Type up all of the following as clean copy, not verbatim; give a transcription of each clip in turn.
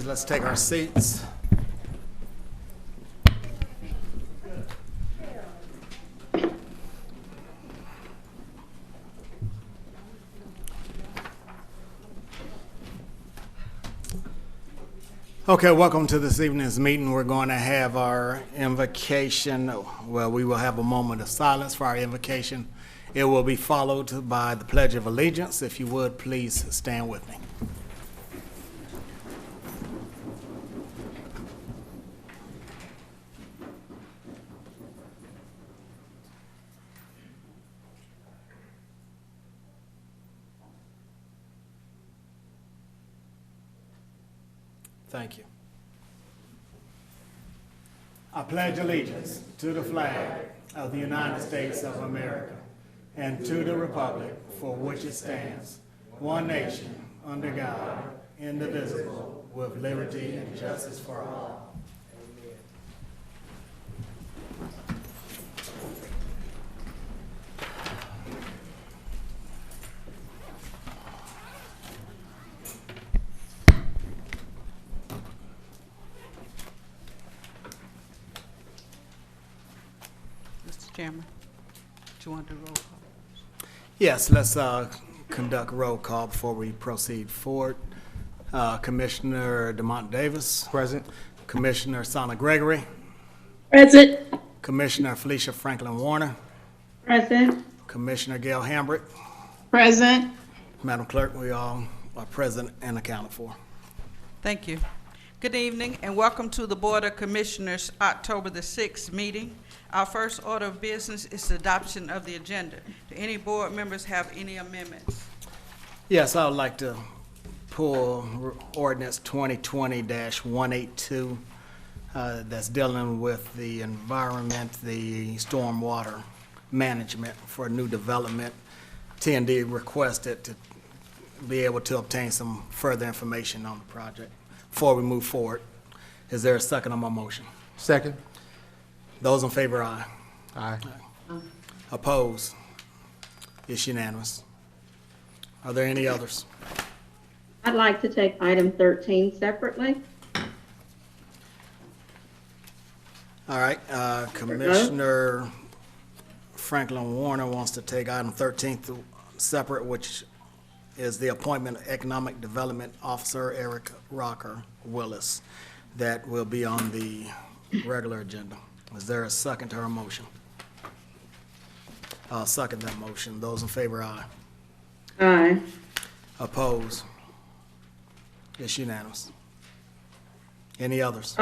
please, let's take our seats. Okay, welcome to this evening's meeting. We're going to have our invocation. Well, we will have a moment of silence for our invocation. It will be followed by the Pledge of Allegiance. If you would, please stand with me. Thank you. I pledge allegiance to the flag of the United States of America and to the republic for which it stands, one nation, under God, indivisible, with liberty and justice for all. Chairman, do you want to do roll call? Yes, let's conduct roll call before we proceed forward. Commissioner DeMont Davis. Present. Commissioner Sana Gregory. Present. Commissioner Felicia Franklin Warner. Present. Commissioner Gail Hambrick. Present. Madam Clerk, we all are present and accounted for. Thank you. Good evening and welcome to the Board of Commissioners October the 6th meeting. Our first order of business is the adoption of the agenda. Do any board members have any amendments? Yes, I would like to pull ordinance 2020-182 that's dealing with the environment, the stormwater management for new development. T&D requested to be able to obtain some further information on the project before we move forward. Is there a second on my motion? Second. Those in favor, aye. Aye. Opposed? It's unanimous. Are there any others? I'd like to take item 13 separately. All right, Commissioner Franklin Warner wants to take item 13 separate, which is the appointment of Economic Development Officer Eric Rocker Willis. That will be on the regular agenda. Is there a second to her motion? I'll second that motion. Those in favor, aye. Aye. Opposed? It's unanimous. Any others?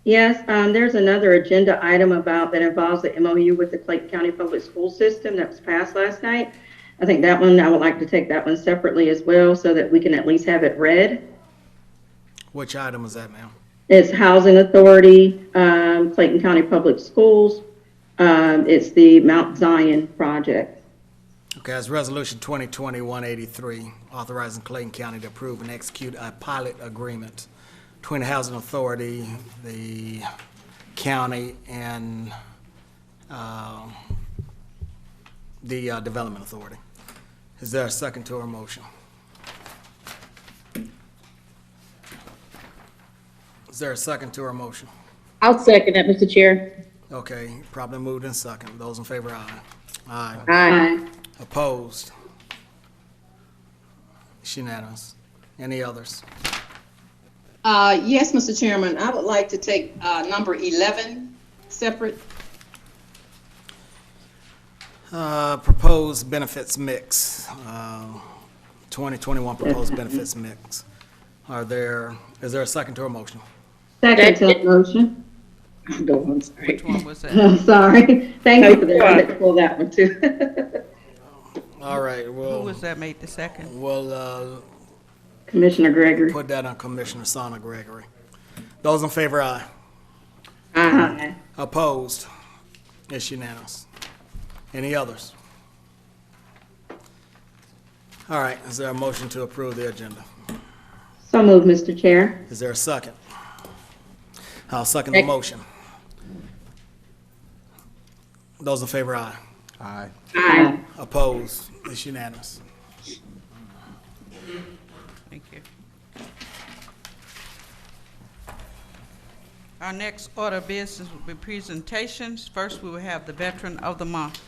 Yes, there's another agenda item that involves the MOU with the Clayton County Public School System that was passed last night. I think that one, I would like to take that one separately as well so that we can at least have it read. Which item is that, ma'am? It's Housing Authority, Clayton County Public Schools. It's the Mount Zion project. Okay, it's Resolution 2020-183, authorizing Clayton County to approve and execute a pilot agreement between the Housing Authority, the county, and the Development Authority. Is there a second to our motion? Is there a second to our motion? I'll second it, Mr. Chair. Okay, probably moved in second. Those in favor, aye. Aye. Aye. Opposed? It's unanimous. Any others? Yes, Mr. Chairman, I would like to take number 11 separate. Proposed benefits mix, 2021 proposed benefits mix. Is there a second to our motion? Second to that motion. Go on, sorry. Which one was that? I'm sorry. Thank you for that. I had to pull that one too. All right, Who well, was that made the second? we'll Commissioner Gregory. put that on Commissioner Sana Gregory. Those in favor, aye. Aye. Opposed? It's unanimous. Any others? All right, is there a motion to approve the agenda? So moved, Mr. Chair. Is there a second? I'll second the motion. Those in favor, aye. Aye. Aye. Opposed? It's unanimous. Thank you. Our next order of business will be presentations. First, we will have the Veteran of the Month.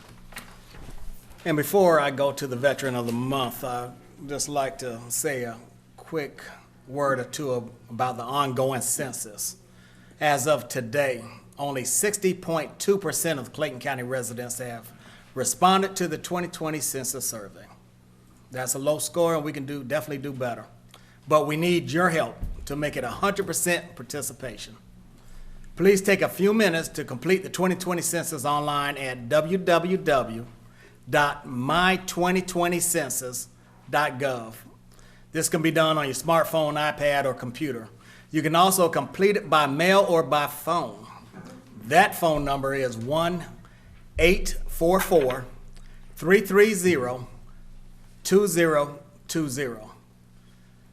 And before I go to the Veteran of the Month, I'd just like to say a quick word or two about the ongoing census. As of today, only 60.2% of Clayton County residents have responded to the 2020 Census Survey. That's a low score, and we can definitely do better. But we need your help to make it 100% participation. Please take a few minutes to complete the 2020 census online at www.my2020census.gov. This can be done on your smartphone, iPad, or computer. You can also complete it by mail or by phone. That phone number is 1-844-330-2020.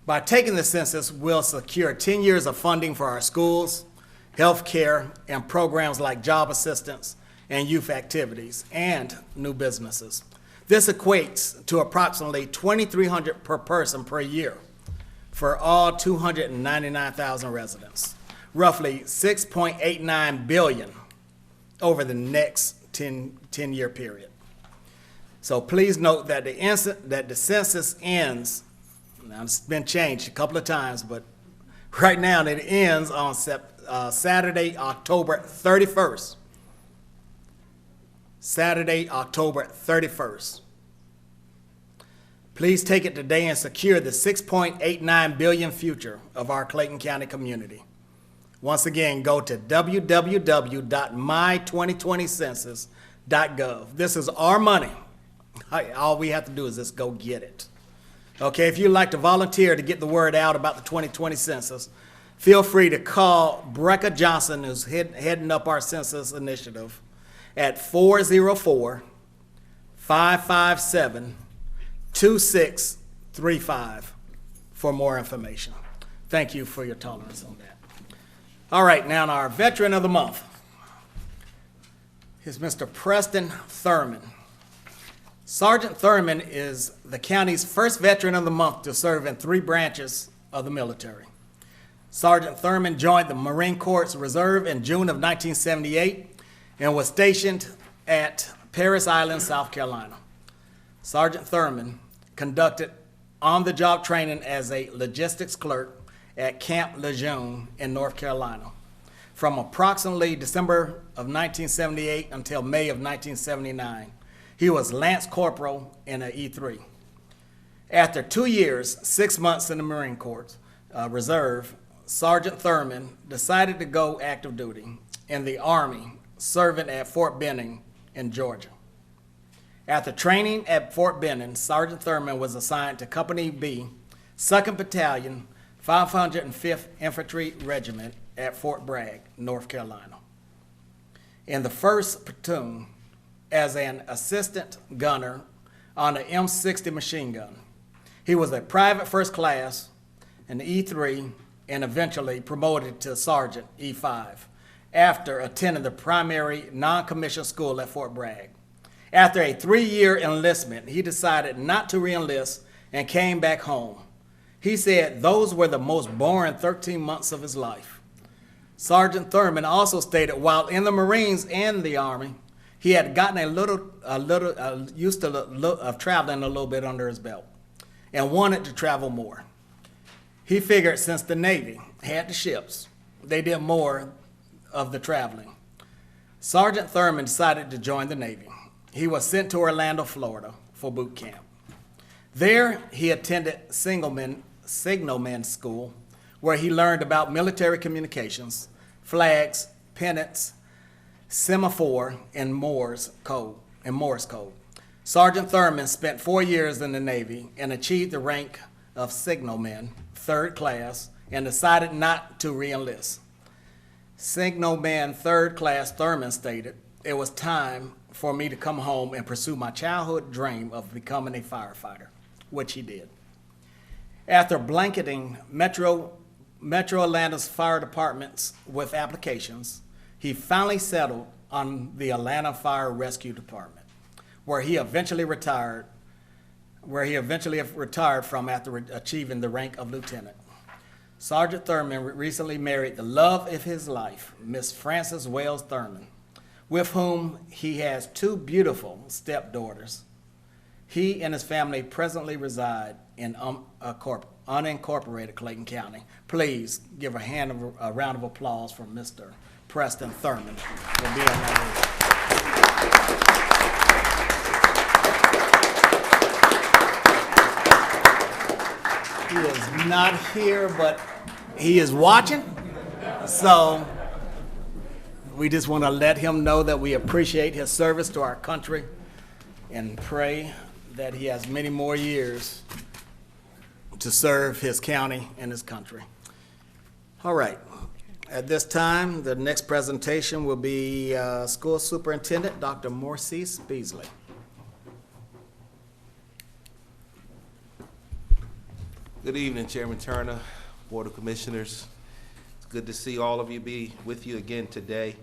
By taking the census, we'll secure 10 years of funding for our schools, health care, and programs like job assistance and youth activities, and new businesses. This equates to approximately $2,300 per person per year for all 299,000 residents, roughly $6.89 billion over the next 10-year period. So please note that the census ends, now it's been changed a couple of times, but right now it ends on Saturday, October 31st. Saturday, October 31st. Please take it today and secure the $6.89 billion future of our Clayton County community. Once again, go to www.my2020census.gov. This is our money. All we have to do is just go get it. Okay, if you'd like to volunteer to get the word out about the 2020 census, feel free to call Brecca Johnson, who's heading up our census initiative, at 404-557-2635 for more information. Thank you for your tolerance on that. All right, now our Veteran of the Month is Mr. Preston Thurman. Sergeant Thurman is the county's first Veteran of the Month to serve in 3 branches of the military. Sergeant Thurman joined the Marine Corps Reserve in June of 1978 and was stationed at Parris Island, South Carolina. Sergeant Thurman conducted on-the-job training as a logistics clerk at Camp Lejeune in North Carolina from approximately December of 1978 until May of 1979. He was Lance Corporal in an E3. After 2 years, 6 months in the Marine Corps Reserve, Sergeant Thurman decided to go active duty in the Army, serving at Fort Benning in Georgia. After training at Fort Benning, Sergeant Thurman was assigned to Company B, 2nd Battalion, 505th Infantry Regiment at Fort Bragg, North Carolina. In the 1st Platoon, as an assistant gunner on an M60 machine gun. He was a private first class, an E3, and eventually promoted to sergeant E5 after attending the primary non-commissioned school at Fort Bragg. After a 3-year enlistment, he decided not to re-enlist and came back home. He said those were the most boring 13 months of his life. Sergeant Thurman also stated while in the Marines and the Army, he had gotten used to traveling a little bit under his belt and wanted to travel more. He figured since the Navy had the ships, they did more of the traveling. Sergeant Thurman decided to join the Navy. He was sent to Orlando, Florida for boot camp. There, he attended signalman school, where he learned about military communications, flags, pennants, semaphore, and Morse code. Sergeant Thurman spent 4 years in the Navy and achieved the rank of signalman, 3rd class, and decided not to re-enlist. Signalman 3rd class Thurman stated, "It was time for me to come home and pursue my childhood dream of becoming a firefighter," which he did. After blanketing Metro Atlanta's fire departments with applications, he finally settled on the Atlanta Fire Rescue Department, where he eventually retired from after achieving the rank of lieutenant. Sergeant Thurman recently married the love of his life, Miss Frances Wells Thurman, with whom he has 2 beautiful stepdaughters. He and his family presently reside in unincorporated Clayton County. Please give a round of applause for Mr. Preston Thurman for being married. He is not here, but he is watching. So we just want to let him know that we appreciate his service to our country and pray that he has many more years to serve his county and his country. All right. At this time, the next presentation will be School Superintendent Dr. Marcia Beasley. Good evening, Chairman Turner, Board of Commissioners. It's good to see all of you be with you again today.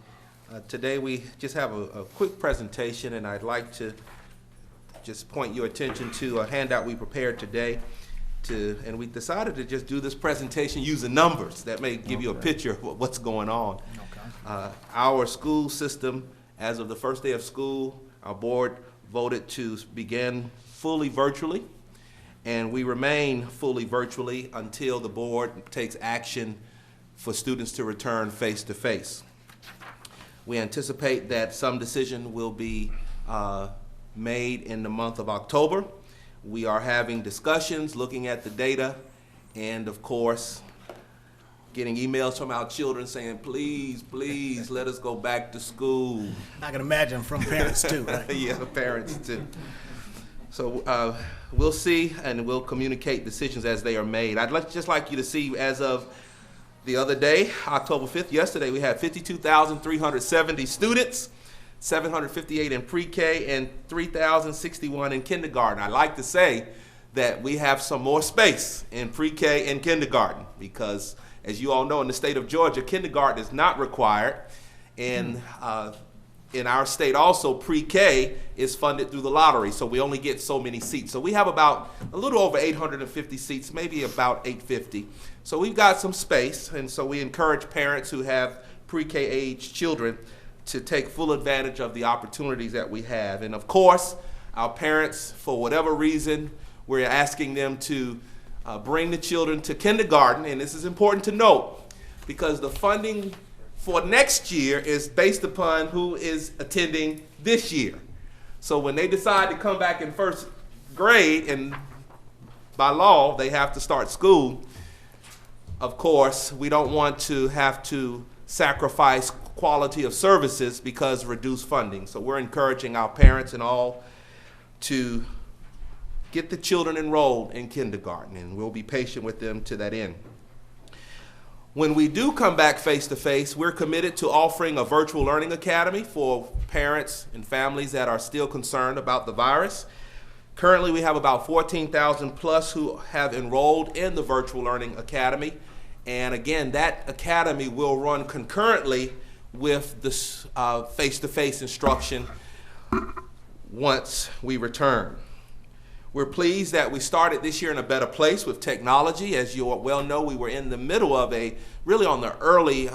Today we just have a quick presentation, and I'd like to just point your attention to a handout we prepared today. And we decided to just do this presentation using numbers that may give you a picture of what's going on. Our school system, as of the first day of school, our board voted to begin fully virtually, and we remain fully virtually until the board takes action for students to return face-to-face. We anticipate that some decision will be made in the month of October. We are having discussions, looking at the data, and of course, getting emails from our children saying, please, please, let us go back to school. I can imagine from parents too, right? Yeah, parents too. So we'll see, and we'll communicate decisions as they are made. I'd just like you to see, as of the other day, October 5th, yesterday, we had 52,370 students, 758 in pre-K, and 3,061 in kindergarten. I'd like to say that we have some more space in pre-K and kindergarten because, as you all know, in the state of Georgia, kindergarten is not required. And in our state also, pre-K is funded through the lottery, so we only get so many seats. So we have about a little over 850 seats, maybe about 850. So we've got some space, and so we encourage parents who have pre-K age children to take full advantage of the opportunities that we have. And of course, our parents, for whatever reason, we're asking them to bring the children to kindergarten, and this is important to note because the funding for next year is based upon who is attending this year. So when they decide to come back in first grade, and by law they have to start school, of course, we don't want to have to sacrifice quality of services because of reduced funding. So we're encouraging our parents and all to get the children enrolled in kindergarten, and we'll be patient with them to that end. When we do come back face-to-face, we're committed to offering a virtual learning academy for parents and families that are still concerned about the virus. Currently, we have about 14,000 plus who have enrolled in the virtual learning academy. And again, that academy will run concurrently with this face-to-face instruction once we return. We're pleased that we started this year in a better place with technology. As you well know, we were in the middle of really on the early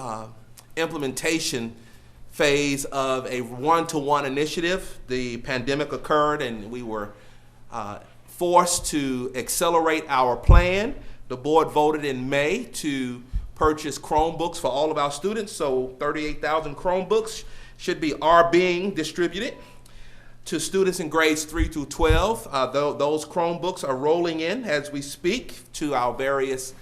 implementation phase of a one-to-one initiative. The pandemic occurred and we were forced to accelerate our plan. The board voted in May to purchase Chromebooks for all of our students, so 38,000 Chromebooks are being distributed to students in grades 3 through 12. Those Chromebooks are rolling in as we speak to our various,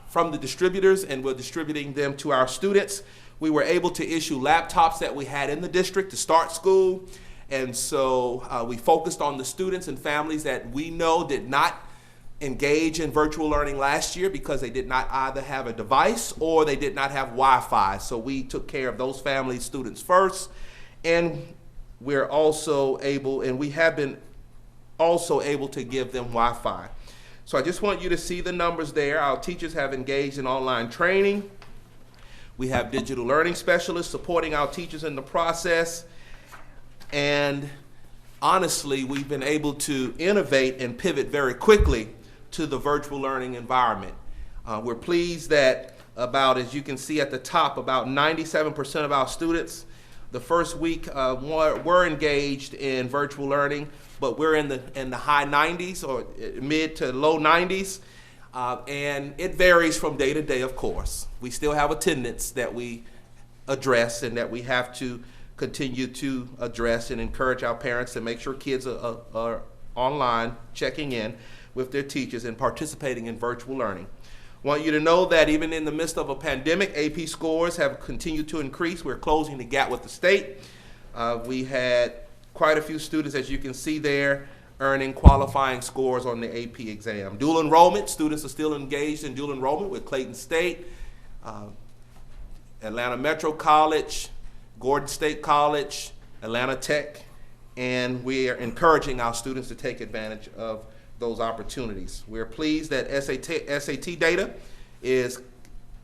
from the distributors, and we're distributing them to our students. We were able to issue laptops that we had in the district to start school, and so we focused on the students and families that we know did not engage in virtual learning last year because they did not either have a device or they did not have Wi-Fi. So we took care of those family students first, and we're also able, and we have been also able to give them Wi-Fi. So I just want you to see the numbers there. Our teachers have engaged in online training. We have digital learning specialists supporting our teachers in the process. And honestly, we've been able to innovate and pivot very quickly to the virtual learning environment. We're pleased that as you can see at the top, about 97% of our students the first week were engaged in virtual learning, but we're in the high 90s or mid to low 90s. And it varies from day to day, of course. We still have attendance that we address and that we have to continue to address and encourage our parents to make sure kids are online, checking in with their teachers and participating in virtual learning. I want you to know that even in the midst of a pandemic, AP scores have continued to increase. We're closing the gap with the state. We had quite a few students, as you can see there, earning qualifying scores on the AP exam. Dual enrollment, students are still engaged in dual enrollment with Clayton State, Atlanta Metro College, Gordon State College, Atlanta Tech, and we are encouraging our students to take advantage of those opportunities. We're pleased that SAT data is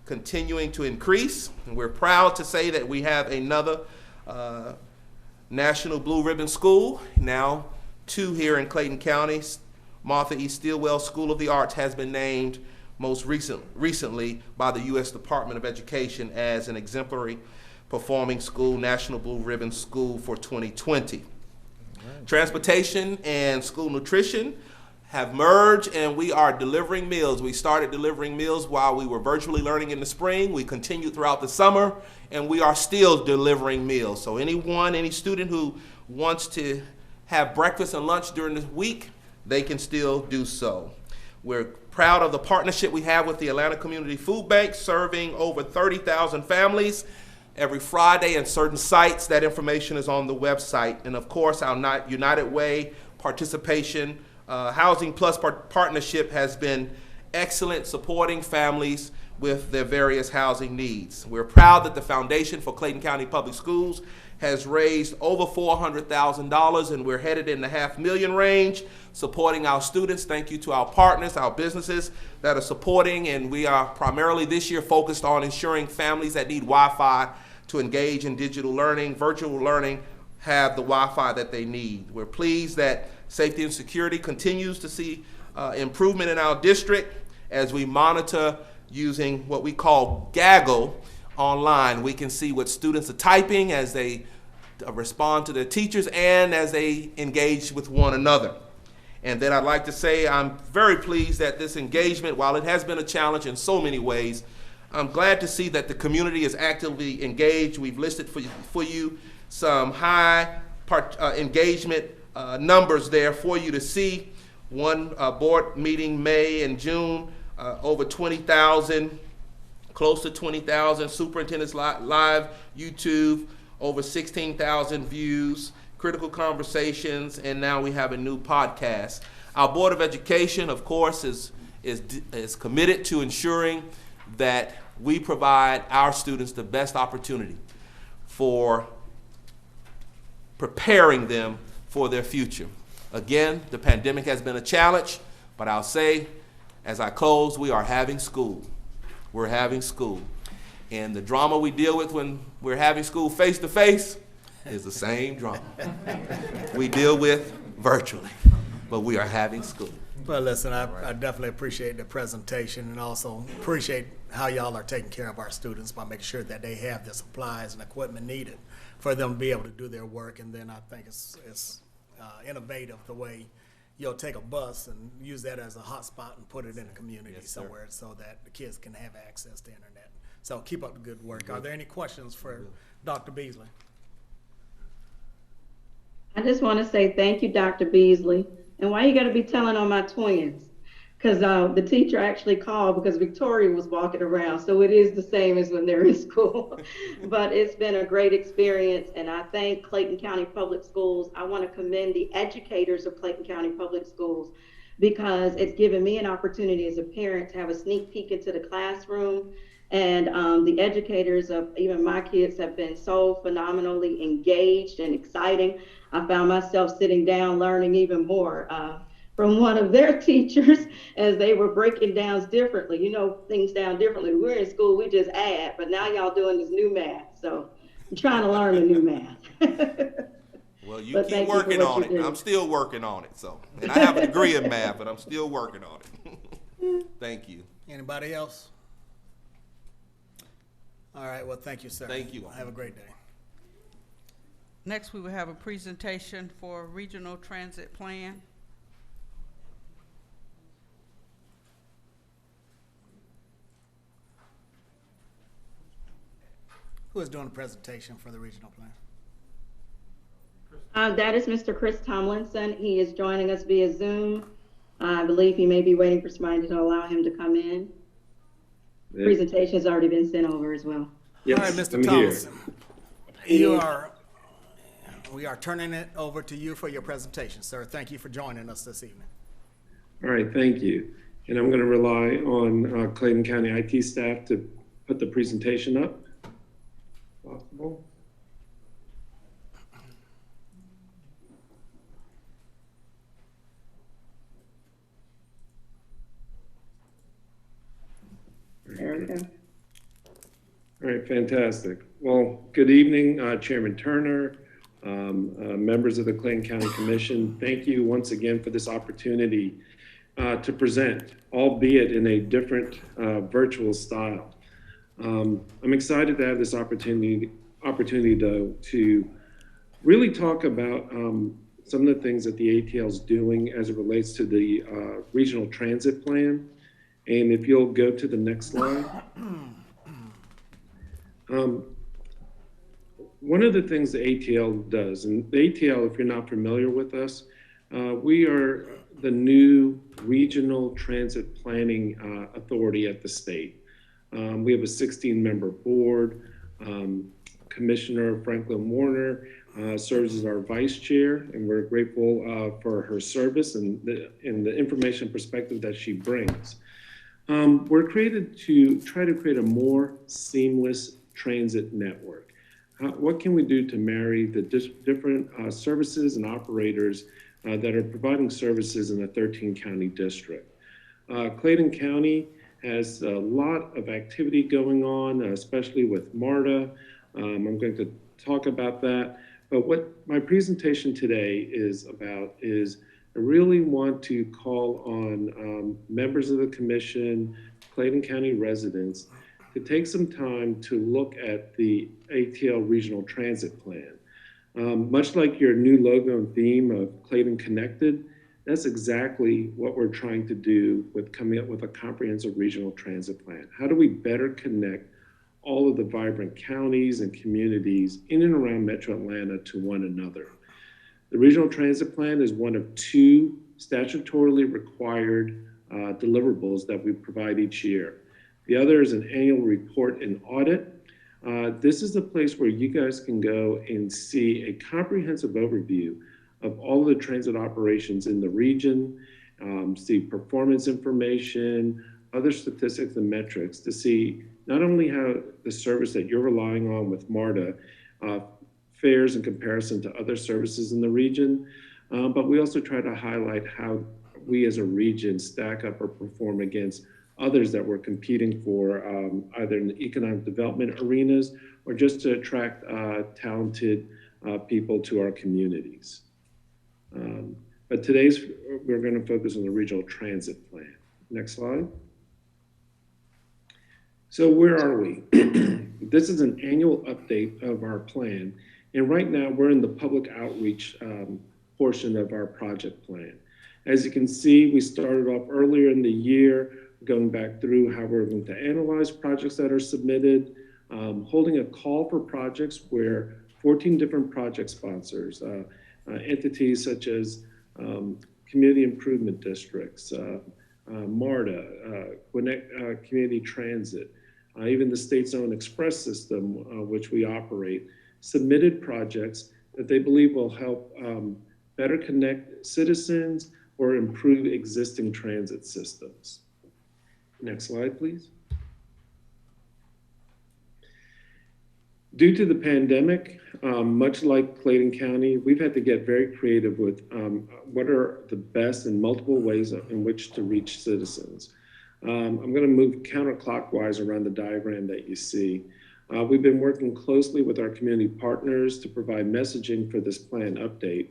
continuing to increase, and we're proud to say that we have another National Blue Ribbon School, now 2 here in Clayton County. Martha E. Stilwell School of the Arts has been named most recently by the U.S. Department of Education as an exemplary performing school, National Blue Ribbon School for 2020. Right. Transportation and school nutrition have merged, and we are delivering meals. We started delivering meals while we were virtually learning in the spring. We continued throughout the summer, and we are still delivering meals. So any student who wants to have breakfast and lunch during the week, they can still do so. We're proud of the partnership we have with the Atlanta Community Food Bank, serving over 30,000 families every Friday in certain sites. That information is on the website. And of course, our United Way participation, Housing Plus partnership has been excellent, supporting families with their various housing needs. We're proud that the Foundation for Clayton County Public Schools has raised over $400,000, and we're headed in the $500,000 range, supporting our students. Thank you to our partners, our businesses that are supporting, and we are primarily this year focused on ensuring families that need Wi-Fi to engage in digital learning, virtual learning, have the Wi-Fi that they need. We're pleased that safety and security continues to see improvement in our district as we monitor using what we call Gaggle online. We can see what students are typing as they respond to their teachers and as they engage with one another. And then I'd like to say I'm very pleased that this engagement, while it has been a challenge in so many ways, I'm glad to see that the community is actively engaged. We've listed for you some high engagement numbers there for you to see. One board meeting May and June, over 20,000, close to 20,000. Superintendent's Live YouTube, over 16,000 views. Critical Conversations, and now we have a new podcast. Our Board of Education, of course, is committed to ensuring that we provide our students the best opportunity for preparing them for their future. Again, the pandemic has been a challenge, but I'll say, as I close, we are having school. We're having school. And the drama we deal with when we're having school face-to-face is the same drama we deal with virtually, but we are having school. Well, listen, I definitely appreciate the presentation and also appreciate how y'all are taking care of our students by making sure that they have the supplies and equipment needed for them to be able to do their work. And then I think it's innovative the way you'll take a bus and use that as a hotspot and put it in a community somewhere so that the kids can have access to internet. So keep up the good work. Are there any questions for Dr. Beasley? I just want to say thank you, Dr. Beasley. And why you got to be telling on my twins? Because the teacher actually called because Victoria was walking around. So it is the same as when they're in school. But it's been a great experience. And I thank Clayton County Public Schools. I want to commend the educators of Clayton County Public Schools because it's given me an opportunity as a parent to have a sneak peek into the classroom. And the educators of even my kids have been so phenomenally engaged and exciting. I found myself sitting down learning even more from one of their teachers as they were breaking down differently. You know, things down differently. We're in school, we just add, but now y'all doing this new math. So I'm trying to learn the new math. Well, you keep working on it. I'm still working on it. So, and I have a degree in math, but I'm still working on it. Thank you. Anybody else? All right, well, thank you, sir. Thank you. Have a great day. Next, we will have a presentation for Regional Transit Plan. Who is doing the presentation for the regional plan? That is Mr. Chris Tomlinson. He is joining us via Zoom. I believe he may be waiting for somebody to allow him to come in. Yeah. Presentation has already been sent over as well. Yes, All right, Mr. I'm here. Thompson, we are turning it over to you for your presentation, sir. Thank you for joining us this evening. All right, thank you. And I'm going to rely on Clayton County IT staff to put the presentation up. Possible. There we go. All right, fantastic. Well, good evening, Chairman Turner, members of the Clayton County Commission. Thank you once again for this opportunity to present, albeit in a different virtual style. I'm excited to have this opportunity to really talk about some of the things that the ATL is doing as it relates to the regional transit plan. And if you'll go to the next slide. One of the things the ATL does, and the ATL, if you're not familiar with us, we are the new regional transit planning authority at the state. We have a 16-member board. Commissioner Franklin Warner serves as our vice chair, and we're grateful for her service and the information perspective that she brings. We're created to try to create a more seamless transit network. What can we do to marry the different services and operators that are providing services in the 13-county district? Clayton County has a lot of activity going on, especially with MARTA. I'm going to talk about that. But what my presentation today is about is I really want to call on members of the commission, Clayton County residents, to take some time to look at the ATL Regional Transit Plan. Much like your new logo and theme of Clayton Connected, that's exactly what we're trying to do with coming up with a comprehensive regional transit plan. How do we better connect all of the vibrant counties and communities in and around Metro Atlanta to one another? The Regional Transit Plan is one of two statutorily required deliverables that we provide each year. The other is an annual report and audit. This is a place where you guys can go and see a comprehensive overview of all of the transit operations in the region, see performance information, other statistics and metrics to see not only how the service that you're relying on with MARTA fares in comparison to other services in the region, but we also try to highlight how we as a region stack up or perform against others that we're competing for, either in the economic development arenas or just to attract talented people to our communities. But today's, we're going to focus on the regional transit plan. Next slide. So where are we? This is an annual update of our plan. And right now we're in the public outreach portion of our project plan. As you can see, we started off earlier in the year, going back through how we're going to analyze projects that are submitted, holding a call for projects where 14 different project sponsors, entities such as community improvement districts, MARTA, Gwinnett Community Transit, even the state's own express system, which we operate, submitted projects that they believe will help better connect citizens or improve existing transit systems. Next slide, please. Due to the pandemic, much like Clayton County, we've had to get very creative with what are the best and multiple ways in which to reach citizens. I'm going to move counterclockwise around the diagram that you see. We've been working closely with our community partners to provide messaging for this plan update.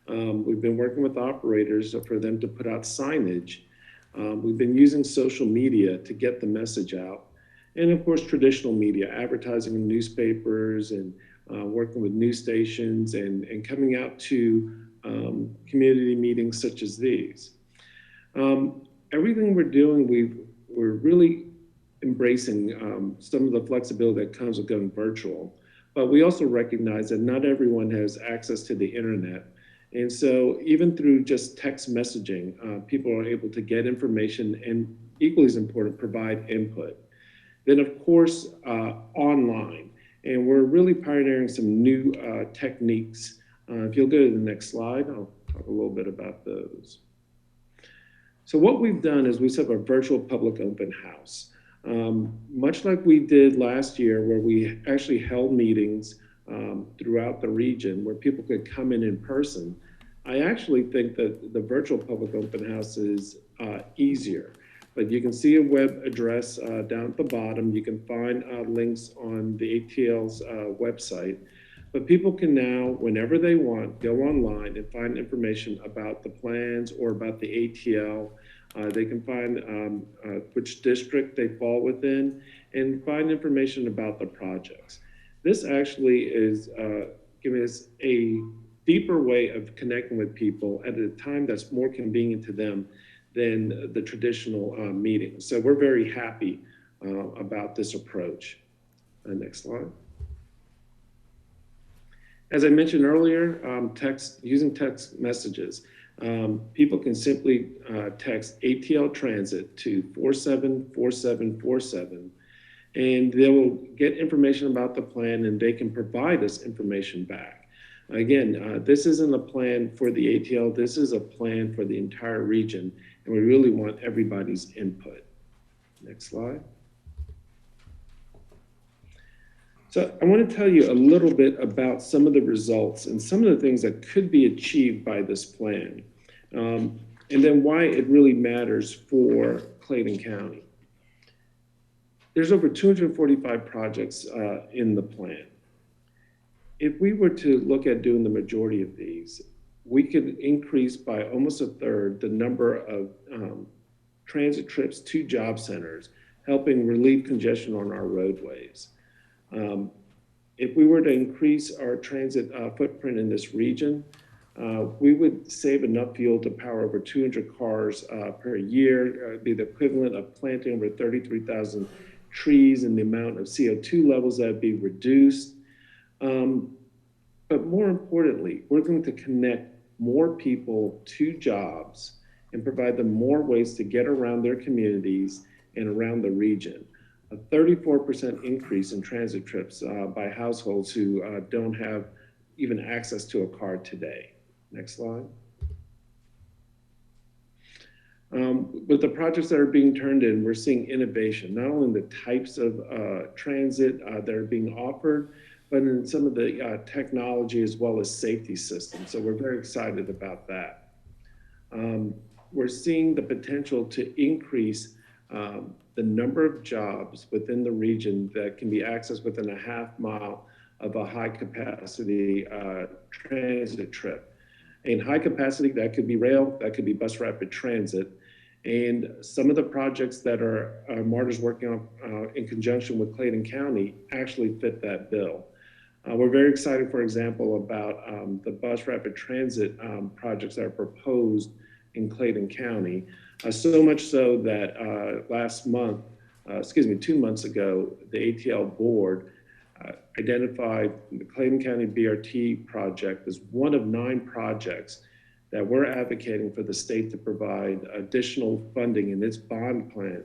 We've been working with operators for them to put out signage We've been using social media to get the message out. And of course, traditional media, advertising in newspapers and working with news stations and coming out to community meetings such as these. Everything we're doing, we're really embracing some of the flexibility that comes with going virtual. But we also recognize that not everyone has access to the internet. And so even through just text messaging, people are able to get information and, equally as important, provide input. Then of course, online. And we're really pioneering some new techniques. If you'll go to the next slide, I'll talk a little bit about those. So what we've done is we set up a virtual public open house. Much like we did last year, where we actually held meetings throughout the region where people could come in person. I actually think that the virtual public open house is easier. But you can see a web address down at the bottom. You can find links on the ATL's website. But people can now, whenever they want, go online and find information about the plans or about the ATL. They can find which district they fall within and find information about the projects. This actually is giving us a deeper way of connecting with people at a time that's more convenient to them than the traditional meetings. So we're very happy about this approach. Next slide. As I mentioned earlier, using text messages. People can simply text Atl Transit to 474747, and they will get information about the plan and they can provide us information back. Again, this isn't a plan for the ATL, this is a plan for the entire region, and we really want everybody's input. Next slide. So I want to tell you a little bit about some of the results and some of the things that could be achieved by this plan, and then why it really matters for Clayton County. There's over 245 projects in the plan. If we were to look at doing the majority of these, we could increase by almost a third the number of transit trips to job centers, helping relieve congestion on our roadways. If we were to increase our transit footprint in this region, we would save enough fuel to power over 200 cars per year. It'd be the equivalent of planting over 33,000 trees, and the amount of CO2 levels that would be reduced. But more importantly, we're going to connect more people to jobs and provide them more ways to get around their communities and around the region. A 34% increase in transit trips by households who don't have even access to a car today. Next slide. With the projects that are being turned in, we're seeing innovation, not only in the types of transit that are being offered, but in some of the technology as well as safety systems. So we're very excited about that. We're seeing the potential to increase the number of jobs within the region that can be accessed within a half mile of a high capacity transit trip. In high capacity, that could be rail, that could be bus rapid transit. And some of the projects that MARTA's working on in conjunction with Clayton County actually fit that bill. We're very excited, for example, about the bus rapid transit projects that are proposed in Clayton County. So much so that 2 months ago, the ATL board identified the Clayton County BRT project as one of 9 projects that we're advocating for the state to provide additional funding in its bond plan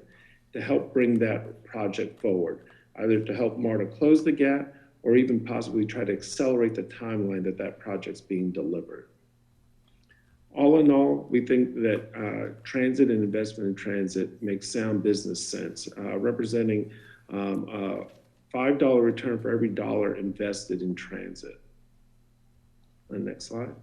to help bring that project forward, either to help MARTA close the gap or even possibly try to accelerate the timeline that project's being delivered. All in all, we think that transit and investment in transit makes sound business sense, representing a $5 return for every dollar invested in transit. The next slide.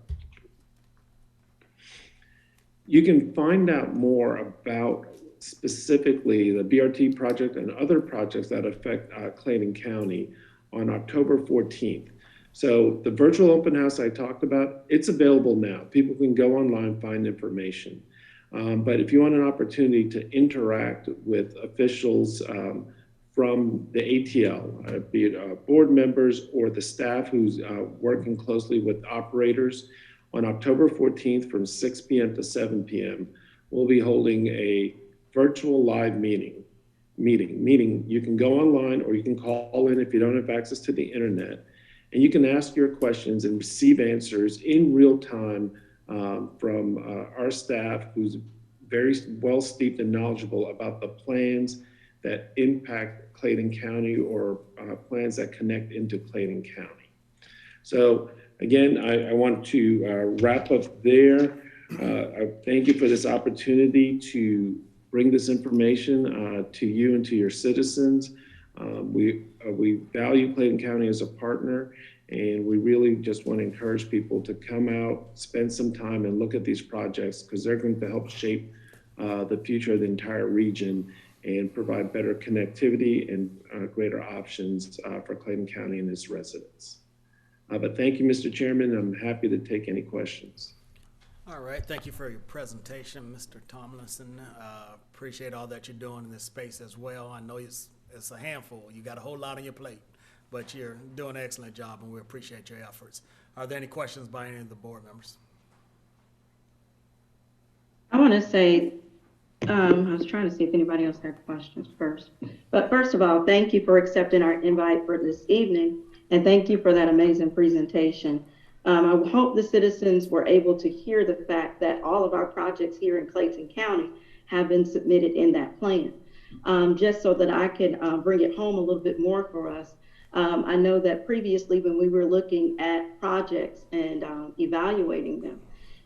You can find out more about specifically the BRT project and other projects that affect Clayton County on October 14th. So the virtual open house I talked about, it's available now. People can go online, find information. But if you want an opportunity to interact with officials from the ATL, be it board members or the staff who's working closely with operators, on October 14th from 6 p.m. to 7 p.m., we'll be holding a virtual live meeting. Meaning you can go online or you can call in if you don't have access to the internet, and you can ask your questions and receive answers in real time from our staff, who's very well steeped and knowledgeable about the plans that impact Clayton County or plans that connect into Clayton County. So again, I want to wrap up there. I thank you for this opportunity to bring this information to you and to your citizens. We value Clayton County as a partner, and we really just want to encourage people to come out, spend some time and look at these projects, because they're going to help shape the future of the entire region and provide better connectivity and greater options for Clayton County and its residents. But thank you, Mr. Chairman. I'm happy to take any questions. All right, thank you for your presentation, Mr. Tomlinson. Appreciate all that you're doing in this space as well. I know it's a handful. You got a whole lot on your plate, but you're doing an excellent job, and we appreciate your efforts. Are there any questions by any of the board members? I want to say, I was trying to see if anybody else had questions first. But first of all, thank you for accepting our invite for this evening, and thank you for that amazing presentation. I hope the citizens were able to hear the fact that all of our projects here in Clayton County have been submitted in that plan. Just so that I can bring it home a little bit more for us. I know that previously when we were looking at projects and evaluating them,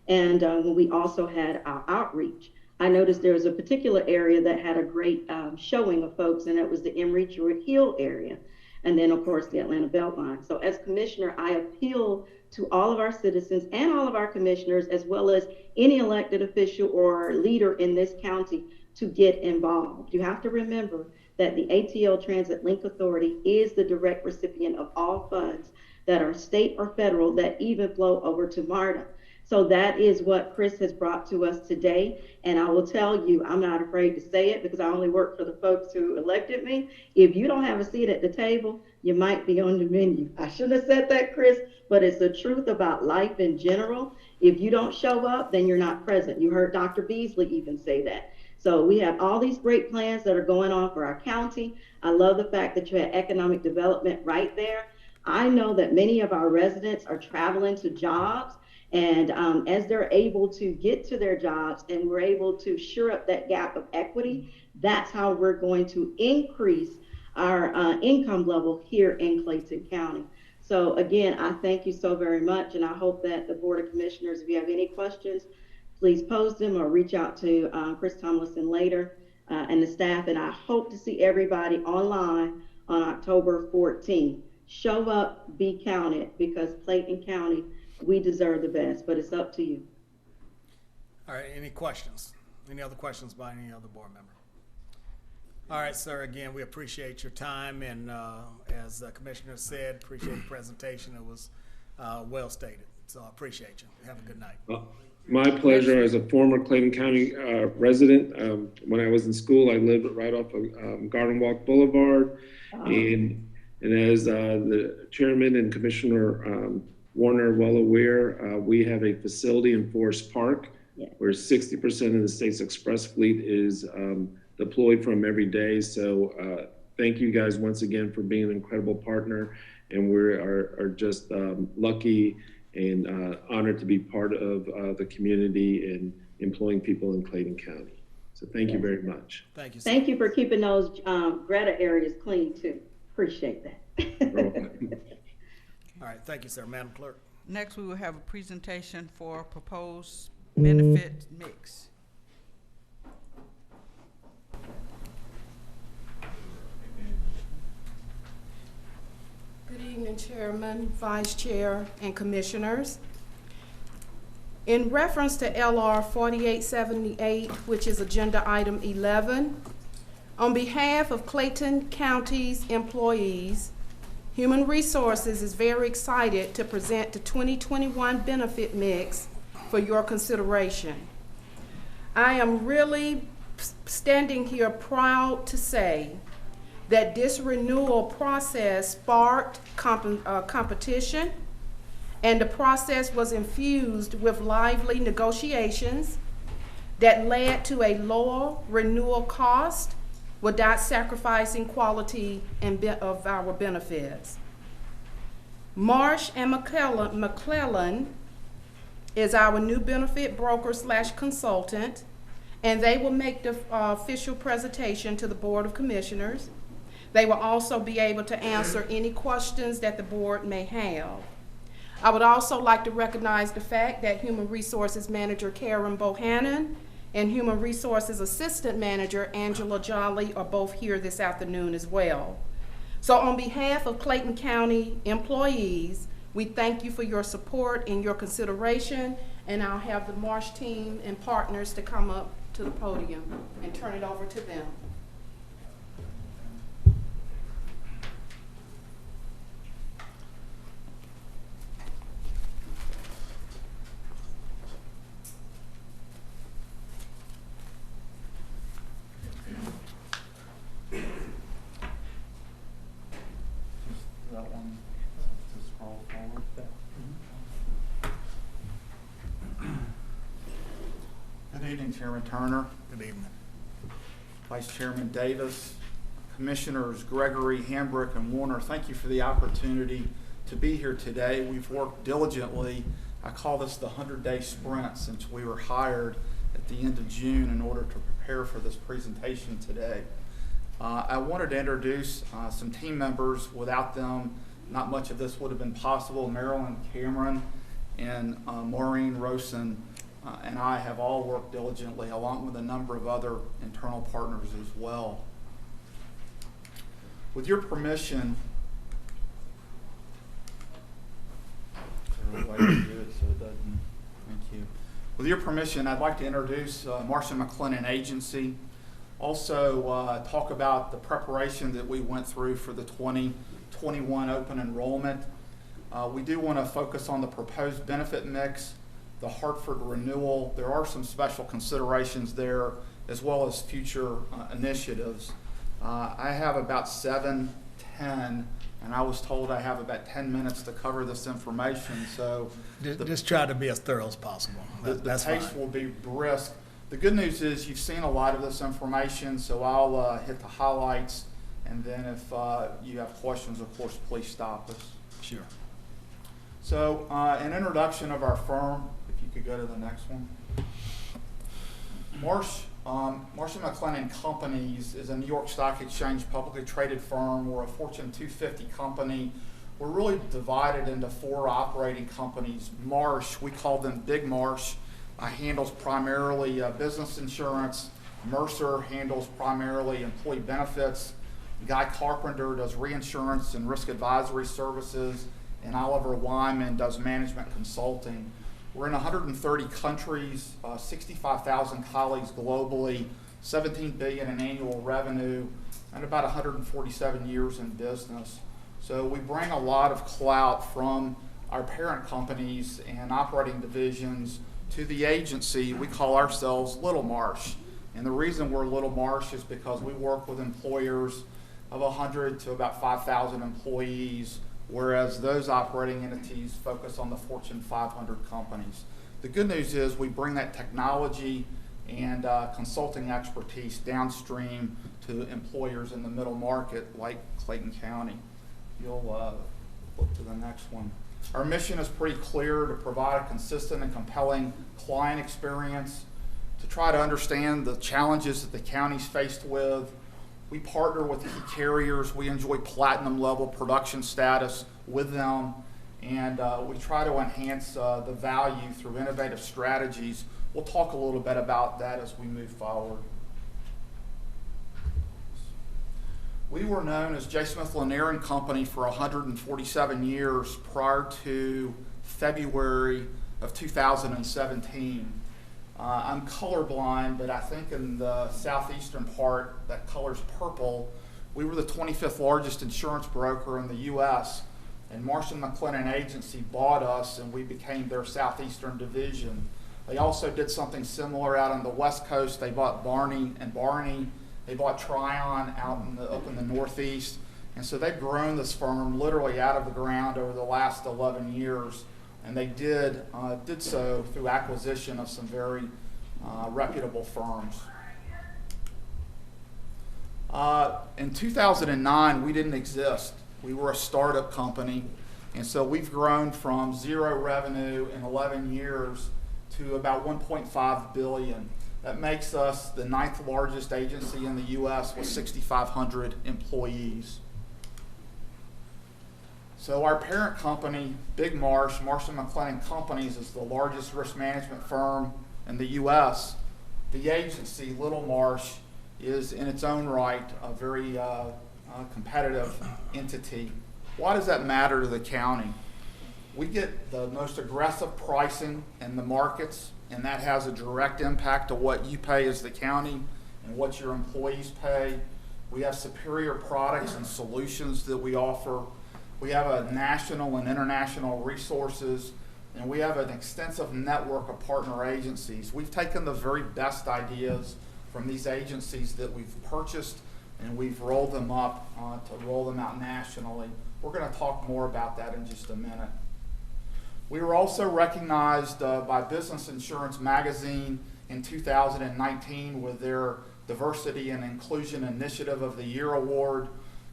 and when we also had our outreach, I noticed there was a particular area that had a great showing of folks, and that was the Enrollment Hill area, and then of course the Atlanta Beltline. So as commissioner, I appeal to all of our citizens and all of our commissioners, as well as any elected official or leader in this county, to get involved. You have to remember that the ATL Transit Link Authority is the direct recipient of all funds that are state or federal that even flow over to MARTA. So that is what Chris has brought to us today. And I will tell you, I'm not afraid to say it because I only work for the folks who elected me. If you don't have a seat at the table, you might be on the menu. I shouldn't have said that, Chris, but it's the truth about life in general. If you don't show up, then you're not present. You heard Dr. Beasley even say that. So we have all these great plans that are going on for our county. I love the fact that you had economic development right there. I know that many of our residents are traveling to jobs, and as they're able to get to their jobs and we're able to shore up that gap of equity, that's how we're going to increase our income level here in Clayton County. So again, I thank you so very much, and I hope that the Board of Commissioners, if you have any questions, please pose them or reach out to Chris Tomlinson later and the staff. And I hope to see everybody online on October 14th. Show up, be counted, because Clayton County, we deserve the best, but it's up to you. All right, any questions? Any other questions by any other board member? All right, sir, again, we appreciate your time, and as the commissioner said, appreciate the presentation. It was well stated, so I appreciate you. Have a good night. My pleasure. As a former Clayton County resident, when I was in school, I lived right off of Garden Walk Boulevard. And as the chairman and Commissioner Warner are well aware, we have a facility in Forest Park where 60% of the state's express fleet is deployed from every day. So thank you guys once again for being an incredible partner. And we are just lucky and honored to be part of the community and employing people in Clayton County. So thank you very much. Thank you, sir. Thank you for keeping those Greta areas clean too. Appreciate that. All right, thank you, sir. Madam Clerk. Next, we will have a presentation for proposed benefit mix. Good evening, Chairman, Vice Chair, and Commissioners. In reference to LR 4878, which is Agenda Item 11, on behalf of Clayton County's employees, Human Resources is very excited to present the 2021 benefit mix for your consideration. I am really standing here proud to say that this renewal process sparked competition, and the process was infused with lively negotiations that led to a lower renewal cost without sacrificing quality of our benefits. Marsh and Mclennan is our new benefit broker / consultant, and they will make the official presentation to the Board of Commissioners. They will also be able to answer any questions that the board may have. I would also like to recognize the fact that Human Resources Manager Karen Bohannon and Human Resources Assistant Manager Angela Jolly are both here this afternoon as well. So on behalf of Clayton County employees, we thank you for your support and your consideration, and I'll have the Marsh team and partners to come up to the podium and turn it over to them. That one to scroll forward. Good evening, Chairman Turner, Good evening. Vice Chairman Davis, Commissioners Gregory, Hambrick, and Warner. Thank you for the opportunity to be here today. We've worked diligently. I call this the 100-day sprint since we were hired at the end of June in order to prepare for this presentation today. I wanted to introduce some team members. Without them, not much of this would have been possible. Marilyn Cameron and Maureen Rosen and I have all worked diligently, along with a number of other internal partners as well. With your permission, is there a way to do it so it doesn't? Thank you. With your permission, I'd like to introduce Marcia Mclennan Agency. Also talk about the preparation that we went through for the 2021 open enrollment. We do want to focus on the proposed benefit mix, the Hartford renewal. There are some special considerations there, as well as future initiatives. I have about 7-10, and I was told I have about 10 minutes to cover this information. So Just try to be as thorough as possible. the That's pace fine. will be brisk. The good news is you've seen a lot of this information, so I'll hit the highlights, and then if you have questions, of course, please stop us. Sure. So an introduction of our firm, if you could go to the next one. Marcia Mclennan Companies is a New York Stock Exchange publicly traded firm. We're a Fortune 250 company. We're really divided into 4 operating companies. Marsh, we call them Big Marsh, handles primarily business insurance. Mercer handles primarily employee benefits. Guy Carpenter does reinsurance and risk advisory services, and Oliver Wyman does management consulting. We're in 130 countries, 65,000 colleagues globally, $17 billion in annual revenue, and about 147 years in business. So we bring a lot of clout from our parent companies and operating divisions to the agency. We call ourselves Little Marsh. And the reason we're Little Marsh is because we work with employers of 100 to about 5,000 employees, whereas those operating entities focus on the Fortune 500 companies. The good news is we bring that technology and consulting expertise downstream to employers in the middle market like Clayton County. You'll look to the next one. Our mission is pretty clear: to provide a consistent and compelling client experience, to try to understand the challenges that the county's faced with. We partner with key carriers. We enjoy platinum level production status with them, and we try to enhance the value through innovative strategies. We'll talk a little bit about that as we move forward. We were known as J. Smith Lanier and Company for 147 years prior to February of 2017. I'm colorblind, but I think in the southeastern part, that color's purple. We were the 25th largest insurance broker in the U.S., and Marcia Mclennan Agency bought us, and we became their southeastern division. They also did something similar out on the West Coast. They bought Barney and Barney. They bought Tryon up in the Northeast. And so they've grown this firm literally out of the ground over the last 11 years. And they did so through acquisition of some very reputable firms. In 2009, we didn't exist. We were a startup company. And so we've grown from zero revenue in 11 years to about $1.5 billion. That makes us the 9th largest agency in the U.S. with 6,500 employees. So our parent company, Big Marcia Mclennan Companies, is the largest risk management firm in the U.S. The agency, Little Marsh, is in its own right a very competitive entity. Why does that matter to the county? We get the most aggressive pricing in the markets, and that has a direct impact on what you pay as the county and what your employees pay. We have superior products and solutions that we offer. We have a national and international resources, and we have an extensive network of partner agencies. We've taken the very best ideas from these agencies that we've purchased, and we've rolled them up to roll them out nationally. We're going to talk more about that in just a minute. We were also recognized by Business Insurance Magazine in 2019 with their Diversity and Inclusion Initiative of the Year award.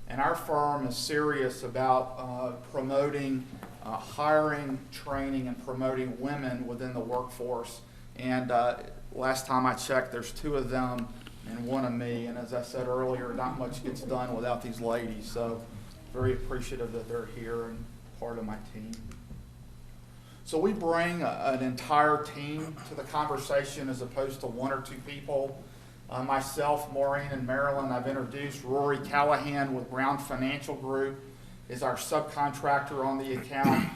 And our firm is serious about promoting, hiring, training, and promoting women within the workforce. And last time I checked, there's 2 of them and 1 of me. And as I said earlier, not much gets done without these ladies. So very appreciative that they're here and part of my team. So we bring an entire team to the conversation as opposed to 1 or 2 people. Myself, Maureen, and Marilyn, I've introduced. Rory Callahan with Brown Financial Group is our subcontractor on the account.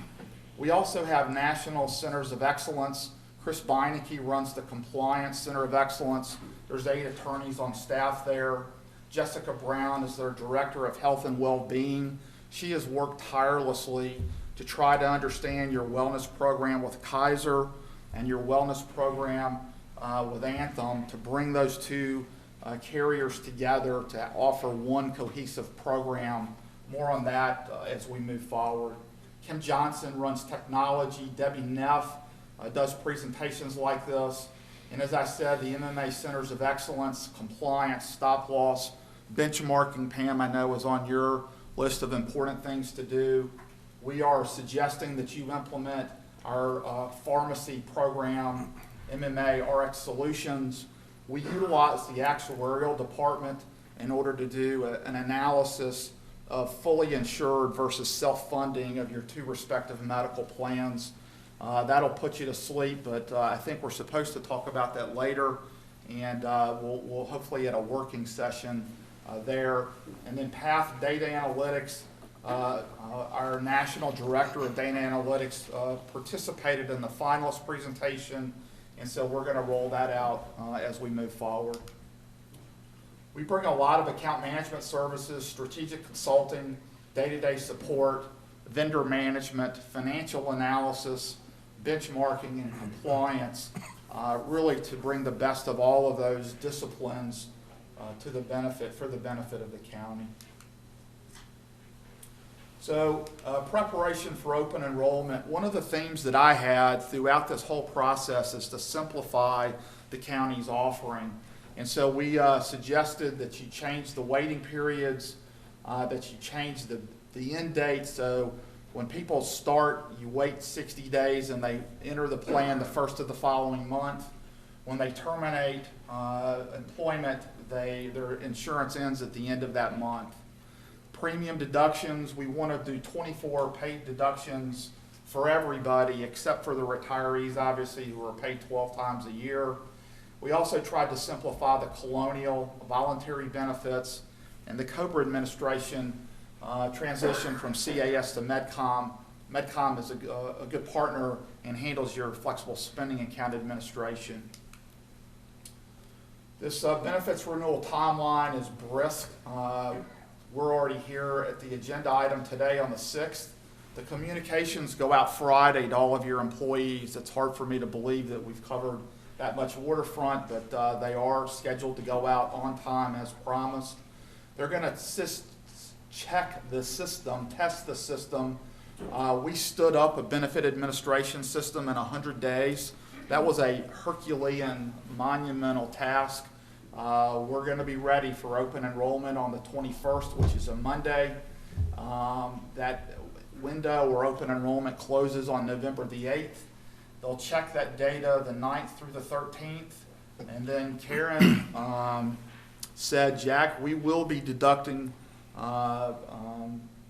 We also have National Centers of Excellence. Chris Beinecke runs the Compliance Center of Excellence. There's 8 attorneys on staff there. Jessica Brown is their Director of Health and Well-Being. She has worked tirelessly to try to understand your wellness program with Kaiser and your wellness program with Anthem, to bring those 2 carriers together to offer one cohesive program. More on that as we move forward. Kim Johnson runs technology. Debbie Neff does presentations like this. And as I said, the MMA Centers of Excellence, compliance, stop loss, benchmarking, Pam, I know is on your list of important things to do. We are suggesting that you implement our pharmacy program, MMA RX Solutions. We utilize the actuarial department in order to do an analysis of fully insured versus self-funding of your 2 respective medical plans. That'll put you to sleep, but I think we're supposed to talk about that later, and we'll hopefully at a working session there. And then Path Data Analytics, our National Director of Data Analytics participated in the finalist presentation, and so we're going to roll that out as we move forward. We bring a lot of account management services, strategic consulting, day-to-day support, vendor management, financial analysis, benchmarking, and compliance, really to bring the best of all of those disciplines for the benefit of the county. So preparation for open enrollment. One of the themes that I had throughout this whole process is to simplify the county's offering. And so we suggested that you change the waiting periods, that you change the end date. So when people start, you wait 60 days and they enter the plan the first of the following month. When they terminate employment, their insurance ends at the end of that month. Premium deductions, we want to do 24 paid deductions for everybody except for the retirees, obviously, who are paid 12 times a year. We also tried to simplify the colonial voluntary benefits, and the COBRA administration transitioned from CAS to MedCom. MedCom is a good partner and handles your flexible spending account administration. This benefits renewal timeline is brisk. We're already here at the agenda item today on the 6th The communications go out Friday to all of your employees. It's hard for me to believe that we've covered that much waterfront, but they are scheduled to go out on time as promised. They're going to check the system, test the system. We stood up a benefit administration system in 100 days. That was a Herculean, monumental task. We're going to be ready for open enrollment on the 21st, which is a Monday. That window where open enrollment closes on November the 8th. They'll check that data the 9th through the 13th. And then Karen said, Jack, we will be deducting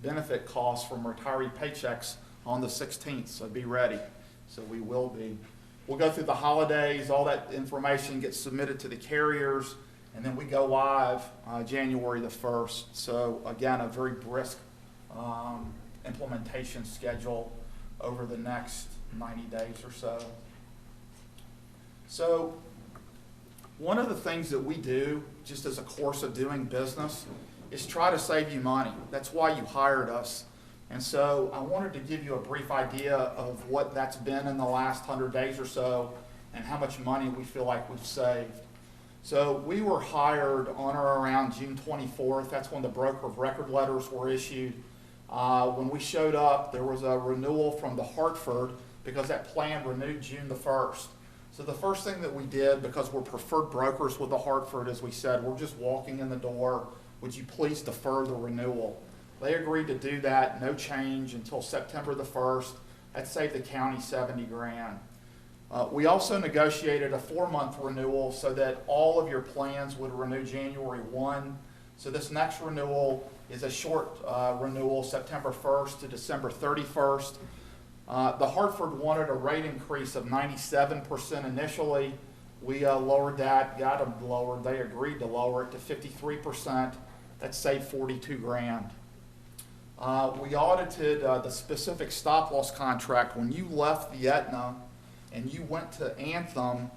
benefit costs from retiree paychecks on the 16th, so be ready. So we will be. We'll go through the holidays, all that information gets submitted to the carriers, and then we go live January the 1st. So again, a very brisk implementation schedule over the next 90 days or so. So one of the things that we do, just as a course of doing business, is try to save you money. That's why you hired us. And so I wanted to give you a brief idea of what that's been in the last 100 days or so and how much money we feel like we've saved. So we were hired on or around June 24th. That's when the broker of record letters were issued. When we showed up, there was a renewal from the Hartford because that plan renewed June the 1st. So the first thing that we did, because we're preferred brokers with the Hartford, as we said, we're just walking in the door. Would you please defer the renewal? They agreed to do that, no change until September the 1st. That saved the county 70 grand. We also negotiated a 4-month renewal so that all of your plans would renew January 1. So this next renewal is a short renewal, September 1st to December 31st. The Hartford wanted a rate increase of 97% initially. We lowered that, got them lowered. They agreed to lower it to 53%. That saved 42 grand. We audited the specific stop-loss contract. When you left the Aetna and you went to Anthem,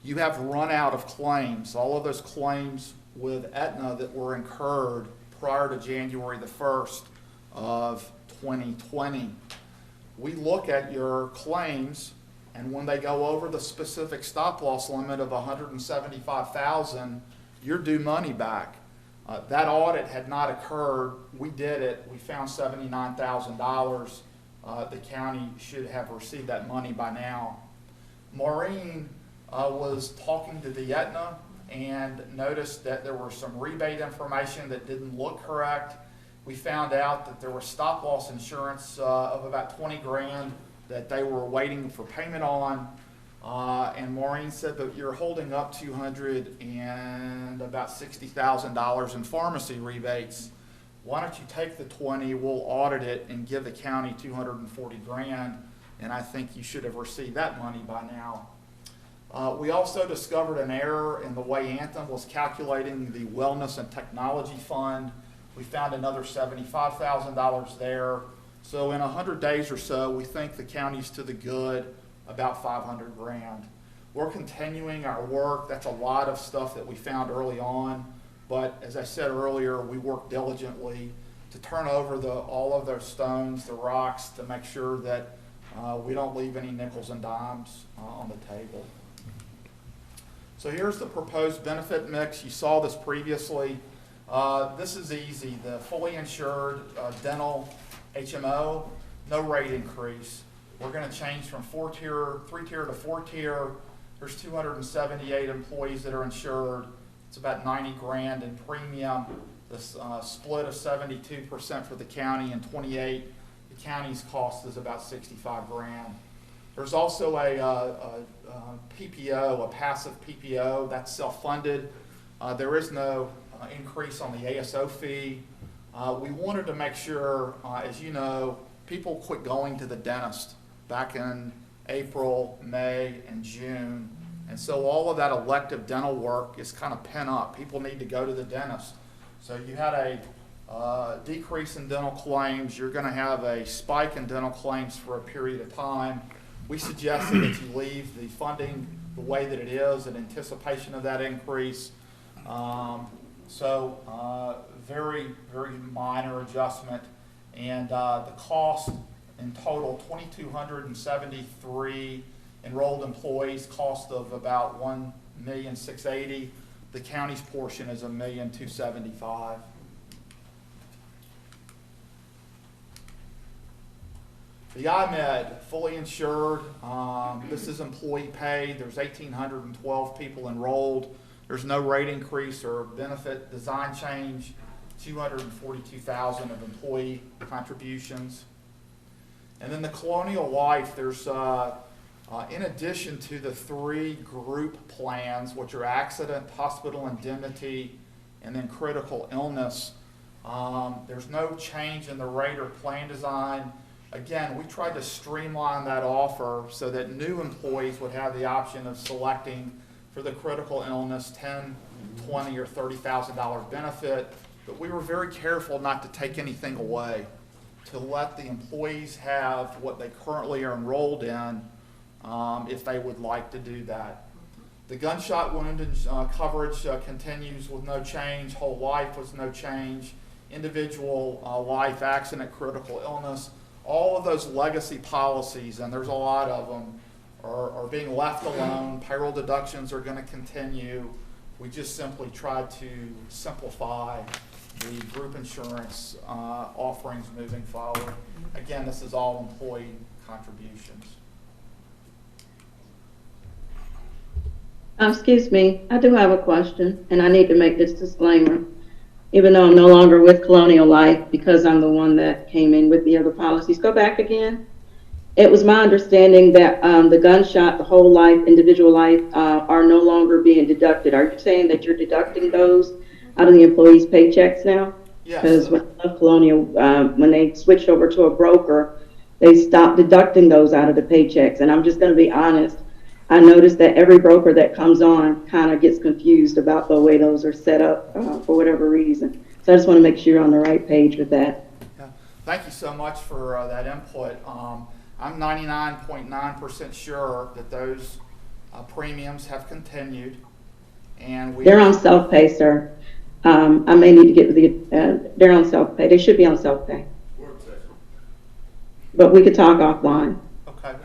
you have run out of claims. All of those claims with Aetna that were incurred prior to January the 1st of 2020. We look at your claims, and when they go over the specific stop-loss limit of $175,000, you're due money back. That audit had not occurred. We did it. We found $79,000. The county should have received that money by now. Maureen was talking to the Aetna and noticed that there was some rebate information that didn't look correct. We found out that there was stop-loss insurance of about 20 grand that they were waiting for payment on. And Maureen said that you're holding up $200 and about $60,000 in pharmacy rebates. Why don't you take the 20, we'll audit it and give the county 240 grand, and I think you should have received that money by now. We also discovered an error in the way Anthem was calculating the Wellness and Technology Fund. We found another $75,000 there. So in 100 days or so, we think the county's to the good, about 500 grand. We're continuing our work. That's a lot of stuff that we found early on. But as I said earlier, we work diligently to turn over all of those stones, the rocks, to make sure that we don't leave any nickels and dimes on the table. So here's the proposed benefit mix. You saw this previously. This is easy. The fully insured dental HMO, no rate increase. We're going to change from 3-tier to 4-tier. There's 278 employees that are insured. It's about 90 grand in premium. The split of 72% for the county and 28. The county's cost is about 65 grand. There's also a PPO, a passive PPO, that's self-funded. There is no increase on the ASO fee. We wanted to make sure, as you know, people quit going to the dentist back in April, May, and June. And so all of that elective dental work is kind of pent up. People need to go to the dentist. So you had a decrease in dental claims. You're going to have a spike in dental claims for a period of time. We suggested that you leave the funding the way that it is in anticipation of that increase. Very, very minor adjustment. And the cost In total, 2,273 enrolled employees, cost of about $1,680,000. The county's portion is $1,275,000. The IMED, fully insured, this is employee paid. There's 1,812 people enrolled. There's no rate increase or benefit design change. 242,000 of employee contributions. And then the Colonial Life, there's, in addition to the 3 group plans, which are accident, hospital indemnity, and then critical illness, there's no change in the rate or plan design. Again, we tried to streamline that offer so that new employees would have the option of selecting for the critical illness $10,000, $20,000, or $30,000 benefit, but we were very careful not to take anything away, to let the employees have what they currently are enrolled in if they would like to do that. The gunshot wound coverage continues with no change. Whole life was no change. Individual life, accident, critical illness, all of those legacy policies, and there's a lot of them, are being left alone. Payroll deductions are going to continue. We just simply tried to simplify the group insurance offerings moving forward. Again, this is all employee contributions. Excuse me, I do have a question, and I need to make this disclaimer. Even though I'm no longer with Colonial Life, because I'm the one that came in with the other policies. Go back again. It was my understanding that the gunshot, the whole life, individual life are no longer being deducted. Are you saying that you're deducting those out of the employees' paychecks now? Yes. Because when I left Colonial, when they switched over to a broker, they stopped deducting those out of the paychecks. And I'm just going to be honest. I noticed that every broker that comes on kind of gets confused about the way those are set up for whatever reason. So I just want to make sure you're on the right page with that. Yeah. Thank you so much for that input. I'm 99.9% sure that those premiums have continued, and they're on self-pay, sir. I may need to get with the. They're on self-pay. They should be on self-pay. But we could talk offline. Okay.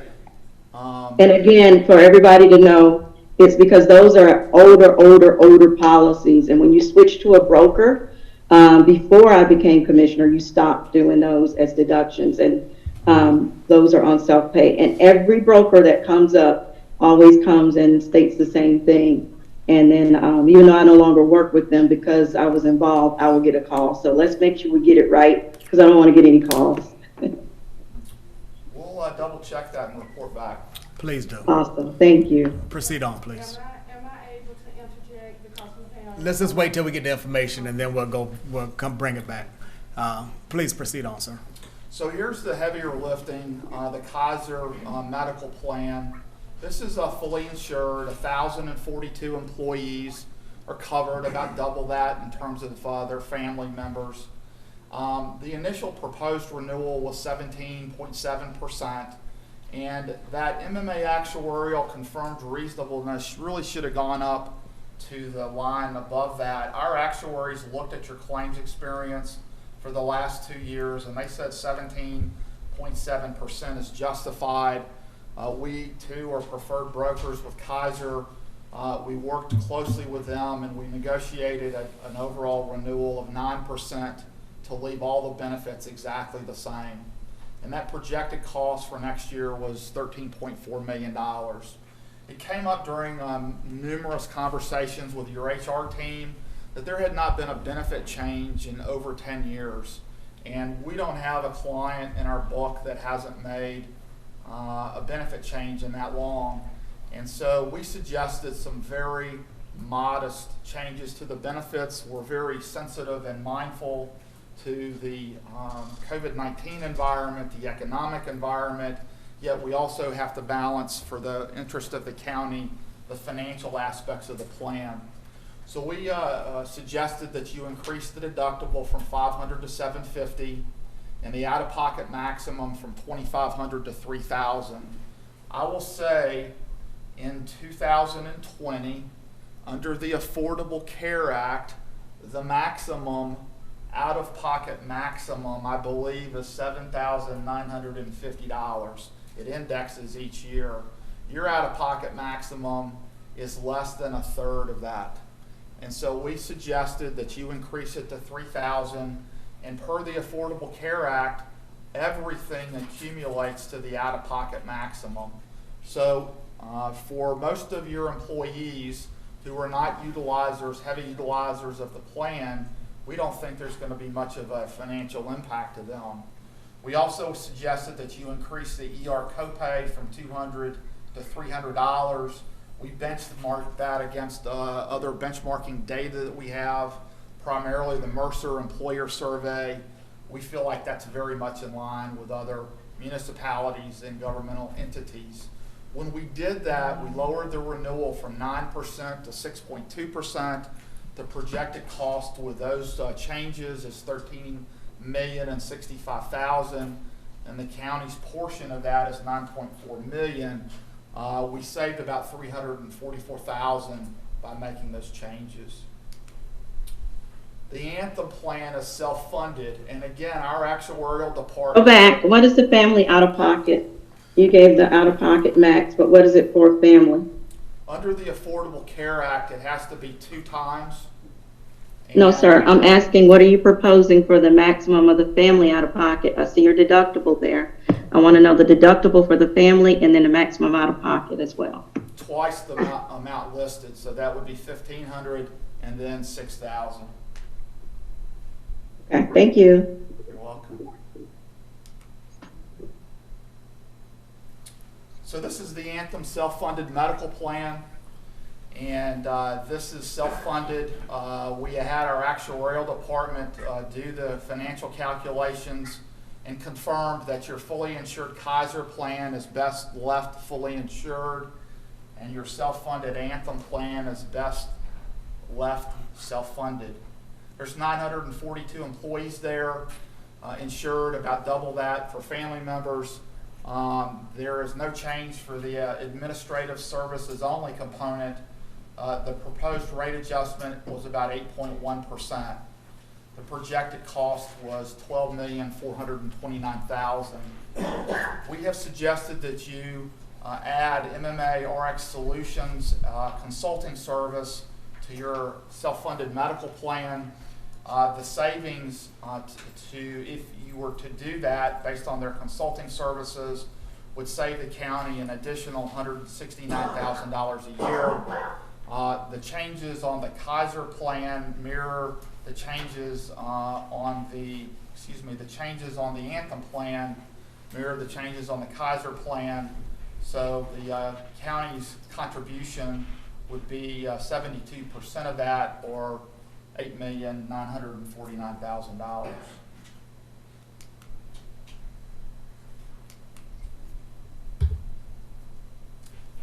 And again, for everybody to know, it's because those are older policies. And when you switch to a broker, before I became commissioner, you stopped doing those as deductions, and those are on self-pay. And every broker that comes up always comes and states the same thing. And then even though I no longer work with them because I was involved, I will get a call. So let's make sure we get it right, because I don't want to get any calls. We'll double check that and report back. Please do. Awesome. Thank you. Proceed on, please. Am I able to interject because we have? Let's just wait till we get the information and then we'll come bring it back. Please proceed on, sir. So here's the heavier lifting, the Kaiser medical plan. This is fully insured. 1,042 employees are covered, about double that in terms of their family members. The initial proposed renewal was 17.7%, and that MMA actuarial confirmed reasonableness really should have gone up to the line above that. Our actuaries looked at your claims experience for the last 2 years, and they said 17.7% is justified. We, too, are preferred brokers with Kaiser. We worked closely with them, and we negotiated an overall renewal of 9% to leave all the benefits exactly the same. And that projected cost for next year was $13.4 million. It came up during numerous conversations with your HR team that there had not been a benefit change in over 10 years. And we don't have a client in our book that hasn't made a benefit change in that long. And so we suggested some very modest changes to the benefits. We're very sensitive and mindful to the COVID-19 environment, the economic environment, yet we also have to balance, for the interest of the county, the financial aspects of the plan. So we suggested that you increase the deductible from $500 to $750 and the out-of-pocket maximum from $2,500 to $3,000. I will say in 2020, under the Affordable Care Act, the maximum out-of-pocket maximum, I believe, is $7,950. It indexes each year. Your out-of-pocket maximum is less than a third of that. And so we suggested that you increase it to $3,000, and per the Affordable Care Act, everything accumulates to the out-of-pocket maximum. So for most of your employees who are not heavy utilizers of the plan, we don't think there's going to be much of a financial impact to them. We also suggested that you increase the ER copay from $200 to $300. We benchmarked that against other benchmarking data that we have, primarily the Mercer Employer Survey. We feel like that's very much in line with other municipalities and governmental entities. When we did that, we lowered the renewal from 9% to 6.2%. The projected cost with those changes is $13,065,000, and the county's portion of that is $9.4 million. We saved about $344,000 by making those changes. The Anthem plan is self-funded, and again, our actuarial department. Go back. What is the family out-of-pocket? You gave the out-of-pocket max, but what is it for a family? Under the Affordable Care Act, it has to be 2 times. No, sir. I'm asking, what are you proposing for the maximum of the family out-of-pocket? I see your deductible there. I want to know the deductible for the family and then the maximum out-of-pocket as well. Twice the amount listed, so that would be $1,500 and then $6,000. Okay, thank you. You're welcome. So this is the Anthem self-funded medical plan, and this is self-funded. We had our actuarial department do the financial calculations and confirmed that your fully insured Kaiser plan is best left fully insured, and your self-funded Anthem plan is best left self-funded. There's 942 employees there, insured, about double that for family members. There is no change for the administrative services only component. The proposed rate adjustment was about 8.1%. The projected cost was $12,429,000. We have suggested that you add MMA RX Solutions consulting service to your self-funded medical plan. The savings if you were to do that based on their consulting services would save the county an additional $169,000 a year. The changes on the Kaiser plan mirror the changes the changes on the Anthem plan mirror the changes on the Kaiser plan. So the county's contribution would be 72% of that, or $8,949,000.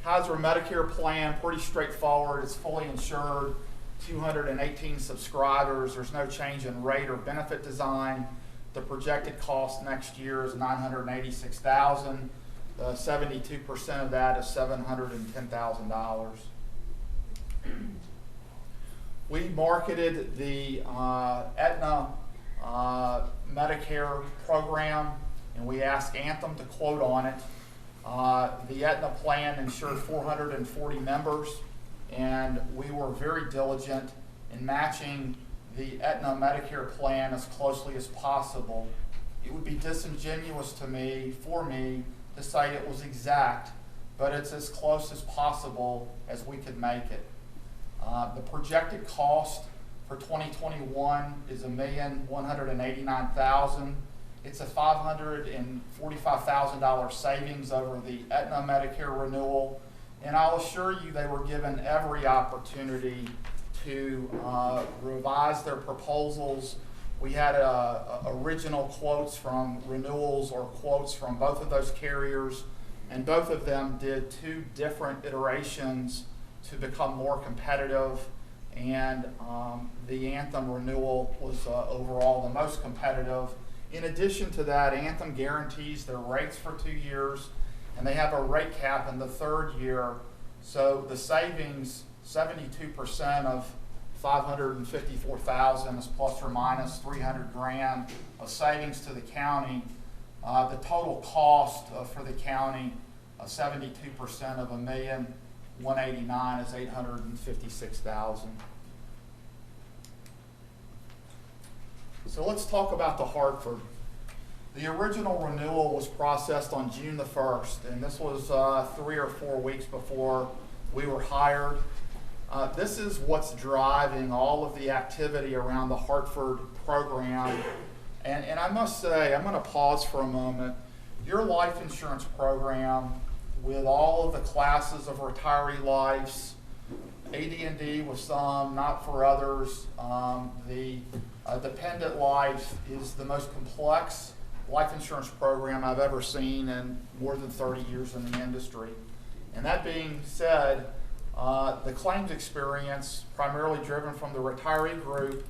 Kaiser Medicare plan, pretty straightforward. It's fully insured, 218 subscribers. There's no change in rate or benefit design. The projected cost next year is $986,000. 72% of that is $710,000. We marketed the Aetna Medicare program, and we asked Anthem to quote on it. The Aetna plan insured 440 members, and we were very diligent in matching the Aetna Medicare plan as closely as possible. It would be disingenuous for me to say it was exact, but it's as close as possible as we could make it. The projected cost for 2021 is $1,189,000. It's a $545,000 savings over the Aetna Medicare renewal, and I'll assure you they were given every opportunity to revise their proposals. We had original quotes from renewals or quotes from both of those carriers, and both of them did 2 different iterations to become more competitive, and the Anthem renewal was overall the most competitive. In addition to that, Anthem guarantees their rates for 2 years, and they have a rate cap in the 3rd year. So the savings, 72% of $554,000 is plus or minus 300 grand of savings to the county. The total cost for the county, 72% of $1,189,000 is $856,000. So let's talk about the Hartford. The original renewal was processed on June the 1st, and this was 3 or 4 weeks before we were hired. This is what's driving all of the activity around the Hartford program. And I must say, I'm going to pause for a moment. Your life insurance program, with all of the classes of retiree lives, AD&D with some, not for others, the dependent life is the most complex life insurance program I've ever seen in more than 30 years in the industry. And that being said, the claims experience, primarily driven from the retiree group,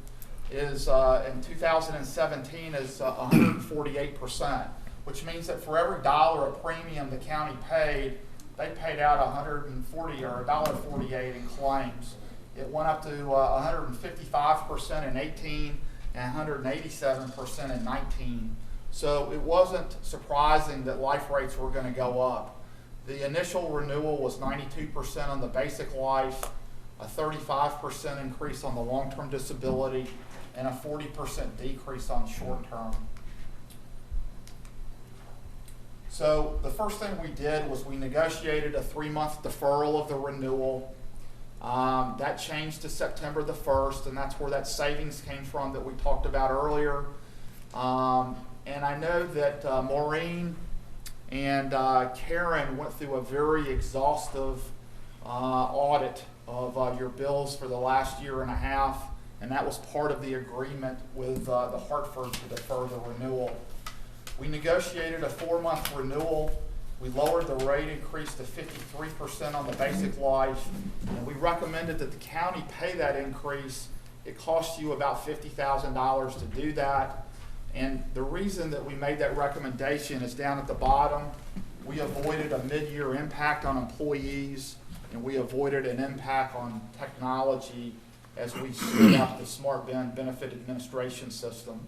is in 2017 is 148%, which means that for every dollar of premium the county paid, they paid out $140 or $1.48 in claims. It went up to 155% in 18 and 187% in 19. So it wasn't surprising that life rates were going to go up. The initial renewal was 92% on the basic life, a 35% increase on the long-term disability, and a 40% decrease on short-term. So the first thing we did was we negotiated a 3-month deferral of the renewal. That changed to September the 1st, and that's where that savings came from that we talked about earlier. And I know that Maureen and Karen went through a very exhaustive audit of your bills for the last year and a half, and that was part of the agreement with the Hartford to defer the renewal. We negotiated a 4-month renewal. We lowered the rate increase to 53% on the basic life, and we recommended that the county pay that increase. It costs you about $50,000 to do that. And the reason that we made that recommendation is down at the bottom. We avoided a mid-year impact on employees, and we avoided an impact on technology as we stood up the Smart Benefit Administration System.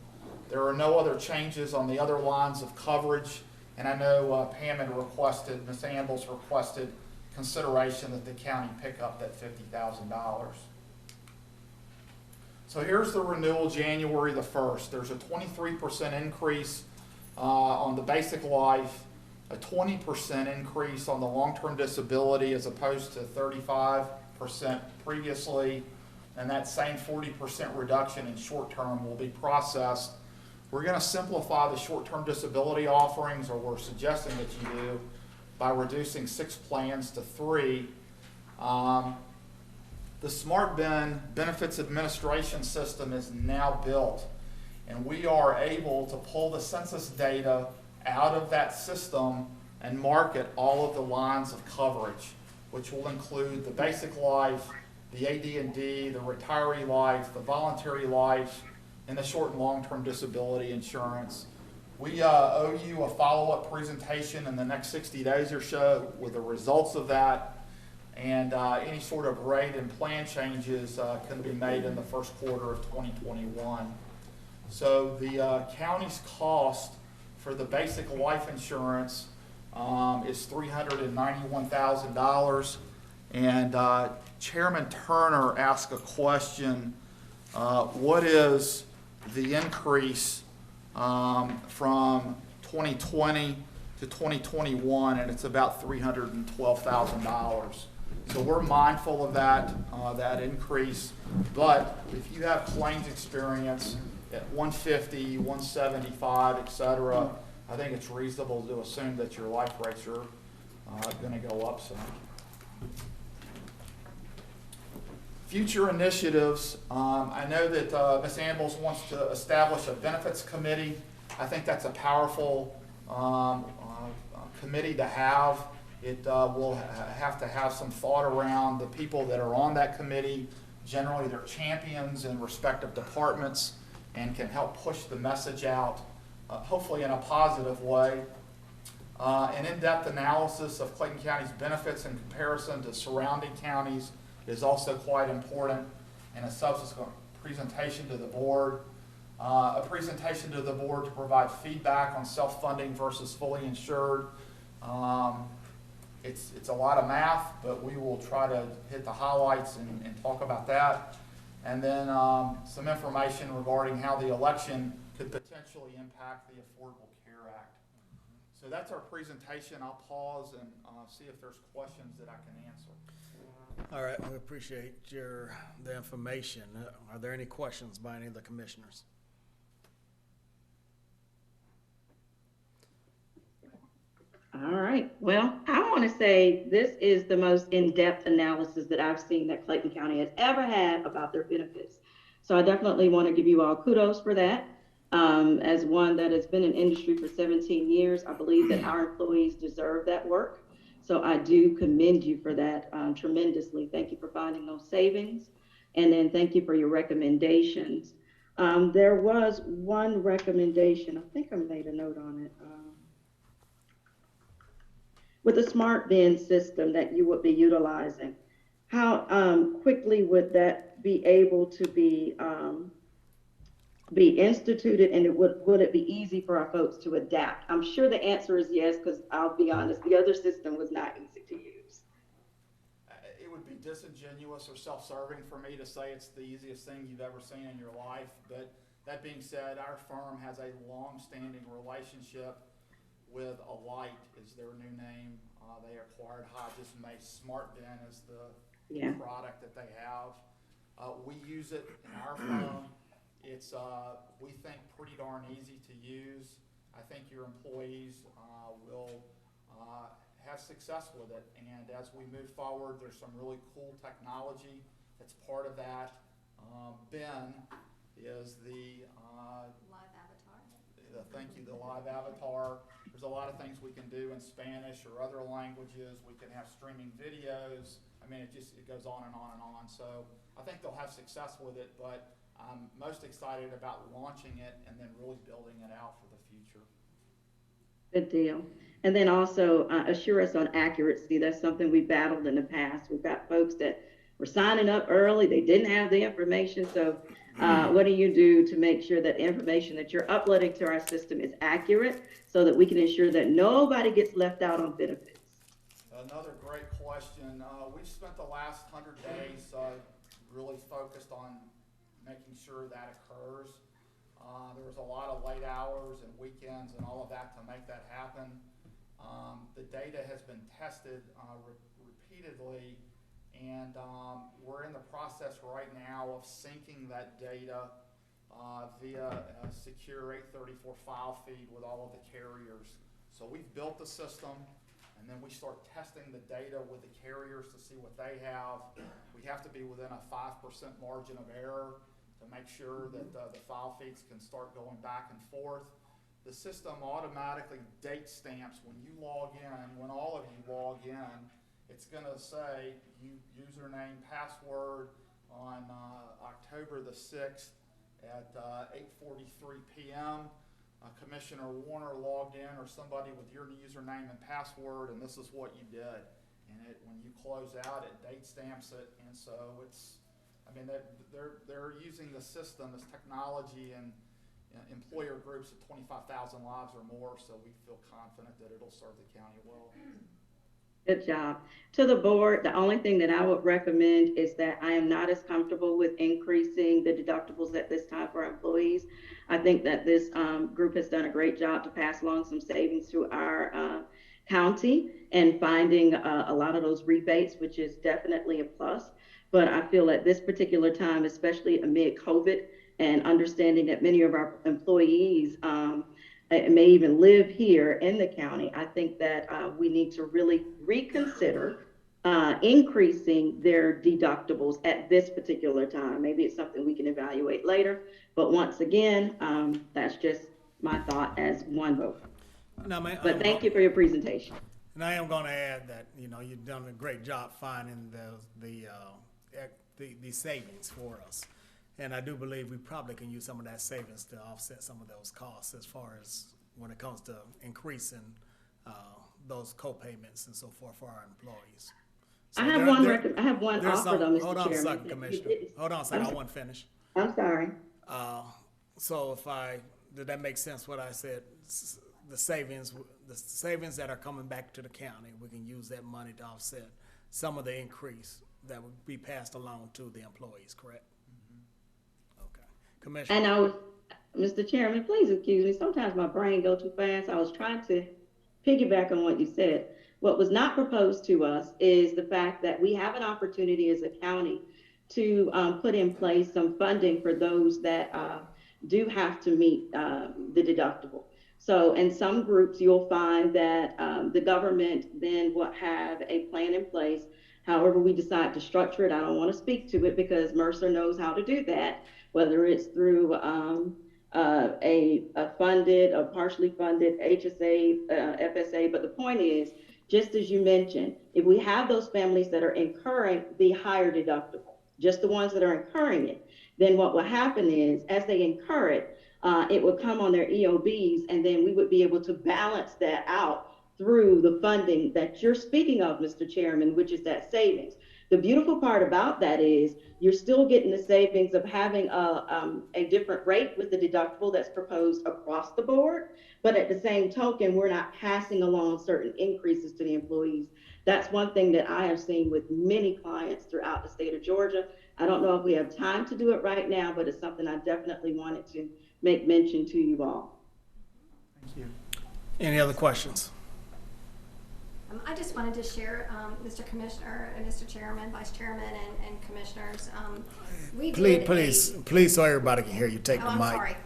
There are no other changes on the other lines of coverage, and I know Pam had requested, Ms. Ambles requested consideration that the county pick up that $50,000. So here's the renewal January the 1st. There's a 23% increase on the basic life, a 20% increase on the long-term disability as opposed to 35% previously, and that same 40% reduction in short-term will be processed. We're going to simplify the short-term disability offerings, or we're suggesting that you do, by reducing 6 plans to 3. The Smart Benefits Administration System is now built, and we are able to pull the census data out of that system and market all of the lines of coverage, which will include the basic life, the AD&D, the retiree life, the voluntary life, and the short and long-term disability insurance. We owe you a follow-up presentation in the next 60 days or so with the results of that, and any sort of rate and plan changes can be made in the first quarter of 2021. So the county's cost for the basic life insurance is $391,000, and Chairman Turner asked a question, what is the increase from 2020 to 2021, and it's about $312,000. So we're mindful of that, that increase, but if you have claims experience at 150, 175, et cetera, I think it's reasonable to assume that your life rates are going to go up some. Future initiatives, I know that Ms. Ambles wants to establish a benefits committee. I think that's a powerful committee to have. It will have to have some thought around the people that are on that committee. Generally, they're champions in respective departments and can help push the message out, hopefully in a positive way. An in-depth analysis of Clayton County's benefits in comparison to surrounding counties is also quite important. and a subsequent presentation to the board. A presentation to the board to provide feedback on self-funding versus fully insured. It's a lot of math, but we will try to hit the highlights and talk about that. And then some information regarding how the election could potentially impact the Affordable Care Act. So that's our presentation. I'll pause and see if there's questions that I can answer. All right, we appreciate the information. Are there any questions by any of the commissioners? All right. Well, I want to say this is the most in-depth analysis that I've seen that Clayton County has ever had about their benefits. So I definitely want to give you all kudos for that. As one that has been in industry for 17 years, I believe that our employees deserve that work. So I do commend you for that tremendously. Thank you for finding those savings. And then thank you for your recommendations. There was one recommendation, I think I made a note on it. With the smart bin system that you would be utilizing, how quickly would that be able to be instituted, and would it be easy for our folks to adapt? I'm sure the answer is yes, because I'll be honest, the other system was not easy to use. It would be disingenuous or self-serving for me to say it's the easiest thing you've ever seen in your life, but that being said, our firm has a long-standing relationship with Alight is their new name. They acquired Hodges Mace Smart Bin as the product that they have. We use it in our firm. It's, we think, pretty darn easy to use. I think your employees will have success with it. And as we move forward, there's some really cool technology that's part of that. Ben is the live avatar. Thank you, the live avatar. There's a lot of things we can do in Spanish or other languages. We can have streaming videos. I mean, it goes on and on and on. So I think they'll have success with it, but I'm most excited about launching it and then really building it out for the future. Good deal. And then also assure us on accuracy. That's something we battled in the past. We've got folks that were signing up early. They didn't have the information. So what do you do to make sure that information that you're uploading to our system is accurate so that we can ensure that nobody gets left out on benefits? Another great question. We've spent the last 100 days really focused on making sure that occurs. There was a lot of late hours and weekends and all of that to make that happen. The data has been tested repeatedly, and we're in the process right now of syncing that data via a secure 834 file feed with all of the carriers. So we've built the system, and then we start testing the data with the carriers to see what they have. We have to be within a 5% margin of error to make sure that the file feeds can start going back and forth. The system automatically date stamps when you log in, when all of you log in. It's going to say username, password on October the 6th at 8:43 p.m. Commissioner Warner logged in, or somebody with your username and password, and this is what you did. And when you close out, it date stamps it, and so it's, I mean, they're using the system, this technology, and employer groups of 25,000 lives or more, so we feel confident that it'll serve the county well. Good job. To the board, the only thing that I would recommend is that I am not as comfortable with increasing the deductibles at this time for our employees. I think that this group has done a great job to pass along some savings to our county and finding a lot of those rebates, which is definitely a plus. But I feel at this particular time, especially amid COVID and understanding that many of our employees may even live here in the county, I think that we need to really reconsider increasing their deductibles at this particular time. Maybe it's something we can evaluate later, but once again, that's just my thought as one vote. But thank you for your presentation. And I am going to add that, you know, you've done a great job finding the savings for us. And I do believe we probably can use some of that savings to offset some of those costs as far as when it comes to increasing those co-payments and so forth for our employees. So I have I have one there's offer though, hold Mr. on a Chairman. second, Commissioner. Hold on a second, I want to finish. I'm sorry. So did that make sense what I said? The savings that are coming back to the county, we can use that money to offset some of the increase that would be passed along to the employees, correct? Okay. Commissioner. And Mr. Chairman, please excuse me. Sometimes my brain goes too fast. I was trying to piggyback on what you said. What was not proposed to us is the fact that we have an opportunity as a county to put in place some funding for those that do have to meet the deductible. So in some groups, you'll find that the government then will have a plan in place. However we decide to structure it, I don't want to speak to it because Mercer knows how to do that, whether it's through a funded or partially funded HSA, FSA. But the point is, just as you mentioned, if we have those families that are incurring the higher deductible, just the ones that are incurring it, then what will happen is, as they incur it, it will come on their EOBs, and then we would be able to balance that out through the funding that you're speaking of, Mr. Chairman, which is that savings. The beautiful part about that is you're still getting the savings of having a different rate with the deductible that's proposed across the board, but at the same token, we're not passing along certain increases to the employees. That's one thing that I have seen with many clients throughout the state of Georgia. I don't know if we have time to do it right now, but it's something I definitely wanted to make mention to you all. Thank you. Any other questions? I just wanted to share, Mr. Commissioner and Mr. Chairman, Vice Chairman, and Commissioners. We did Please, so everybody can hear you. Take the mic. I'm sorry.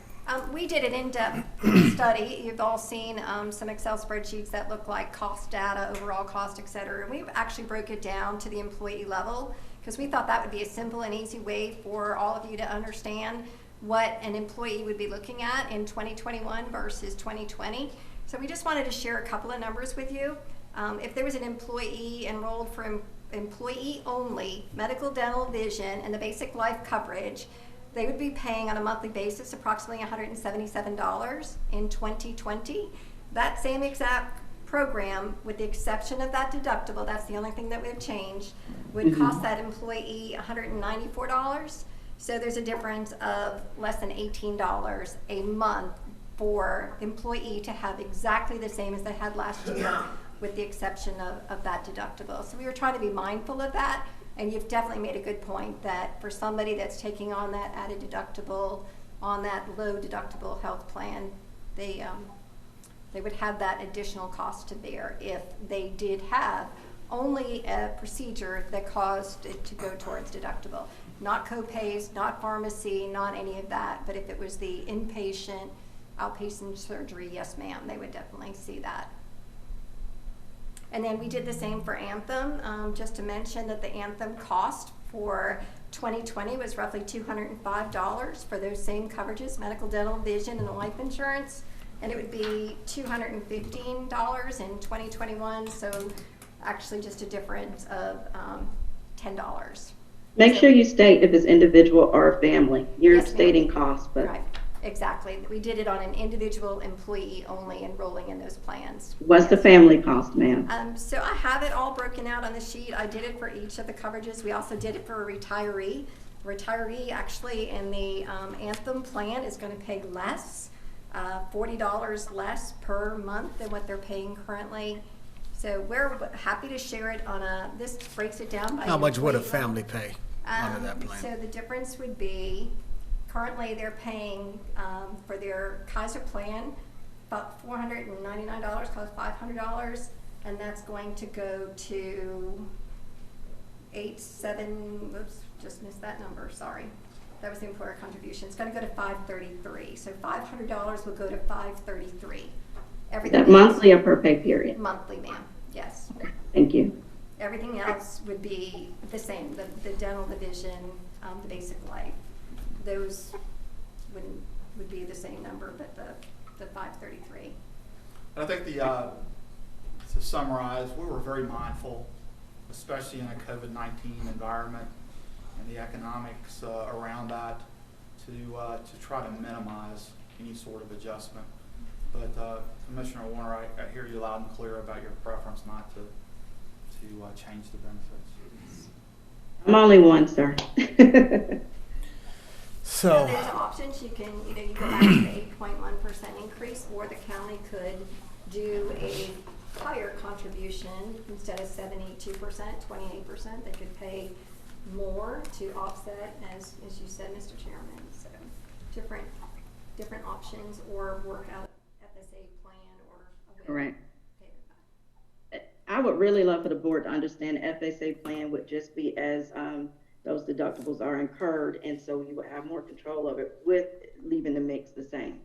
We did an in-depth study. You've all seen some Excel spreadsheets that look like cost data, overall cost, et cetera. And we actually broke it down to the employee level because we thought that would be a simple and easy way for all of you to understand what an employee would be looking at in 2021 versus 2020. So we just wanted to share a couple of numbers with you. If there was an employee enrolled for employee only, medical, dental, vision, and the basic life coverage, they would be paying on a monthly basis approximately $177 in 2020. That same exact program, with the exception of that deductible, that's the only thing that would change, would cost that employee $194. So there's a difference of less than $18 a month for the employee to have exactly the same as they had last year, with the exception of that deductible. So we were trying to be mindful of that, and you've definitely made a good point that for somebody that's taking on that added deductible on that low deductible health plan, they would have that additional cost to bear if they did have only a procedure that caused it to go towards deductible. Not co-pays, not pharmacy, not any of that, but if it was the inpatient, outpatient surgery, yes ma'am, they would definitely see that. And then we did the same for Anthem, just to mention that the Anthem cost for 2020 was roughly $205 for those same coverages, medical, dental, vision, and life insurance. And it would be $215 in 2021, so actually just a difference of $10. Make sure you state if it's individual or family. You're Yes, stating cost, but right, exactly. We did it on an individual employee only enrolling in those plans. what's the family cost, ma'am? So I have it all broken out on the sheet. I did it for each of the coverages. We also did it for a retiree. Retiree actually in the Anthem plan is going to pay less, $40 less per month than what they're paying currently. So we're happy to share it on this breaks it down by How much would a employee family level. pay under that plan? So the difference would be, currently they're paying for their Kaiser plan about $499, costs $500, and that's going to go to oops, just missed that number, sorry. That was the employer contribution. It's going to go to $533. So $500 will go to $533. Everything That monthly or per pay period? monthly, ma'am. Yes. Thank you. Everything else would be the same. The dental, the vision, the basic life. Those would be the same number, but the $533. And I think to summarize, we were very mindful, especially in a COVID-19 environment and the economics around that, to try to minimize any sort of adjustment. But Commissioner Warner, I hear you loud and clear about your preference not to to change the benefits. I'm only one, sir. So there's options, you can, you go back to the 8.1% increase, or the county could do a higher contribution instead of 72%, 28%. They could pay more to offset, as you said, Mr. Chairman. So different options, or work out FSA plan or a way. Right. I would really love for the board to understand FSA plan would just be as those deductibles are incurred, and so you would have more control of it with leaving the mix the same.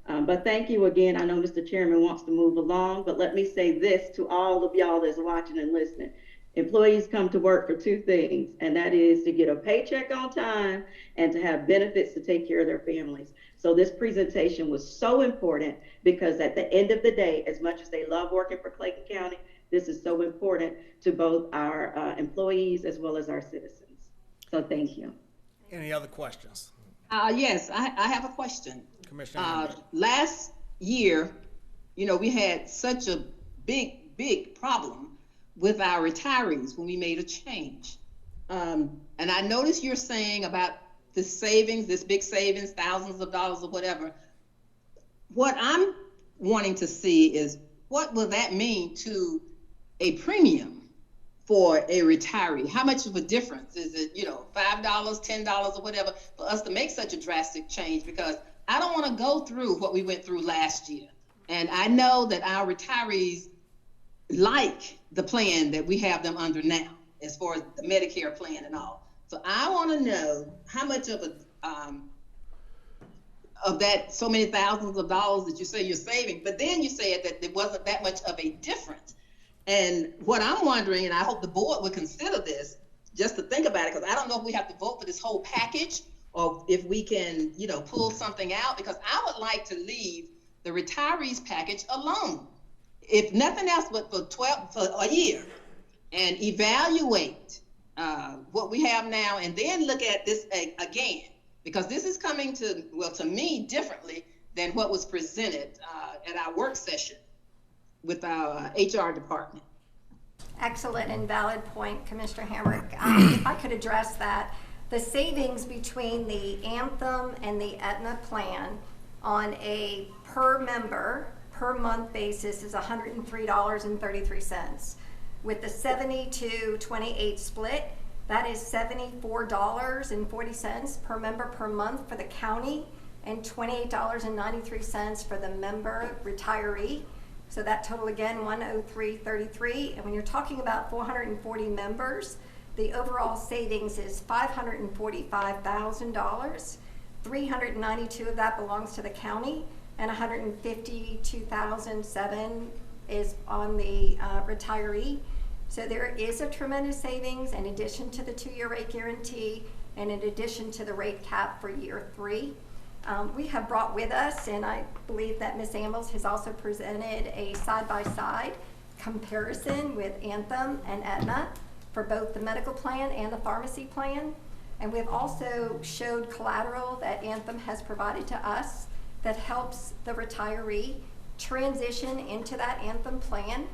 But thank you again. I know Mr. Chairman wants to move along, but let me say this to all of y'all that's watching and listening. Employees come to work for two things, and that is to get a paycheck on time and to have benefits to take care of their families. So this presentation was so important because at the end of the day, as much as they love working for Clayton County, this is so important to both our employees as well as our citizens. So thank you. Any other questions? Yes, I have a question. Commissioner Hammer. Last year, we had such a big problem with our retirees when we made a change. And I noticed you're saying about the savings, this big savings, thousands of dollars or whatever. What I'm wanting to see is, what will that mean to a premium for a retiree? How much of a difference is it, $5, $10 or whatever, for us to make such a drastic change? Because I don't want to go through what we went through last year. And I know that our retirees like the plan that we have them under now, as far as the Medicare plan and all. So I want to know how much of that, so many thousands of dollars that you say you're saving, but then you said that there wasn't that much of a difference. And what I'm wondering, and I hope the board would consider this, just to think about it, because I don't know if we have to vote for this whole package or if we can, pull something out, because I would like to leave the retirees package alone, if nothing else but for a year, and evaluate what we have now, and then look at this again, because this is coming to me differently than what was presented at our work session with our HR department. Excellent and valid point, Commissioner Hamrick. If I could address that, the savings between the Anthem and the Aetna plan on a per member, per month basis is $103.33. With the 70-28 split, that is $74.40 per member per month for the county and $28.93 for the member retiree. So that total again, $103.33. And when you're talking about 440 members, the overall savings is $545,000. $392 of that belongs to the county, and $152,007 is on the retiree. So there is a tremendous savings in addition to the 2-year rate guarantee and in addition to the rate cap for year 3. We have brought with us, and I believe that Ms. Ambles has also presented a side-by-side comparison with Anthem and Aetna for both the medical plan and the pharmacy plan. And we've also showed collateral that Anthem has provided to us that helps the retiree transition into that Anthem plan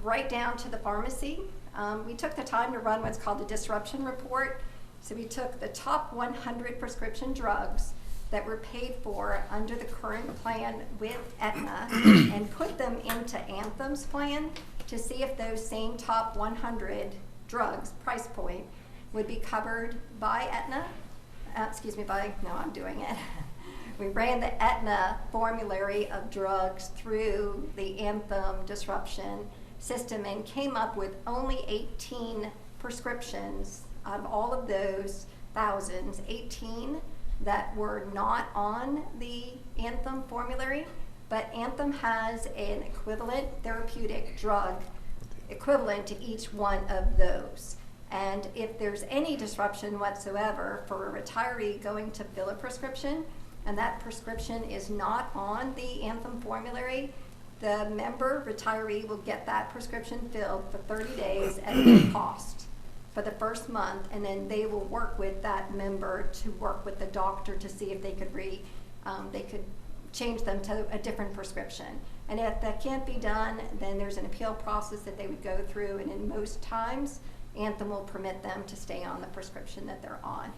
right down to the pharmacy. We took the time to run what's called a disruption report. So we took the top 100 prescription drugs that were paid for under the current plan with Aetna and put them into Anthem's plan to see if those same top 100 drugs, price point, would be covered by Aetna. We ran the Aetna formulary of drugs through the Anthem disruption system and came up with only 18 prescriptions out of all of those thousands, 18 that were not on the Anthem formulary, but Anthem has an equivalent therapeutic drug equivalent to each one of those. And if there's any disruption whatsoever for a retiree going to fill a prescription, and that prescription is not on the Anthem formulary, the member retiree will get that prescription filled for 30 days at no cost for the first month, and then they will work with that member to work with the doctor to see if they could change them to a different prescription. And if that can't be done, then there's an appeal process that they would go through, and in most times, Anthem will permit them to stay on the prescription that they're on.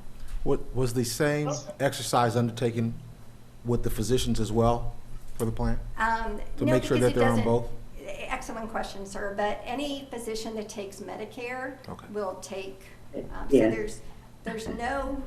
Was the same exercise undertaken with the physicians as well for the plan? To No, make sure because that it they're on doesn't- both? Excellent question, sir, but any physician that takes Medicare Okay. will take, so Yes. there's no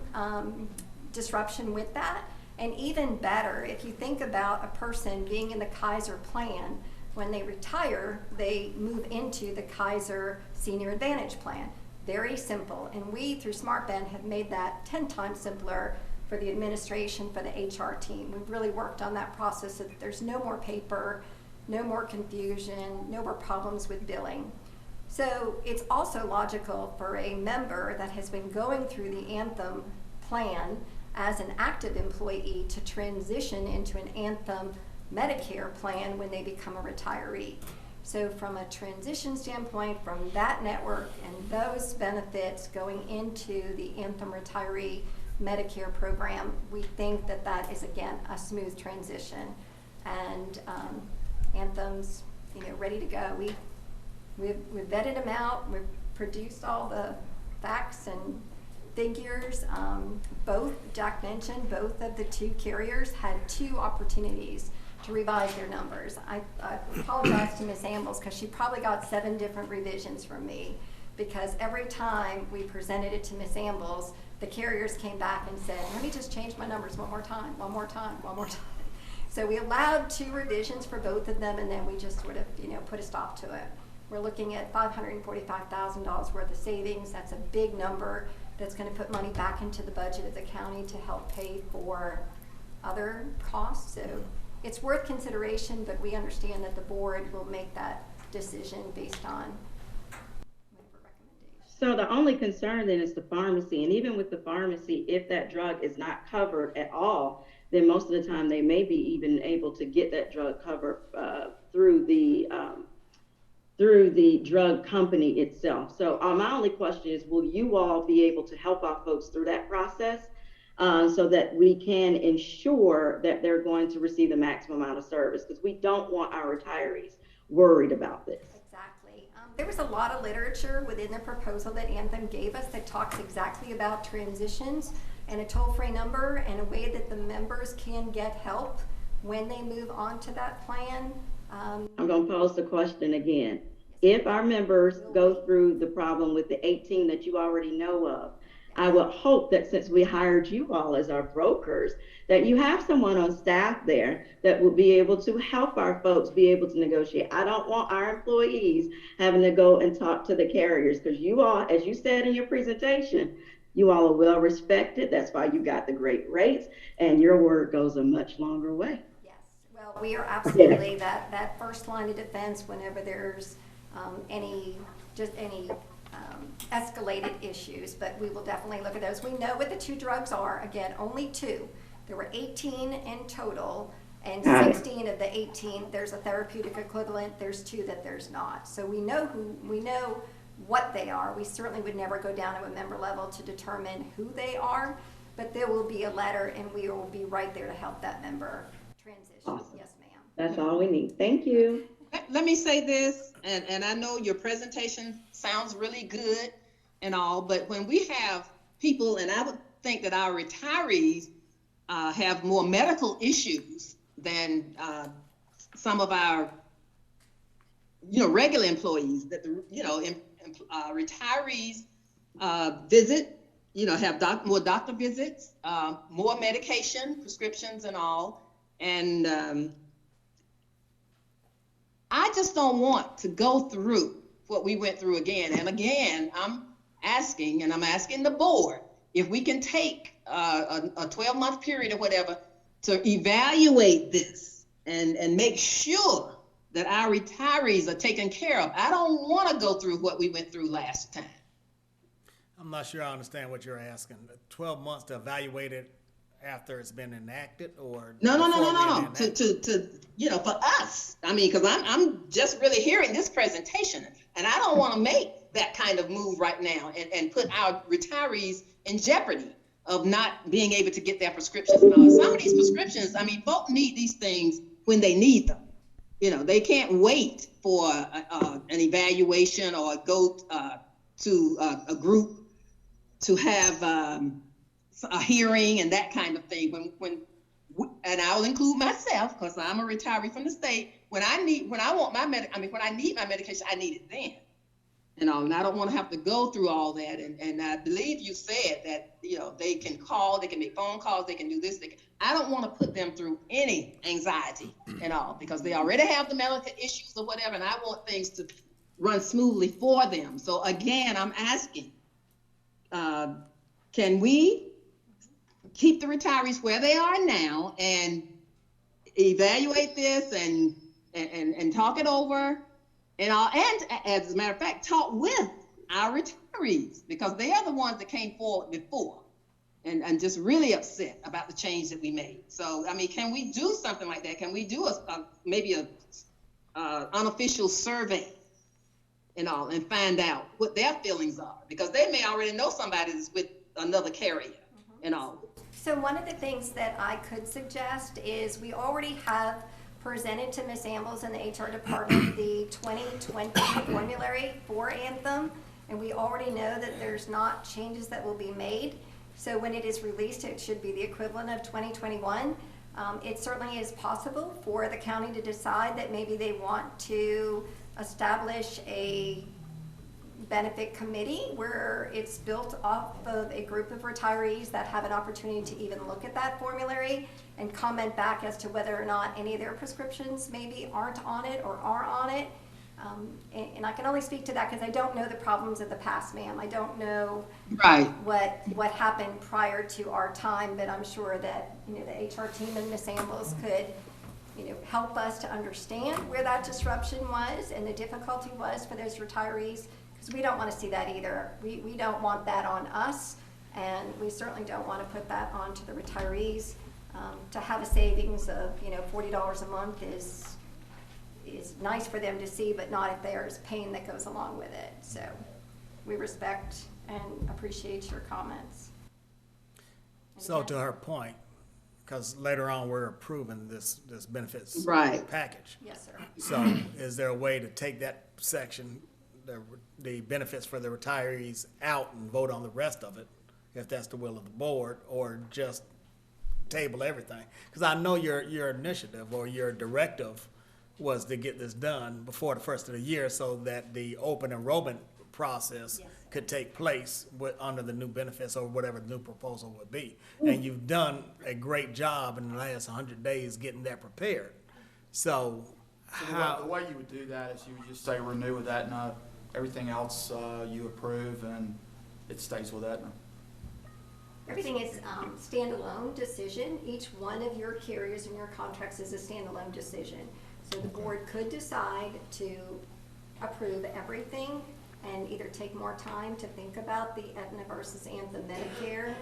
disruption with that. And even better, if you think about a person being in the Kaiser plan, when they retire, they move into the Kaiser Senior Advantage plan. Very simple, and we, through SmartBand, have made that 10 times simpler for the administration, for the HR team. We've really worked on that process so that there's no more paper, no more confusion, no more problems with billing. So it's also logical for a member that has been going through the Anthem plan as an active employee to transition into an Anthem Medicare plan when they become a retiree. So from a transition standpoint, from that network and those benefits going into the Anthem retiree Medicare program, we think that that is, again, a smooth transition. And Anthem's, ready to go. We've vetted them out. We've produced all the facts and figures. Both, Jack mentioned, both of the two carriers had 2 opportunities to revise their numbers. I apologize to Ms. Ambles because she probably got 7 different revisions from me, because every time we presented it to Ms. Ambles, the carriers came back and said, let me just change my numbers one more time. So we allowed 2 revisions for both of them, and then we just sort of, put a stop to it. We're looking at $545,000 worth of savings. That's a big number that's going to put money back into the budget of the county to help pay for other costs. So it's worth consideration, but we understand that the board will make that decision based on whatever recommendations. So the only concern then is the pharmacy, and even with the pharmacy, if that drug is not covered at all, then most of the time they may be even able to get that drug covered through the drug company itself. So my only question is, will you all be able to help our folks through that process so that we can ensure that they're going to receive the maximum amount of service? Because we don't want our retirees worried about this. Exactly. There was a lot of literature within the proposal that Anthem gave us that talks exactly about transitions and a toll-free number and a way that the members can get help when they move on to that plan. I'm going to pose the question again. If our members go through the problem with the 18 that you already know of, I would hope that since we hired you all as our brokers, that you have someone on staff there that will be able to help our folks be able to negotiate. I don't want our employees having to go and talk to the carriers, because you all, as you said in your presentation, you all are well respected. That's why you got the great rates, and your word goes a much longer way. Yes, well, we are absolutely that first line of defense whenever there's any escalated issues, but we will definitely look at those. We know what the 2 drugs are. Again, only 2. There were 18 in total, and 16 of the 18, there's a therapeutic equivalent. There's 2 that there's not. So we know what they are. We certainly would never go down to a member level to determine who they are, but there will be a letter, and we will be right there to help that member transition. Awesome. Yes, ma'am. That's all we need. Thank you. Let me say this, and I know your presentation sounds really good and all, but when we have people, and I would think that our retirees have more medical issues than some of our, regular employees, that retirees visit, have more doctor visits, more medication, prescriptions and all, and I just don't want to go through what we went through again. And again, I'm asking the board, if we can take a 12-month period or whatever to evaluate this and make sure that our retirees are taken care of. I don't want to go through what we went through last time. I'm not sure I understand what you're asking. 12 months to evaluate it after it's been enacted, or No. To For us, because I'm just really hearing this presentation, and I don't want to make that kind of move right now and put our retirees in jeopardy of not being able to get their prescriptions. Some of these prescriptions, folks need these things when they need them. You know, they can't wait for an evaluation or go to a group to have a hearing and that kind of thing. And I'll include myself because I'm a retiree from the state. When I need my medication, I need it then. And I don't want to have to go through all that. And I believe you said that, you know, they can call, they can make phone calls, they can do this. I don't want to put them through any anxiety and all because they already have the medical issues or whatever, and I want things to run smoothly for them. So again, I'm asking, can we keep the retirees where they are now and evaluate this and talk it over? And as a matter of fact, talk with our retirees because they are the ones that came forward before and just really upset about the change that we made. So, I mean, can we do something like that? Can we do maybe a unofficial survey and find out what their feelings are? Because they may already know somebody that's with another carrier and all. So one of the things that I could suggest is we already have presented to Ms. Ambles in the HR department the 2020 formulary for Anthem, and we already know that there's not changes that will be made. So when it is released, it should be the equivalent of 2021. It certainly is possible for the county to decide that maybe they want to establish a benefit committee where it's built off of a group of retirees that have an opportunity to even look at that formulary and comment back as to whether or not any of their prescriptions maybe aren't on it or are on it. And I can only speak to that because I don't know the problems of the past, ma'am. I don't know what happened prior to our time, but I'm sure that, you know, the HR team and Ms. Ambles could, you know, help us to understand where that disruption was and the difficulty was for those retirees, because we don't want to see that either. We don't want that on us, and we certainly don't want to put that onto the retirees. To have a savings of, you know, $40 a month is nice for them to see, but not if there's pain that goes along with it. So we respect and appreciate your comments. So to her point, because later on we're approving this benefits package. Yes, sir. So is there a way to take that section, the benefits for the retirees out and vote on the rest of it, if that's the will of the board, or just table everything? Because I know your initiative or your directive was to get this done before the first of the year so that the open enrollment process could take place under the new benefits or whatever the new proposal would be. And you've done a great job in the last 100 days getting that prepared. So the way you would do that is you would just say renew with Aetna, everything else you approve, and it stays with Aetna. Everything is standalone decision. Each one of your carriers and your contracts is a standalone decision. So the board could decide to approve everything and either take more time to think about the Aetna versus Anthem Medicare.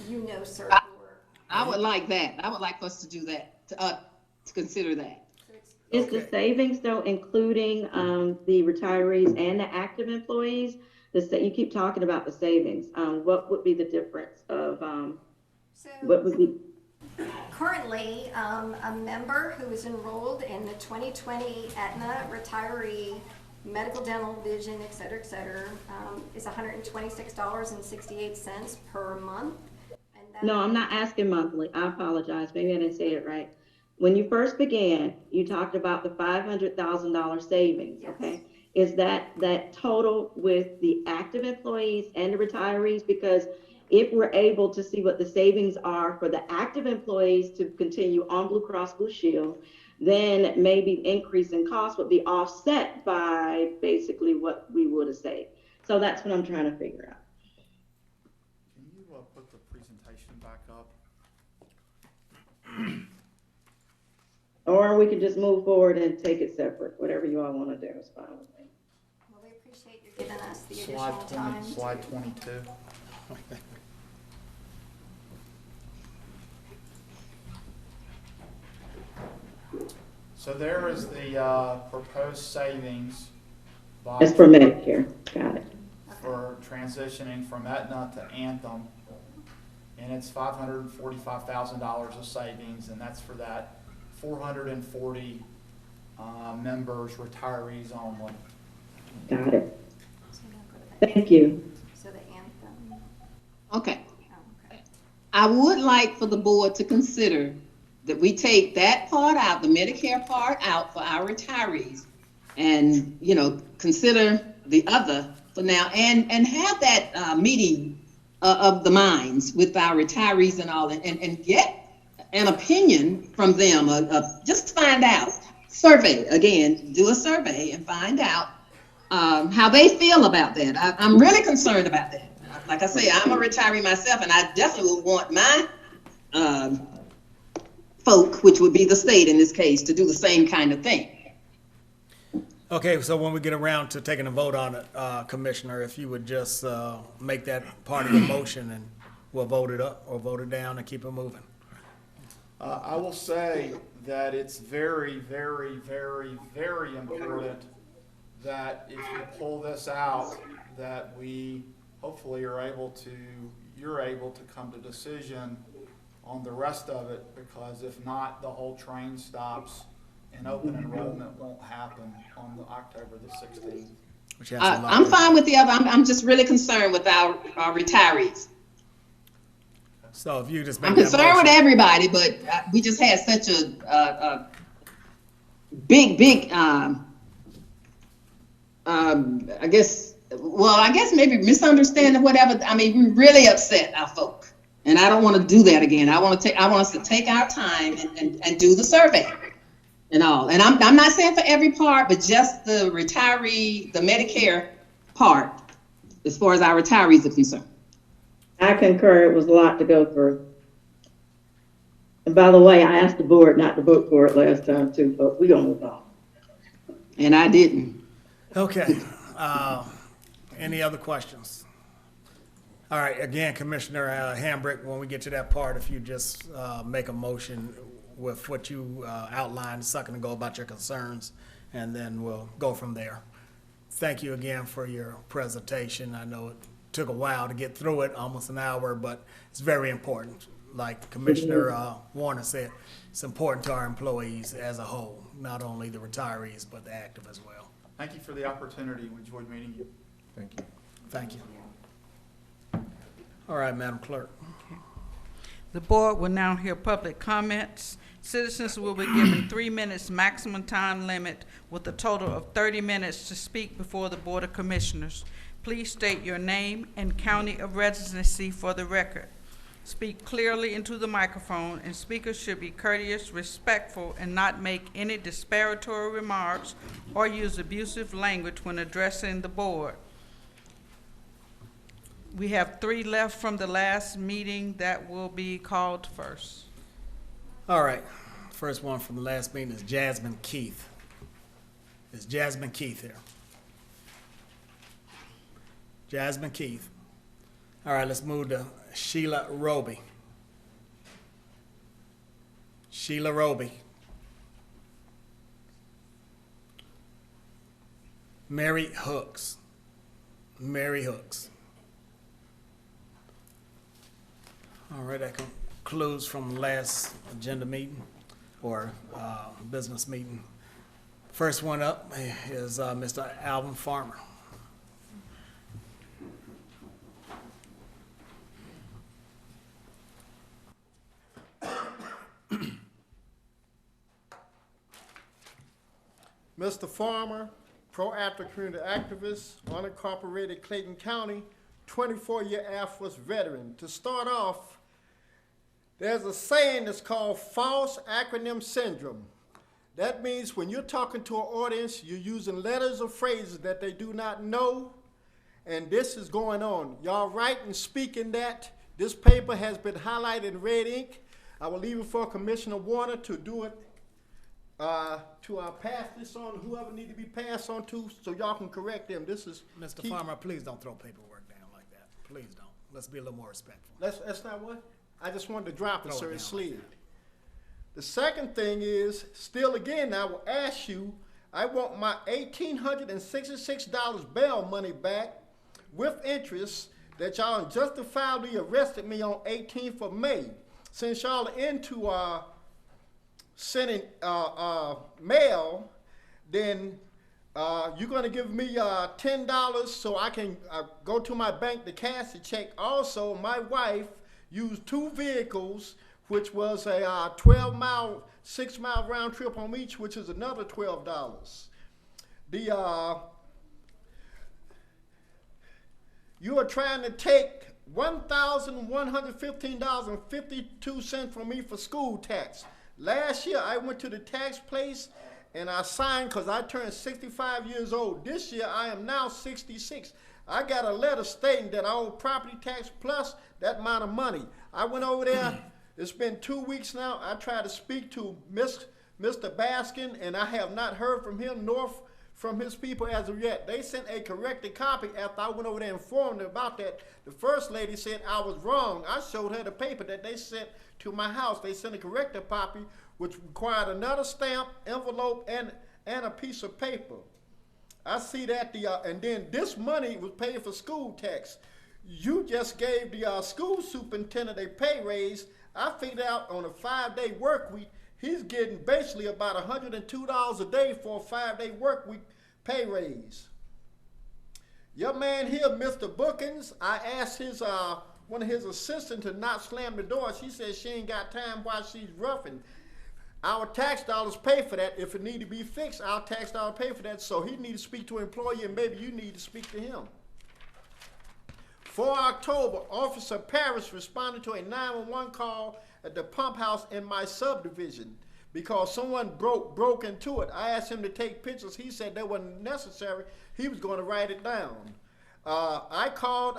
You know, sir. I would like that. I would like us to do that, to consider that. Is the savings though including the retirees and the active employees? You keep talking about the savings. What would be the difference of what would be? Currently, a member who is enrolled in the 2020 Aetna retiree medical, dental, vision, et cetera, is $126.68 per month. No, I'm not asking monthly. I apologize. Maybe I didn't say it right. When you first began, you talked about the $500,000 savings, yes. Okay? Is that total with the active employees and the retirees? Because if we're able to see what the savings are for the active employees to continue on Blue Cross Blue Shield, then maybe increase in cost would be offset by basically what we would have saved. So that's what I'm trying to figure out. Can you put the presentation back up? Or we could just move forward and take it separate. Whatever you all want to do is fine with me. Well, we appreciate you giving us the additional time. Slide 22. So there is the proposed savings It's for Medicare. Got it. for transitioning from Aetna to Anthem, and it's $545,000 of savings, and that's for that 440 members, retirees only. Got it. Thank you. So the anthem. Okay. Oh, okay. I would like for the board to consider that we take that part out, the Medicare part out for our retirees, and, you know, consider the other for now, and have that meeting of the minds with our retirees and all, and get an opinion from them, just find out, survey, again, do a survey and find out how they feel about that. I'm really concerned about that. Like I say, I'm a retiree myself, and I definitely would want my folk, which would be the state in this case, to do the same kind of thing. Okay, so when we get around to taking a vote on it, Commissioner, if you would just make that part of your motion, and we'll vote it up or vote it down and keep it moving. I will say that it's very, very, very, very important that if you pull this out, that we hopefully you're able to come to decision on the rest of it, because if not, the whole train stops and open enrollment won't happen on October the 16th. Which has a lot I'm to- fine with the other. I'm just really concerned with our retirees. So if you just make I'm that concerned with motion- everybody, but we just had such a big, I guess maybe misunderstanding, whatever. I mean, we really upset our folk, and I don't want to do that again. I want us to take our time and do the survey and all. And I'm not saying for every part, but just the retiree, the Medicare part, as far as our retirees are concerned. I concur. It was a lot to go through. And by the way, I asked the board not to vote for it last time too, but we're gonna move on. And I didn't. Okay. Any other questions? All right, again, Commissioner Hambrick, when we get to that part, if you just make a motion with what you outlined a second ago about your concerns, and then we'll go from there. Thank you again for your presentation. I know it took a while to get through it, almost an hour, but it's very important. Like Commissioner Warner said, it's important to our employees as a whole, not only the retirees, but the active as well. Thank you for the opportunity. We enjoyed meeting you. Thank you. Thank you. All right, Madam Clerk. The board will now hear public comments. Citizens will be given 3 minutes maximum time limit with a total of 30 minutes to speak before the Board of Commissioners. Please state your name and county of residency for the record. Speak clearly into the microphone, and speakers should be courteous, respectful, and not make any disparagatory remarks or use abusive language when addressing the board. We have 3 left from the last meeting that will be called first. All right, first one from the last meeting is Jasmine Keith. Is Jasmine Keith here? Jasmine Keith. All right, let's move to Sheila Roby. Sheila Roby. Mary Hooks. Mary Hooks. All right, that concludes from the last agenda meeting or business meeting. First one up is Mr. Alvin Farmer. Mr. Farmer, proactive community activist, unincorporated Clayton County, 24-year Air Force veteran. To start off, there's a saying that's called false acronym syndrome. That means when you're talking to an audience, you're using letters or phrases that they do not know, and this is going on. Y'all write and speak in that. This paper has been highlighted in red ink. I will leave it for Commissioner Warner to do it, to pass this on to whoever need to be passed on to, so y'all can correct them. This is Mr. Farmer, please don't throw paperwork down like that. Please don't. Let's be a little more respectful. That's not what? I just wanted to drop it Throw so it it's down like slid. The second thing is, still again, I will ask you, I want my $1,866 bail money back with interest that y'all justifiably arrested me on 18th of May. Since y'all are into sending mail, then you're going to give me $10 so I can go to my bank to cash the check. Also, my wife used 2 vehicles, which was a 12-mile, 6-mile round trip on each, which is another $12. You are trying to take $1,115.52 from me for school tax. Last year, I went to the tax place and I signed because I turned 65 years old. This year, I am now 66. I got a letter stating that I owe property tax plus that amount of money. I went over there. It's been 2 weeks now. I tried to speak to Mr. Baskin, and I have not heard from him nor from his people as of yet. They sent a corrected copy after I went over there and informed them about that. The first lady said I was wrong. I showed her the paper that they sent to my house. They sent a corrected copy, which required another stamp, envelope, and a piece of paper. I see that and then this money was paid for school tax. You just gave the school superintendent a pay raise. I figured out on a 5-day work week, he's getting basically about $102 a day for a 5-day work week pay raise. Your man here, Mr. Bookins, I asked his one of his assistants to not slam the door. She said she ain't got time while she's roughing. Our tax dollars pay for that. If it need to be fixed, our tax dollars pay for that. So he need to speak to an employee, and maybe you need to speak to him. For October, Officer Parrish responded to a 911 call at the pump house in my subdivision because someone broke into it. I asked him to take pictures. He said that wasn't necessary. He was going to write it down. I called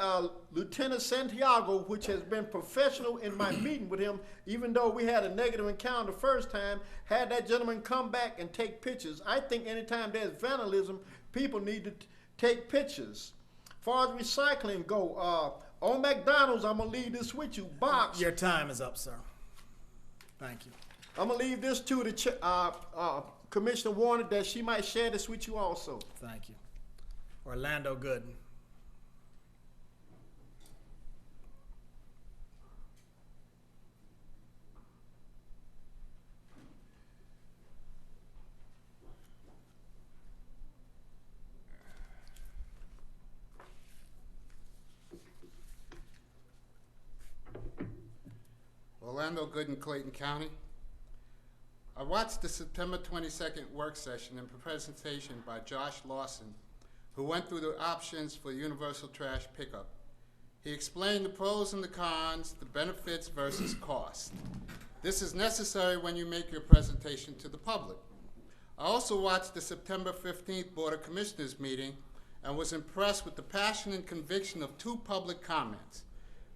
Lieutenant Santiago, which has been professional in my meeting with him, even though we had a negative encounter the first time, had that gentleman come back and take pictures. I think anytime there's vandalism, people need to take pictures. As far as recycling go, on McDonald's, I'm going to leave this with you. Box. Your time is up, sir. Thank you. I'm going to leave this to the Commissioner Warner that she might share this with you also. Thank you. Orlando Gooden. Orlando Gooden, Clayton County. I watched the September 22nd work session and presentation by Josh Lawson, who went through the options for universal trash pickup. He explained the pros and the cons, the benefits versus cost. This is necessary when you make your presentation to the public. I also watched the September 15th Board of Commissioners meeting and was impressed with the passion and conviction of 2 public comments.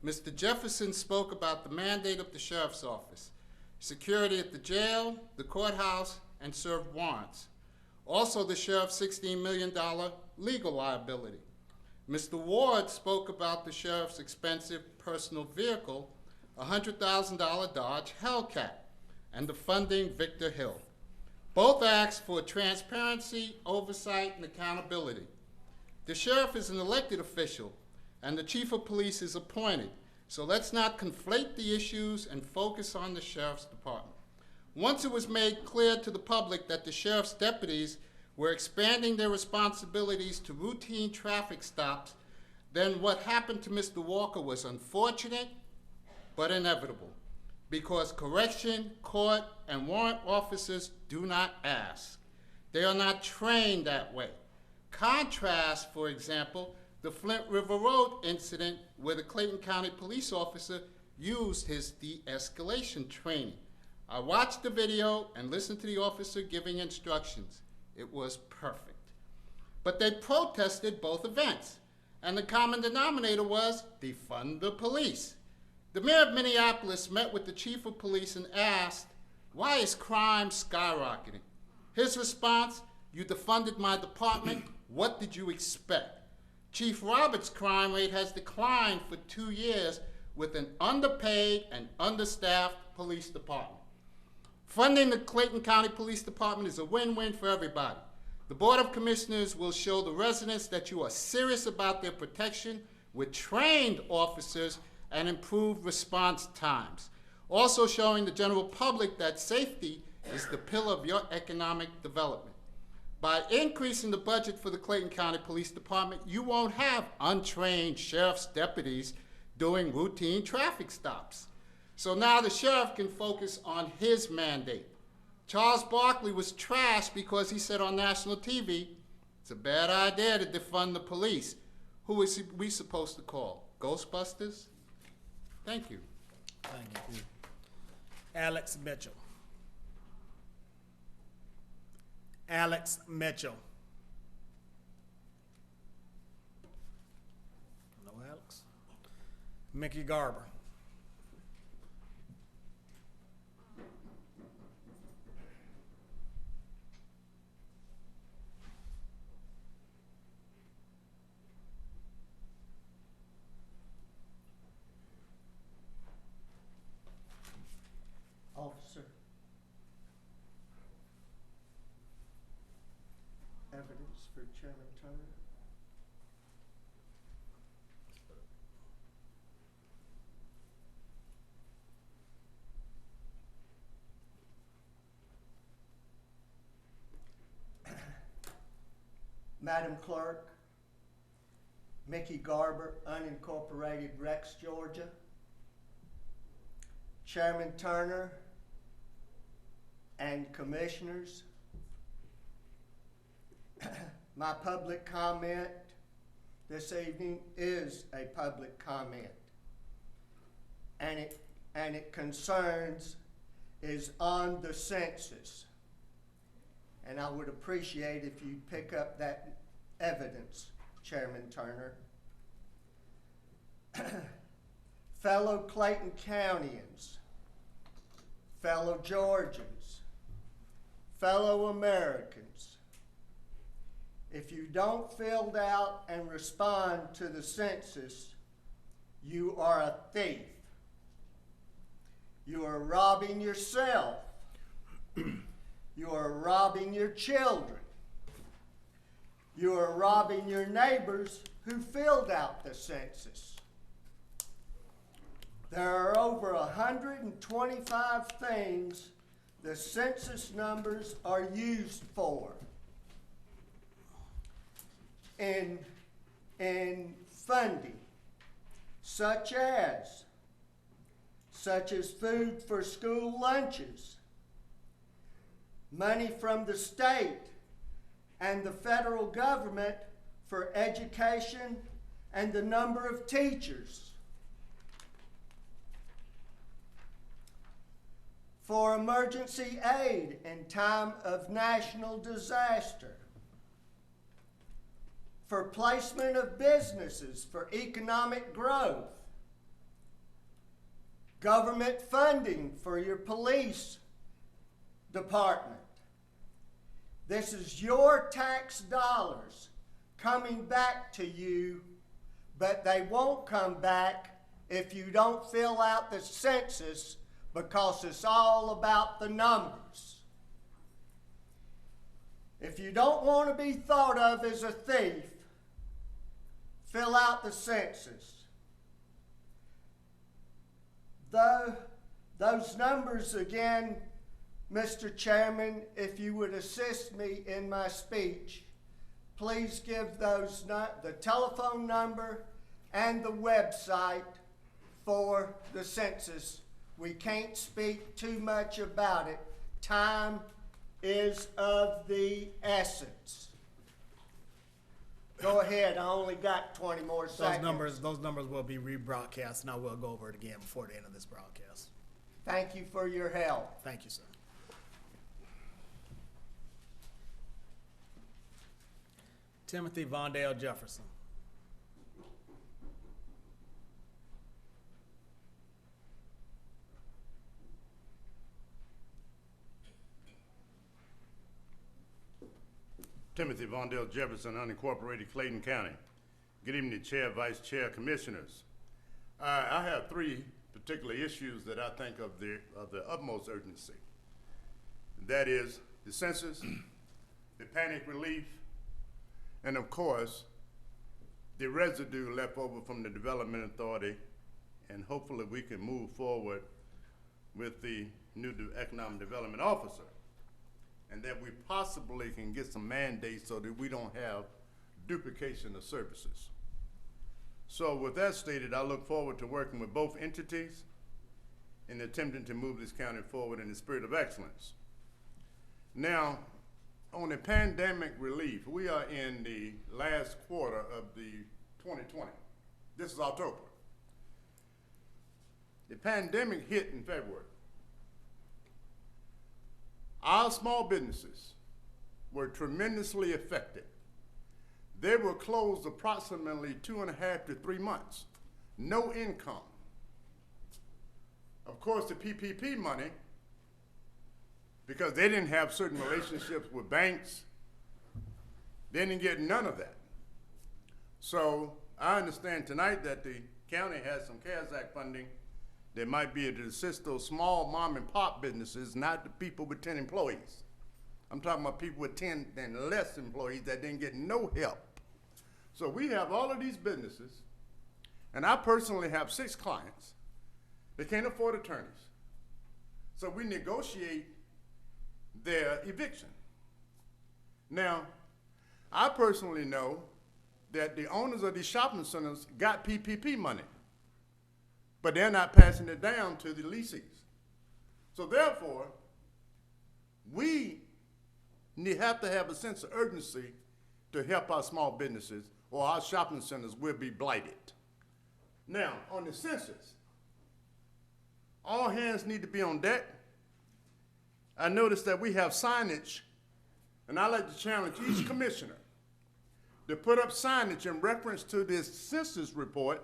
Mr. Jefferson spoke about the mandate of the Sheriff's Office, security at the jail, the courthouse, and served warrants. Also, the Sheriff's $16 million legal liability. Mr. Ward spoke about the Sheriff's expensive personal vehicle, a $100,000 Dodge Hellcat, and the funding Victor Hill. Both asked for transparency, oversight, and accountability. The Sheriff is an elected official, and the Chief of Police is appointed. So let's not conflate the issues and focus on the Sheriff's Department. Once it was made clear to the public that the Sheriff's deputies were expanding their responsibilities to routine traffic stops, then what happened to Mr. Walker was unfortunate, but inevitable, because correction, court, and warrant officers do not ask. They are not trained that way. Contrast, for example, the Flint River Road incident where the Clayton County police officer used his de-escalation training. I watched the video and listened to the officer giving instructions. It was perfect. But they protested both events, and the common denominator was defund the police. The mayor of Minneapolis met with the chief of police and asked, why is crime skyrocketing? His response, you defunded my department, what did you expect? Chief Roberts' crime rate has declined for 2 years with an underpaid and understaffed police department. Funding the Clayton County Police Department is a win-win for everybody. The Board of Commissioners will show the residents that you are serious about their protection with trained officers and improved response times. Also showing the general public that safety is the pillar of your economic development. By increasing the budget for the Clayton County Police Department, you won't have untrained sheriff's deputies doing routine traffic stops. So now the sheriff can focus on his mandate. Charles Barkley was trashed because he said on national TV, it's a bad idea to defund the police. Who is we supposed to call? Ghostbusters? Thank you. Thank you. Alex Mitchell. Alex Mitchell. No Alex. Mickey Garber. Officer. Evidence for Chairman Turner. Madam Clerk, Mickey Garber, unincorporated Rex, Georgia. Chairman Turner and commissioners, my public comment this evening is a public comment, and it concerns is on the census, and I would appreciate if you pick up that evidence, Chairman Turner. Fellow Clayton Countyans, fellow Georgians, fellow Americans, if you don't fill out and respond to the census, you are a thief. You are robbing yourself. You are robbing your children. You are robbing your neighbors who filled out the census. There are over 125 things the census numbers are used for in funding, such as food for school lunches, money from the state and the federal government for education and the number of teachers, for emergency aid in time of national disaster, for placement of businesses for economic growth, government funding for your police department. This is your tax dollars coming back to you, but they won't come back if you don't fill out the census, because it's all about the numbers. If you don't want to be thought of as a thief, fill out the census. Those numbers again, Mr. Chairman, if you would assist me in my speech, please give those the telephone number and the website for the census. We can't speak too much about it. Time is of the essence. Go ahead, I only got 20 more seconds. Those numbers will be rebroadcast, and I will go over it again before the end of this broadcast. Thank you for your help. Thank you, sir. Timothy Vondale Jefferson. Timothy Vondale Jefferson, unincorporated Clayton County. Good evening, Chair, Vice Chair, Commissioners. I have three particular issues that I think of the utmost urgency. That is the census, the panic relief, and of course, the residue left over from the Development Authority, and hopefully we can move forward with the new economic development officer, and that we possibly can get some mandates so that we don't have duplication of services. So with that stated, I look forward to working with both entities in attempting to move this county forward in the spirit of excellence. Now, on the pandemic relief, we are in the last quarter of the 2020. This is October. The pandemic hit in February. Our small businesses were tremendously affected. They were closed approximately 2.5 to 3 months. No income. Of course, the PPP money, because they didn't have certain relationships with banks, they didn't get none of that. So I understand tonight that the county has some CARES Act funding that might be able to assist those small mom and pop businesses, not the people with 10 employees. I'm talking about people with 10 and less employees that didn't get no help. So we have all of these businesses, and I personally have 6 clients. They can't afford attorneys. So we negotiate their eviction. Now, I personally know that the owners of these shopping centers got PPP money, but they're not passing it down to the lessees. So therefore, we have to have a sense of urgency to help our small businesses, or our shopping centers will be blighted. Now, on the census, all hands need to be on deck. I noticed that we have signage, and I'd like to challenge each commissioner to put up signage in reference to this census report.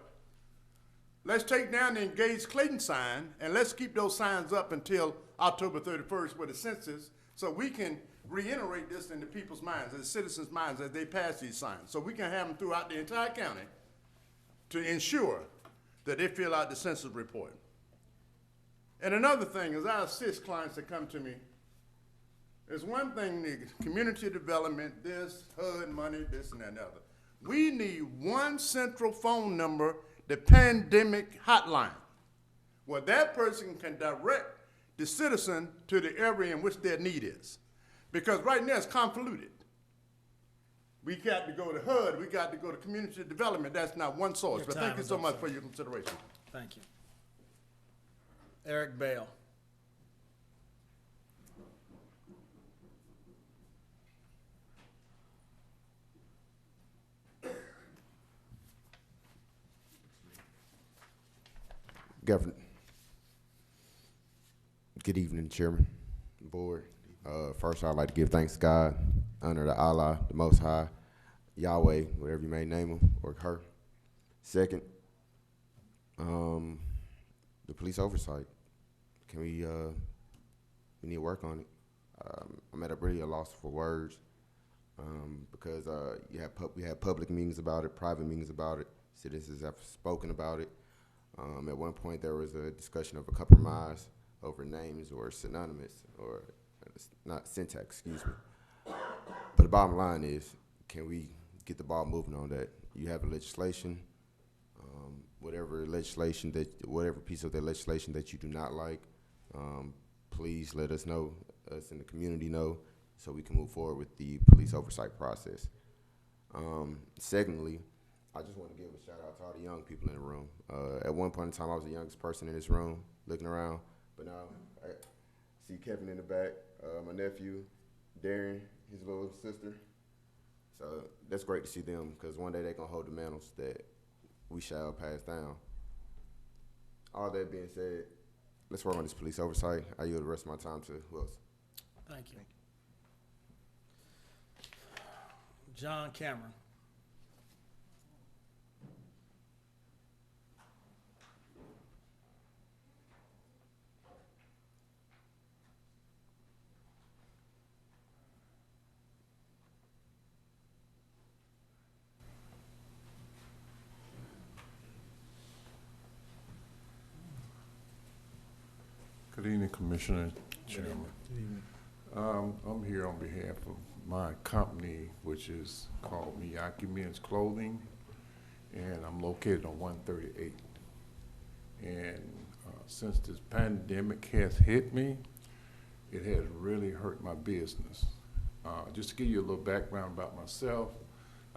Let's take down the Engage Clayton sign, and let's keep those signs up until October 31st with the census, so we can reiterate this in the people's minds, the citizens' minds, as they pass these signs. So we can have them throughout the entire county to ensure that they fill out the census report. And another thing is, I assist clients that come to me. There's one thing, the community development, this, HUD money, this and that and the other. We need one central phone number, the pandemic hotline, where that person can direct the citizen to the area in which their need is. Because right now it's convoluted. We got to go to HUD, we got to go to community development. That's not one source. Your But time thank you is so up, much sir. for your consideration. Thank you. Eric Bell. Governor. Good evening, Chairman, Board. First, I'd like to give thanks to God, honor to Allah, the Most High, Yahweh, whatever you may name him or her. Second, the police oversight. Can we need to work on it. I'm at a really a loss for words because we have public meetings about it, private meetings about it. Citizens have spoken about it. At one point, there was a discussion of a compromise over names or synonymous, or not syntax, excuse me. But the bottom line is, can we get the ball moving on that? You have a legislation, whatever piece of that legislation that you do not like, please let us know, us in the community know, so we can move forward with the police oversight process. Secondly, I just want to give a shout out to all the young people in the room. At one point in time, I was the youngest person in this room, looking around, but now I see Kevin in the back, my nephew, Darren, his little sister. So that's great to see them, because one day they're going to hold the mantles that we shall pass down. All that being said, let's work on this police oversight. I yield the rest of my time to who else? Thank you. John Cameron. Good evening, Commissioner, Chairman. I'm here on behalf of my company, which is called Miyake Men's Clothing, and I'm located on 138. And since this pandemic has hit me, it has really hurt my business. Just to give you a little background about myself,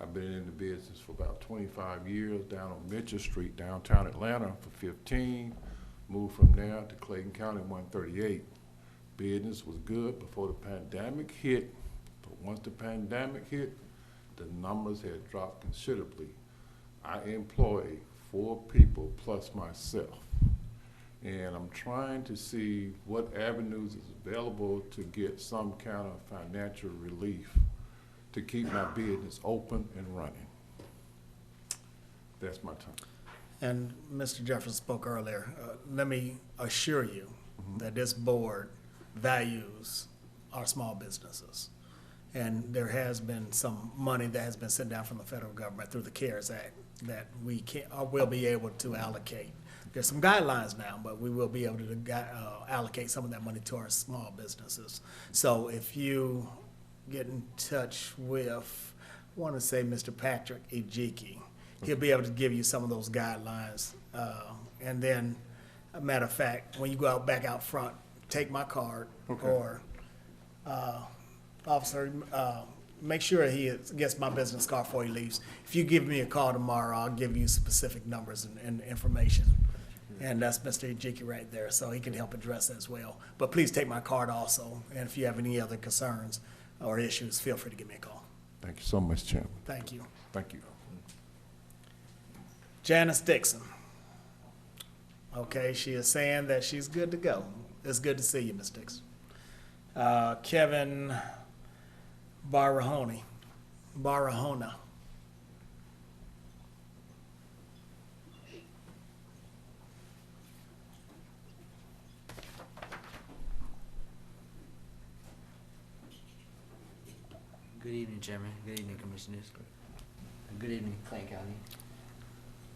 I've been in the business for about 25 years down on Mitchell Street, downtown Atlanta for 15. Moved from there to Clayton County 138. Business was good before the pandemic hit, but once the pandemic hit, the numbers had dropped considerably. I employ 4 people plus myself. And I'm trying to see what avenues is available to get some kind of financial relief to keep my business open and running. That's my time. And Mr. Jefferson spoke earlier. Let me assure you that this board values our small businesses. And there has been some money that has been sent down from the federal government through the CARES Act that we will be able to allocate. There's some guidelines now, but we will be able to allocate some of that money to our small businesses. So if you get in touch with, I want to say Mr. Patrick Ejiki, he'll be able to give you some of those guidelines. And then, a matter of fact, when you go out back out front, take my card, or officer, make sure he gets my business card before he leaves. If you give me a call tomorrow, I'll give you specific numbers and information. And that's Mr. Ejiki right there, so he can help address that as well. But please take my card also, and if you have any other concerns or issues, feel free to give me a call. Thank you so much, Chairman. Thank you. Thank you. Janice Dixon. Okay, she is saying that she's good to go. It's good to see you, Ms. Dixon. Kevin Barahona. Good evening, Chairman. Good evening, Commissioners. Good evening, Clayton County.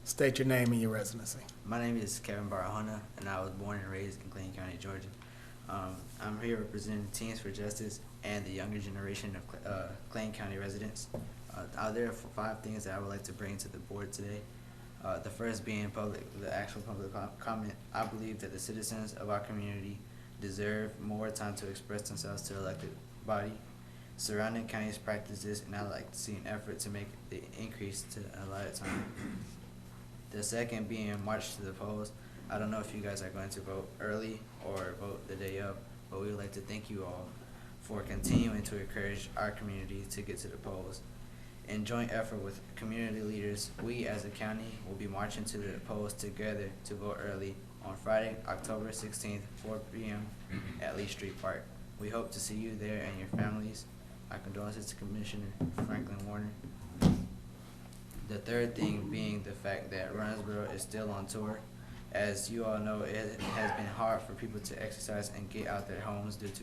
State your name and your residency. My name is Kevin Barahona, and I was born and raised in Clayton County, Georgia. I'm here representing Teens for Justice and the younger generation of Clayton County residents. There are 5 things that I would like to bring to the board today. The first being the actual public comment. I believe that the citizens of our community deserve more time to express themselves to the elected body. Surrounding counties practice this, and I'd like to see an effort to make the increase to a lot of time. The second being march to the polls. I don't know if you guys are going to vote early or vote the day of, but we would like to thank you all for continuing to encourage our community to get to the polls. In joint effort with community leaders, we as a county will be marching to the polls together to vote early on Friday, October 16th, 4 p.m. at Lee Street Park. We hope to see you there and your families. Our condolences to Commissioner Franklin Warner. The third thing being the fact that Runnersboro is still on tour. As you all know, it has been hard for people to exercise and get out their homes due to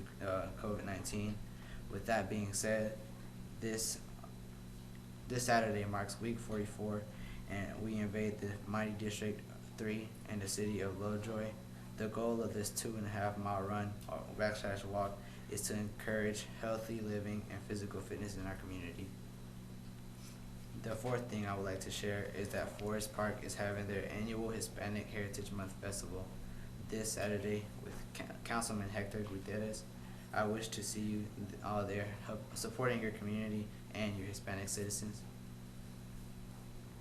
COVID-19. With that being said, this Saturday marks week 44, and we invade the mighty District 3 in the city of Lovejoy. The goal of this 2.5-mile run or /walk is to encourage healthy living and physical fitness in our community. The fourth thing I would like to share is that Forest Park is having their annual Hispanic Heritage Month Festival this Saturday with Councilman Hector Gutierrez. I wish to see you all there supporting your community and your Hispanic citizens.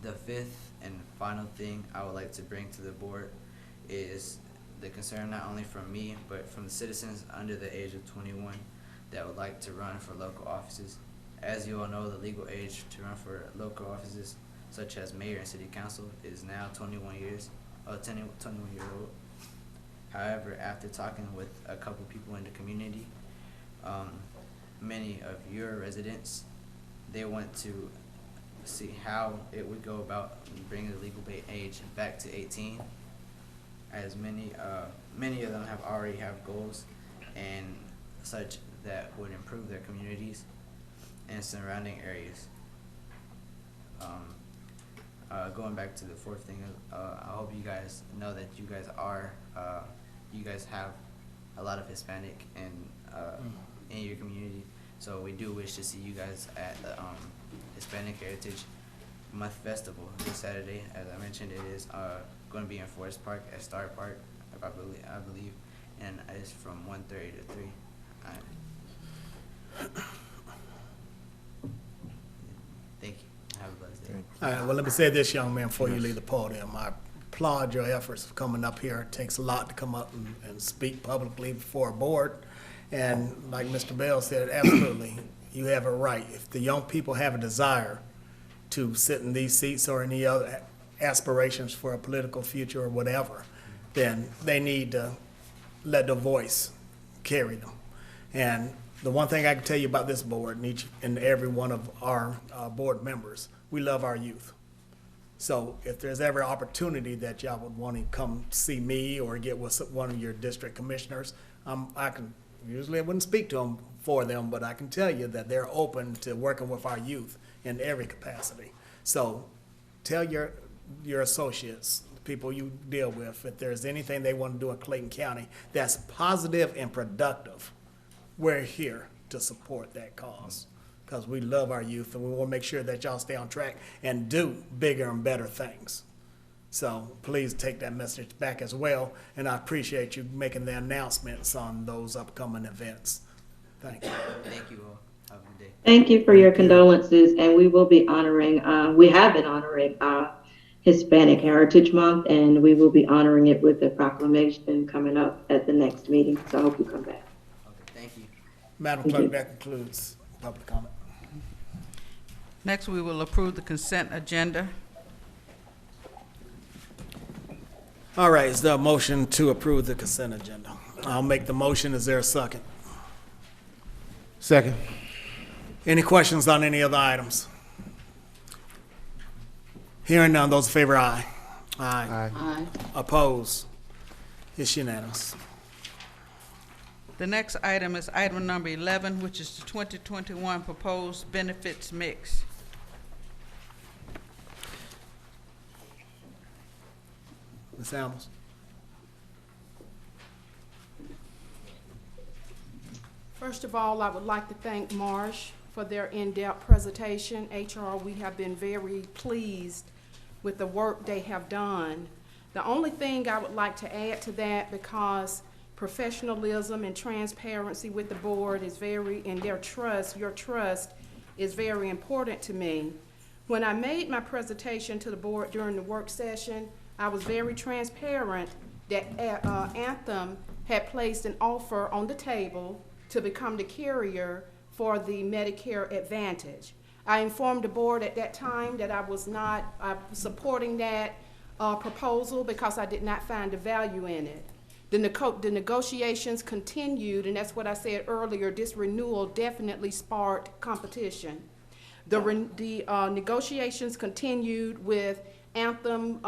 The fifth and final thing I would like to bring to the board is the concern not only from me, but from the citizens under the age of 21 that would like to run for local offices. As you all know, the legal age to run for local offices, such as mayor and city council, is now 21 years old. However, after talking with a couple people in the community, many of your residents, they want to see how it would go about bringing the legal age back to 18. As many of them already have goals and such that would improve their communities and surrounding areas. Going back to the fourth thing, I hope you guys know that you guys have a lot of Hispanic in your community. So we do wish to see you guys at the Hispanic Heritage Month Festival this Saturday. As I mentioned, it is going to be in Forest Park at Star Park. I believe, and it's from 1:30 to 3. Thank you. Have a blessed day. All right, well, let me say this, young man, before you leave the podium. I applaud your efforts of coming up here. It takes a lot to come up and speak publicly before a board. And like Mr. Bell said, absolutely, you have a right. If the young people have a desire to sit in these seats or any other aspirations for a political future or whatever, then they need to let the voice carry them. And the one thing I can tell you about this board and each and every one of our board members, we love our youth. So if there's ever opportunity that y'all would want to come see me or get with one of your district commissioners, usually I wouldn't speak to them for them, but I can tell you that they're open to working with our youth in every capacity. So tell your associates, the people you deal with, if there's anything they want to do in Clayton County that's positive and productive, we're here to support that cause because we love our youth and we want to make sure that y'all stay on track and do bigger and better things. So please take that message back as well, and I appreciate you making the announcements on those upcoming events. Thank you. Thank you all. Have a good day. Thank you for your condolences, and we will be honoring, we have been honoring Hispanic Heritage Month, and we will be honoring it with a proclamation coming up at the next meeting, so I hope you come back. Okay, thank you. Madam Clerk, that concludes public comment. Next, we will approve the consent agenda. All right, is there a motion to approve the consent agenda? I'll make the motion. Is there a second? Second. Any questions on any other items? Hearing none, those in favor, aye. Aye. Aye. Oppose? It's unanimous. The next item is item number 11, which is the 2021 proposed benefits mix. Ms. Hamels? First of all, I would like to thank Marsh for their in-depth presentation. HR, we have been very pleased with the work they have done. The only thing I would like to add to that, because professionalism and transparency with the board is very, and their trust, your trust is very important to me. When I made my presentation to the board during the work session, I was very transparent that Anthem had placed an offer on the table to become the carrier for the Medicare Advantage. I informed the board at that time that I was not supporting that proposal because I did not find the value in it. The negotiations continued, and that's what I said earlier, this renewal definitely sparked competition. The negotiations continued with Anthem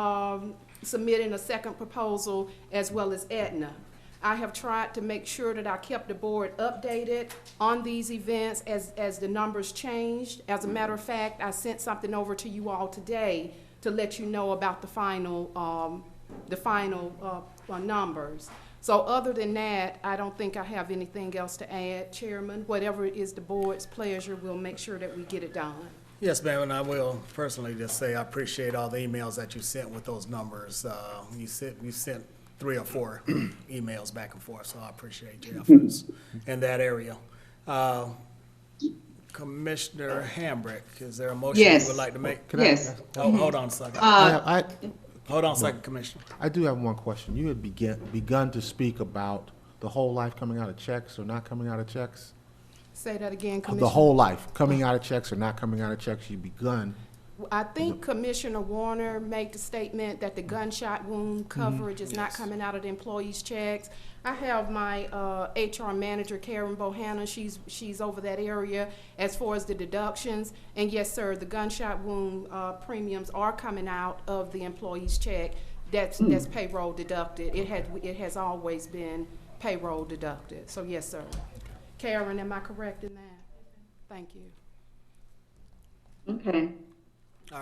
submitting a second proposal as well as Aetna. I have tried to make sure that I kept the board updated on these events as the numbers changed. As a matter of fact, I sent something over to you all today to let you know about the final numbers. So other than that, I don't think I have anything else to add. Chairman, whatever is the board's pleasure, we'll make sure that we get it done. Yes, ma'am, and I will personally just say I appreciate all the emails that you sent with those numbers. You sent 3 or 4 emails back and forth, so I appreciate your efforts in that area. Commissioner Hambrick, is there a motion you would like to make? Yes. Hold on a second. Hold on a second, Commissioner. I do have one question. You had begun to speak about the whole life coming out of checks or not coming out of checks? Say that again, Commissioner. The whole life, coming out of checks or not coming out of checks, you begun. I think Commissioner Warner made the statement that the gunshot wound coverage is not coming out of the employees' checks. I have my HR manager, Karen Bohanna, she's over that area as far as the deductions. And yes, sir, the gunshot wound premiums are coming out of the employees' check. That's payroll deducted. It has always been payroll deducted. So yes, sir. Karen, am I correct in that? Thank you. Okay.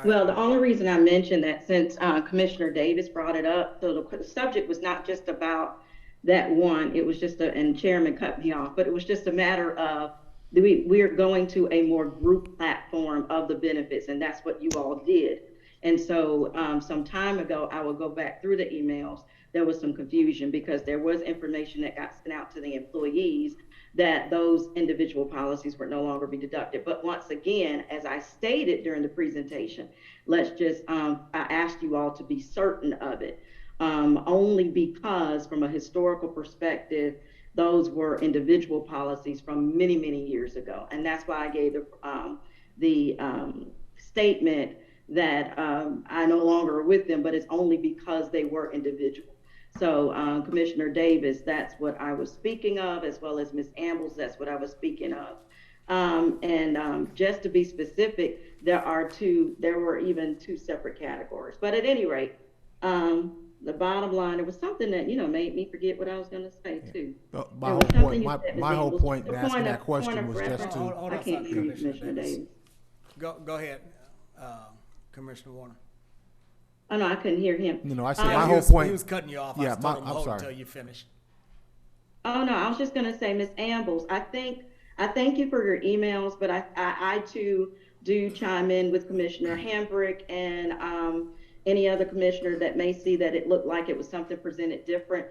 Well, the only reason I mentioned that, since Commissioner Davis brought it up, so the subject was not just about that one, it was just and Chairman cut me off, but it was just a matter of we're going to a more group platform of the benefits, and that's what you all did. And so some time ago, I will go back through the emails. There was some confusion because there was information that got sent out to the employees that those individual policies would no longer be deducted. But once again, as I stated during the presentation, let's just, I asked you all to be certain of it, only because from a historical perspective, those were individual policies from many, many years ago. And that's why I gave the statement that I no longer are with them, but it's only because they were individual. So Commissioner Davis, that's what I was speaking of, as well as Ms. Ambles, that's what I was speaking of. Just to be specific, there were even two separate categories. But at any rate, the bottom line, it was something that, made me forget what I was going to say too. My whole point in asking that question was just to. I can't hear you, Commissioner Davis. Go ahead, Commissioner Warner. Oh, no, I couldn't hear him. No, I said my whole point. He was cutting you off. Yeah, I'm sorry. Until you finish. Oh, no, I was just going to say, Ms. Ambles, I thank you for your emails, but I too do chime in with Commissioner Hambrick and any other commissioner that may see that it looked like it was something presented different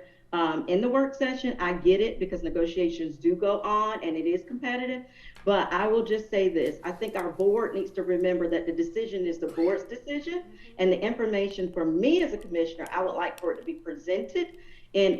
in the work session. I get it because negotiations do go on and it is competitive. But I will just say this, I think our board needs to remember that the decision is the board's decision, and the information for me as a commissioner, I would like for it to be presented in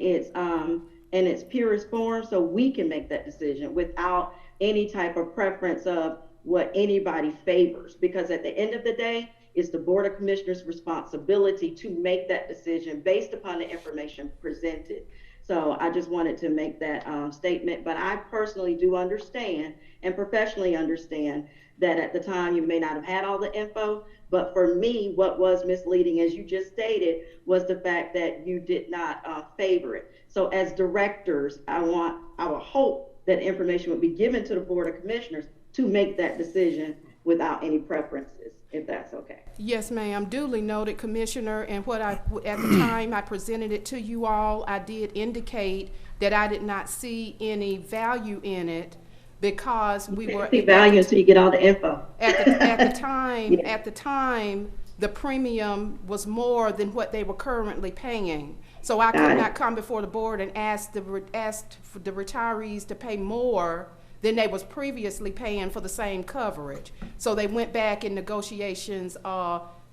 its purest form so we can make that decision without any type of preference of what anybody favors. Because at the end of the day, it's the Board of Commissioners' responsibility to make that decision based upon the information presented. So I just wanted to make that statement, but I personally do understand and professionally understand that at the time you may not have had all the info, but for me, what was misleading, as you just stated, was the fact that you did not favor it. So as directors, I would hope that information would be given to the Board of Commissioners to make that decision without any preferences, if that's okay. Yes, ma'am. Duly noted, Commissioner. And at the time I presented it to you all, I did indicate that I did not see any value in it because we were. See value until you get all the info. At the time, the premium was more than what they were currently paying. So I could not come before the board and ask the retirees to pay more than they was previously paying for the same coverage. So they went back and negotiations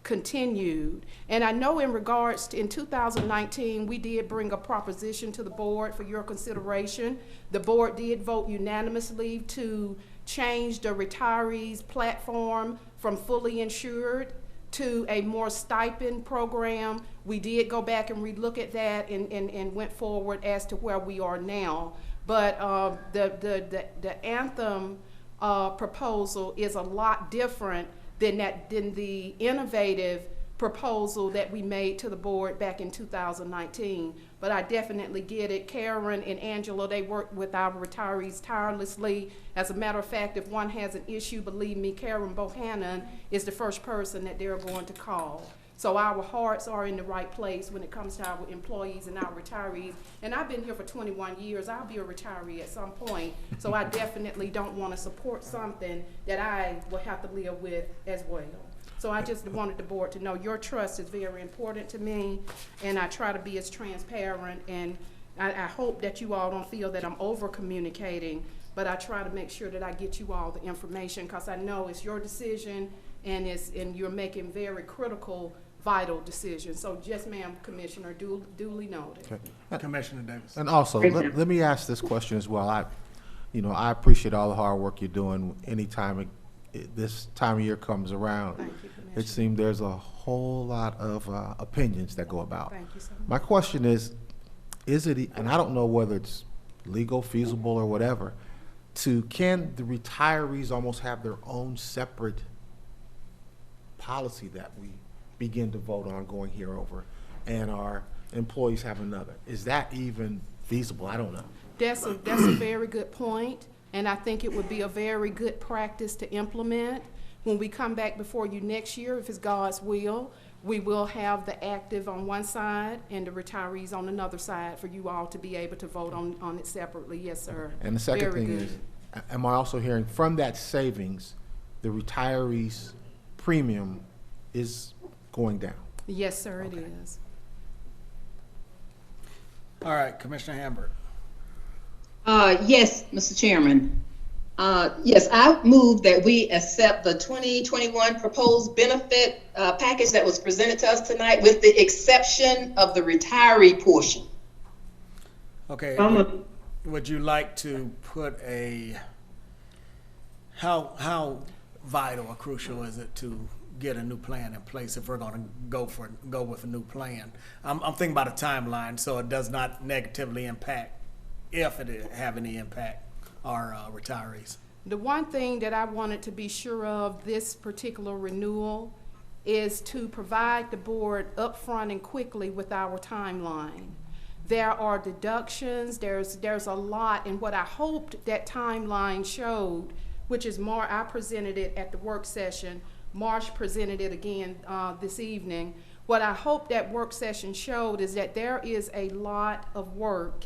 continued. And I know in 2019, we did bring a proposition to the board for your consideration. The board did vote unanimously to change the retirees platform from fully insured to a more stipend program. We did go back and relook at that and went forward as to where we are now. But the Anthem proposal is a lot different than the innovative proposal that we made to the board back in 2019. But I definitely get it. Karen and Angela, they work with our retirees tirelessly. As a matter of fact, if one has an issue, believe me, Karen Bohannon is the first person that they're going to call. So our hearts are in the right place when it comes to our employees and our retirees. And I've been here for 21 years. I'll be a retiree at some point. So I definitely don't want to support something that I will have to live with as well. So I just wanted the board to know your trust is very important to me, and I try to be as transparent, and I hope that you all don't feel that I'm over communicating, but I try to make sure that I get you all the information because I know it's your decision and you're making very critical, vital decisions. So yes, ma'am, Commissioner, duly noted. Okay. Commissioner Davis. And also, let me ask this question as well. I appreciate all the hard work you're doing. Anytime this time of year comes around, Thank you, it seems there's a whole lot of opinions that go about. Thank you so much. My question is it, and I don't know whether it's legal, feasible, or whatever, can the retirees almost have their own separate policy that we begin to vote on going here over, and our employees have another? Is that even feasible? I don't know. That's a very good point, and I think it would be a very good practice to implement. When we come back before you next year, if it's God's will, we will have the active on one side and the retirees on another side for you all to be able to vote on it separately. Yes, sir. And the second thing is, am I also hearing from that savings, the retirees' premium is going down. Yes, sir, it is. All right, Commissioner Hamburg. Yes, Mr. Chairman. Yes, I move that we accept the 2021 proposed benefit package that was presented to us tonight, with the exception of the retiree portion. Okay, would you like to put how vital or crucial is it to get a new plan in place if we're going to go with a new plan? I'm thinking about a timeline so it does not negatively impact, if it have any impact, our retirees. The one thing that I wanted to be sure of this particular renewal is to provide the board upfront and quickly with our timeline. There are deductions, there's a lot, and what I hoped that timeline showed, which is more, I presented it at the work session, Marcia presented it again this evening. What I hope that work session showed is that there is a lot of work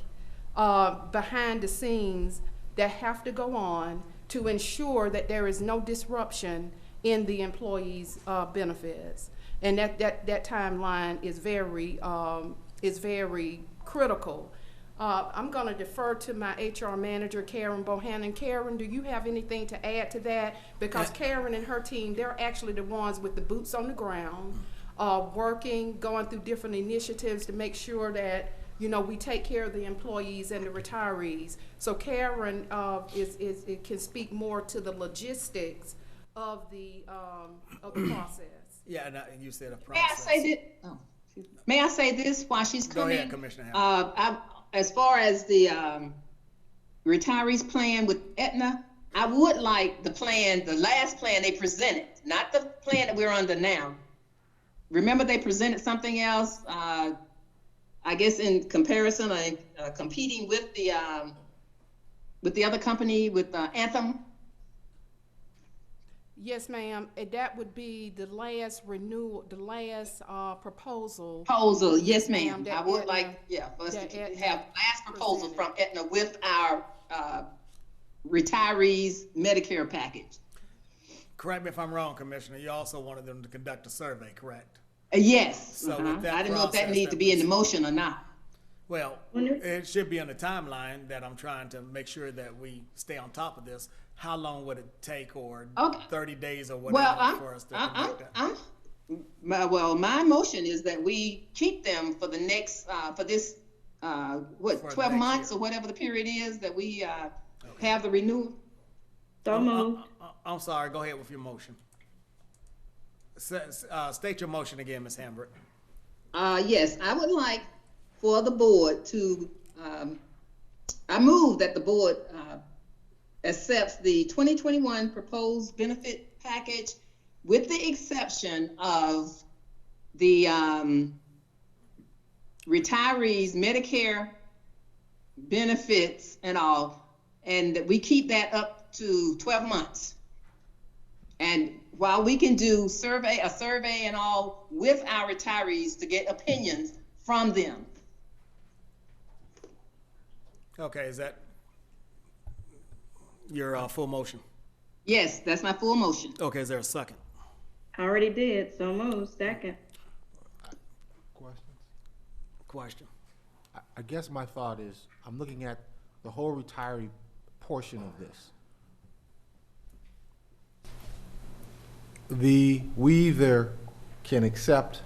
behind the scenes that have to go on to ensure that there is no disruption in the employees' benefits. And that timeline is very critical. I'm going to defer to my HR manager, Karen Bohannon. Karen, do you have anything to add to that? Because Karen and her team, they're actually the ones with the boots on the ground, working, going through different initiatives to make sure that, you know, we take care of the employees and the retirees. So Karen can speak more to the logistics of the process. Yeah, and you said a process. May I say this? Oh, may I say this while she's coming? Go ahead, Commissioner Hamilton. As far as the retirees plan with Aetna, I would like the plan, the last plan they presented, not the plan that we're under now. Remember they presented something else, I guess in comparison, competing with the other company, with Anthem. Yes, ma'am. That would be the last renewal, the last proposal. Proposal, yes, ma'am. I would like, for us to have last proposal from Aetna with our retirees Medicare package. Correct me if I'm wrong, Commissioner. You also wanted them to conduct a survey, correct? Yes. So with that I didn't know if that needed to be in the motion or not. Well, it should be on the timeline that I'm trying to make sure that we stay on top of this. How long would it take, or 30 days or whatever, for us to conduct that? Well, my motion is that we keep them for the next, for this, 12 months or whatever the period is that we have the renewal. So moved. I'm sorry, go ahead with your motion. State your motion again, Ms. Hamburg. Yes, I would like for the board to, I move that the board accepts the 2021 proposed benefit package with the exception of the retirees Medicare benefits and all, and that we keep that up to 12 months. And while we can do a survey and all with our retirees to get opinions from them. Okay, is that your full motion? Yes, that's my full motion. Okay, is there a second? I already did, so moved. Second. Question. I guess my thought is, I'm looking at the whole retiree portion of this. We either can accept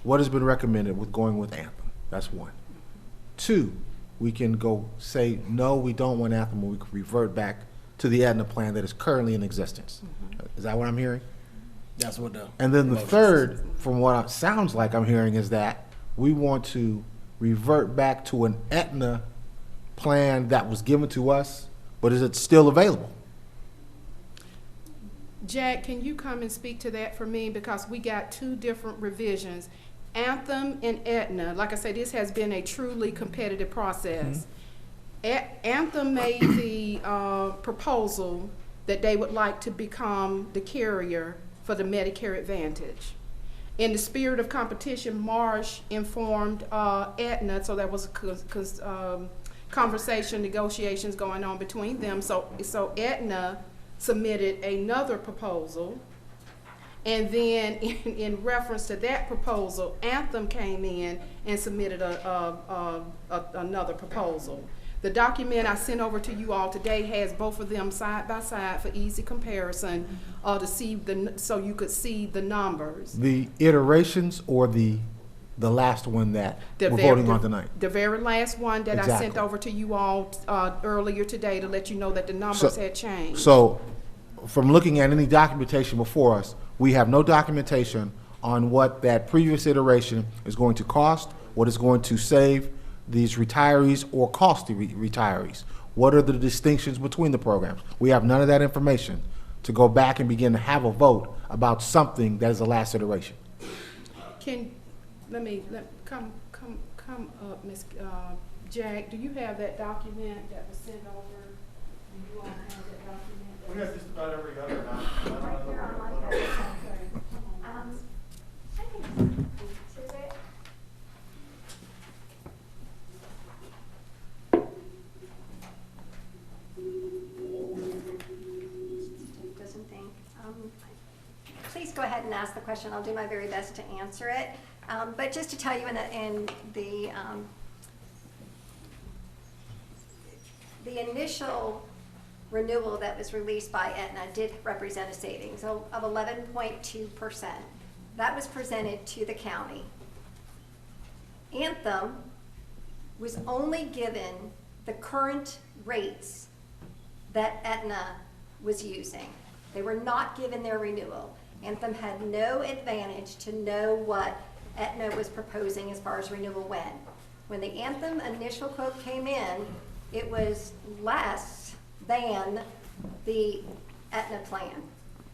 what has been recommended with going with Anthem. That's one. Two, we can go say, no, we don't want Anthem, and we can revert back to the Aetna plan that is currently in existence. Is that what I'm hearing? That's what the. And then the third, from what it sounds like I'm hearing, is that we want to revert back to an Aetna plan that was given to us, but is it still available? Jack, can you come and speak to that for me? Because we got two different revisions. Anthem and Aetna, like I said, this has been a truly competitive process. Anthem made the proposal that they would like to become the carrier for the Medicare Advantage. In the spirit of competition, Marcia informed Aetna, so there was a conversation, negotiations going on between them. So Aetna submitted another proposal, And then in reference to that proposal, Anthem came in and submitted another proposal. The document I sent over to you all today has both of them side by side for easy comparison, to see so you could see the numbers. The iterations or the last one that we're voting on tonight? The very last one that I Exactly. sent over to you all earlier today to let you know that the numbers had changed. So, from looking at any documentation before us, we have no documentation on what that previous iteration is going to cost, what it's going to save these retirees or cost the retirees. What are the distinctions between the programs? We have none of that information to go back and begin to have a vote about something that is the last iteration. Come up, Ms. Jack. Do you have that document that was sent over? Do you all have that document? We have just about every other Right here on my desk. I think this is it. Doesn't think. Please go ahead and ask the question. I'll do my very best to answer it. But just to tell you, in the initial renewal that was released by Aetna did represent a savings of 11.2%. That was presented to the county. Anthem was only given the current rates that Aetna was using. They were not given their renewal. Anthem had no advantage to know what Aetna was proposing as far as renewal went. When the Anthem initial quote came in, it was less than the Aetna plan.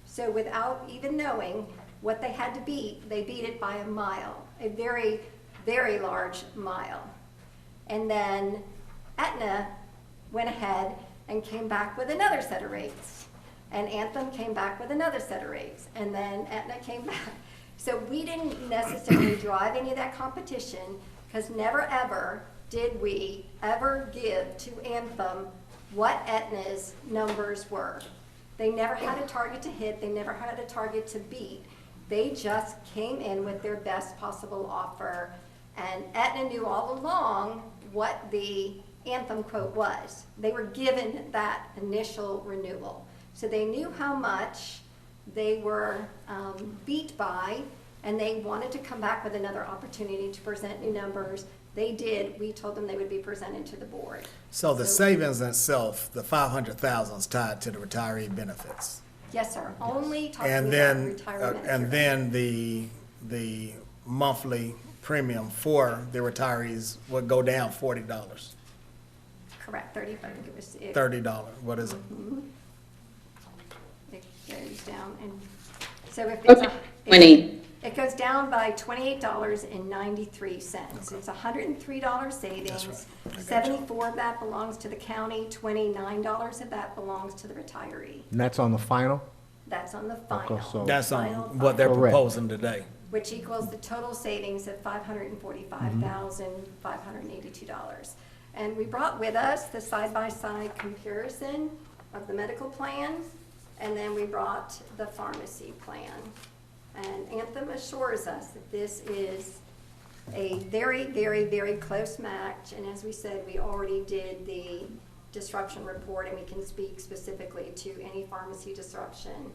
So without even knowing what they had to beat, they beat it by a mile, a very, very large mile. And then Aetna went ahead and came back with another set of rates. And Anthem came back with another set of rates. And then Aetna came back. So we didn't necessarily drive any of that competition, because never ever did we ever give to Anthem what Aetna's numbers were. They never had a target to hit. They never had a target to beat. They just came in with their best possible offer. And Aetna knew all along what the Anthem quote was. They were given that initial renewal. So they knew how much they were beat by, and they wanted to come back with another opportunity to present new numbers. They did. We told them they would be presented to the board. So the savings itself, the 500,000 is tied to the retiree benefits. Yes, sir. Only talking And about then, retirement. and then the monthly premium for the retirees would go down $40. Correct, 30, I think it was. $30, what is it? It goes down, and so if it's, Okay, 20. it goes down by $28.93. It's $103 savings. I got you. 74 of that belongs to the county, $29 of that belongs to the retiree. And that's on the final? That's on the final. so- That's on Final, what they're Correct. proposing today. which equals the total savings of $545,582. And we brought with us the side-by-side comparison of the medical plan, and then we brought the pharmacy plan. And Anthem assures us that this is a very, very, very close match, and as we said, we already did the disruption report, and we can speak specifically to any pharmacy disruption.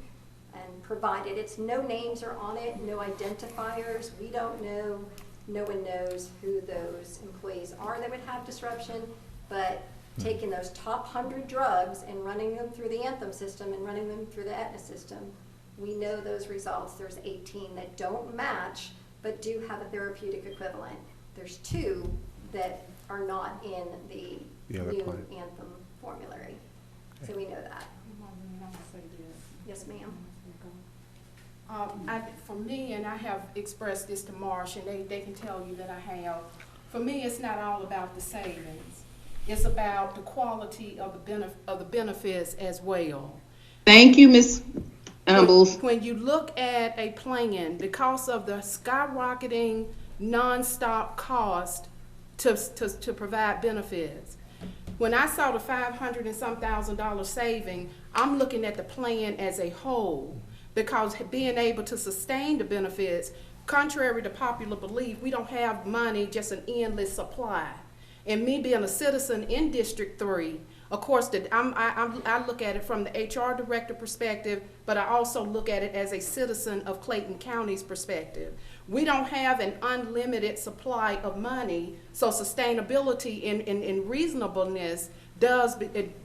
And provided it's no names are on it, no identifiers, we don't know, no one knows who those employees are that would have disruption, but taking those top 100 drugs and running them through the Anthem system and running them through the Aetna system, we know those results. There's 18 that don't match, but do have a therapeutic equivalent. There's 2 that are not in the other new plan. Anthem formulary. So we know that. Yes, ma'am. For me, and I have expressed this to Marcia, and they can tell you that I have, for me, it's not all about the savings. It's about the quality of the benefits as well. Thank you, Ms. Umbles. When you look at a plan, because of the skyrocketing nonstop cost to provide benefits, when I saw the $500 and some thousand saving, I'm looking at the plan as a whole. because being able to sustain the benefits, contrary to popular belief, we don't have money, just an endless supply. And me being a citizen in District 3, of course, I look at it from the HR director perspective, but I also look at it as a citizen of Clayton County's perspective. We don't have an unlimited supply of money, so sustainability and reasonableness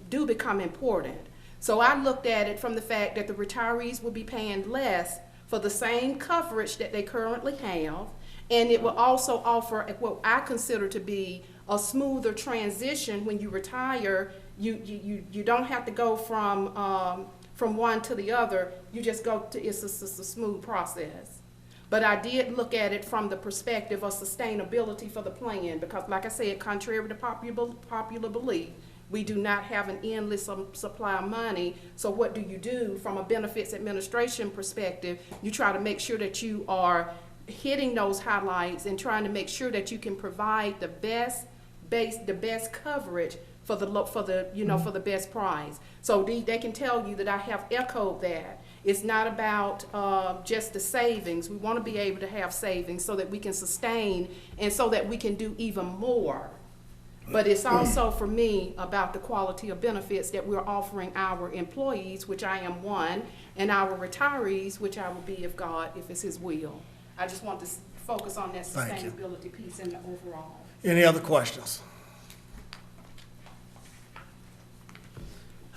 do become important. So I looked at it from the fact that the retirees will be paying less for the same coverage that they currently have, and it will also offer what I consider to be a smoother transition. When you retire, you don't have to go from one to the other. You just go to, it's a smooth process. But I did look at it from the perspective of sustainability for the plan, because like I said, contrary to popular belief, we do not have an endless supply of money. So what do you do from a benefits administration perspective? You try to make sure that you are hitting those highlights and trying to make sure that you can provide the best coverage for the best price. So they can tell you that I have echoed that. It's not about just the savings. We want to be able to have savings so that we can sustain and so that we can do even more. But it's also, for me, about the quality of benefits that we're offering our employees, which I am one, and our retirees, which I will be if it's His will. I just want to focus on that sustainability piece in the overall. Any other questions?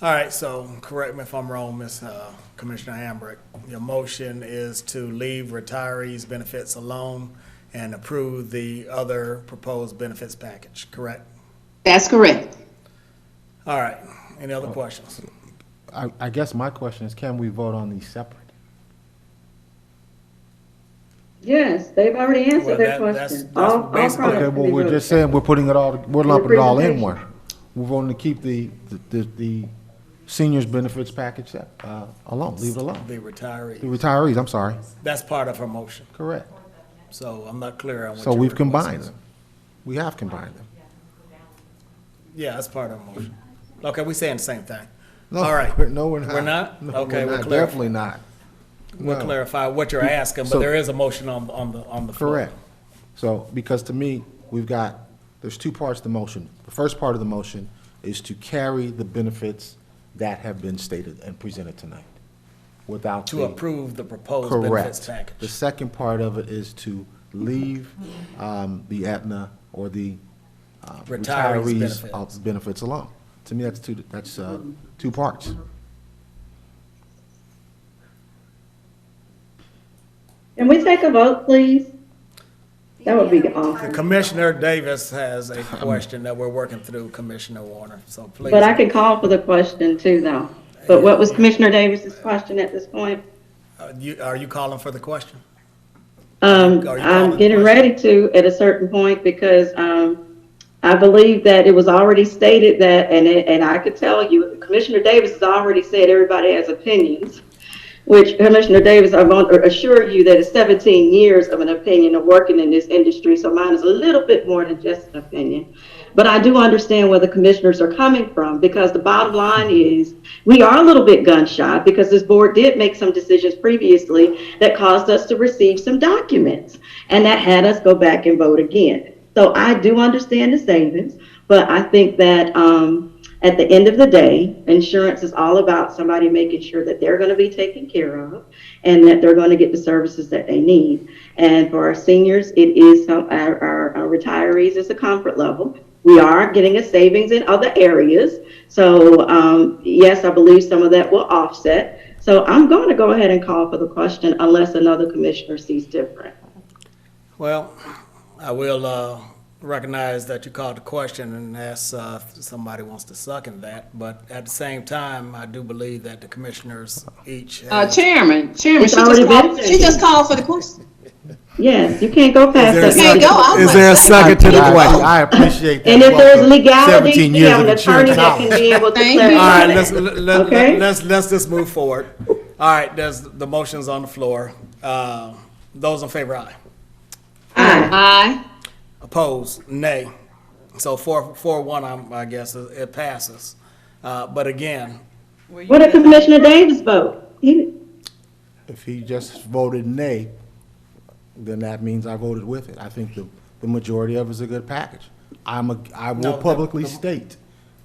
All right, so correct me if I'm wrong, Ms. Commissioner Hambrick. Your motion is to leave retirees' benefits alone and approve the other proposed benefits package, correct? That's correct. All right, any other questions? I guess my question is, can we vote on these separate? Yes, they've already answered Well, their that's question. All basically- Okay, well, we're just saying we're putting it all, we're lumping it all in one. We're voting to keep the seniors benefits package alone, leave it alone. The retirees. The retirees, I'm sorry. That's part of her motion. Correct. So I'm not clear on what So your we've request combined is. them. We have combined them. Yeah, that's part of her motion. Okay, we saying the same thing. No, All right. No, we're not. We're not? No, Okay, we're we'll not. clarify. Definitely not. We'll No. clarify what you're asking, but So- there is a motion on the floor. Correct. So, because to me, there's two parts to the motion. The first part of the motion is to carry the benefits that have been stated and presented tonight without To the- approve the proposed benefits Correct. package. The second part of it is to leave the Aetna or the Retirees' retirees' benefits alone. To me, that's two parts. Can we take a vote, please? That would be awesome. Commissioner Davis has a question that we're working through, Commissioner Warner, so please. But I can call for the question too, though. But what was Commissioner Davis's question at this point? Are you calling for the question? I'm getting ready to at a certain point because I believe that it was already stated that, and I could tell you, Commissioner Davis has already said everybody has opinions, which Commissioner Davis, I want to assure you that it's 17 years of an opinion of working in this industry, so mine is a little bit more than just an opinion. But I do understand where the commissioners are coming from, because the bottom line is we are a little bit gun shy because this board did make some decisions previously that caused us to receive some documents, and that had us go back and vote again. So I do understand the savings, but I think that at the end of the day, insurance is all about somebody making sure that they're going to be taken care of and that they're going to get the services that they need. And for our seniors, it is our retirees is a comfort level. We are getting a savings in other areas. So yes, I believe some of that will offset. So I'm going to go ahead and call for the question unless another commissioner sees different. Well, I will recognize that you called the question and ask if somebody wants to second that. But at the same time, I do believe that the commissioners each have... Chairman, she just called for the question. Yes, you can't go past that. Is there a second to the question? I appreciate that. And if there's legality, 17 we years have an of attorney insurance that can be able to Thank clarify. All right, Okay. let's just move forward. All right, there's the motions on the floor. Those in favor, aye. Aye. Opposed, nay. So 4-1, I guess it passes. But again, What did Commissioner Davis vote? If he just voted nay, then that means I voted with it. I think the majority of it is a good package. I will publicly state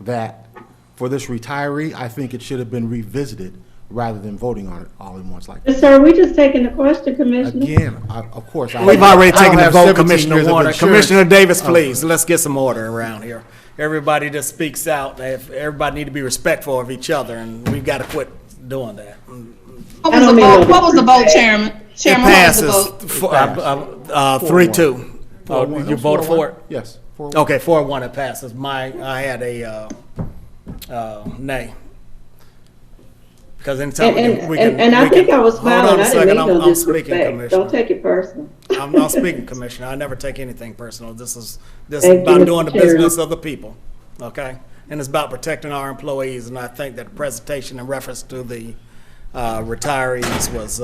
that for this retiree, I think it should have been revisited rather than voting on it all at once like that. Sir, are we just taking the question, Commissioner? Again, of course. We've already taken the have vote, 17 Commissioner years of Warner. insurance. Commissioner Davis, please, let's get some order around here. Everybody just speaks out. Everybody need to be respectful of each other, and we've got to quit doing that. What was the vote, Chairman? Chairman, It what was the vote? passes 3-2. Oh, you voted for it? Yes. 4-1. Okay, 4-1, it passes. I had a nay. Because anytime we can. And I think I was smiling. I didn't mean no I'm speaking, disrespect. Commissioner. Don't take it personal. I'm speaking, Commissioner. I never take anything personal. This is Thank you, about Mr. doing the Chair. business of the people, okay? And it's about protecting our employees, and I think that the presentation in reference to the retirees was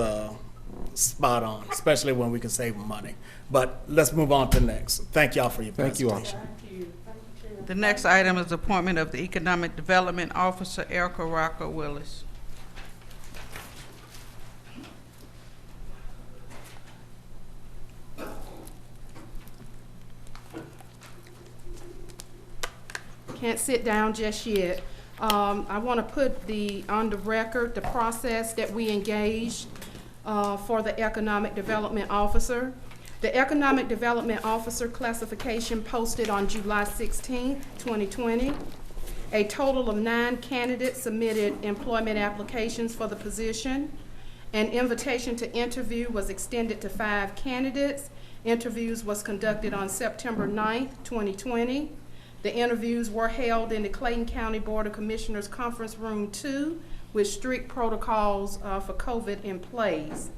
spot on, especially when we can save them money. But let's move on to next. Thank y'all for your presentation. The next item is appointment of the Economic Development Officer, Erica Rocker Willis. Can't sit down just yet. I want to put on the record the process that we engaged for the Economic Development Officer. The Economic Development Officer classification posted on July 16, 2020. A total of 9 candidates submitted employment applications for the position. An invitation to interview was extended to 5 candidates. Interviews was conducted on September 9, 2020. The interviews were held in the Clayton County Board of Commissioners Conference Room 2 with strict protocols for COVID in place.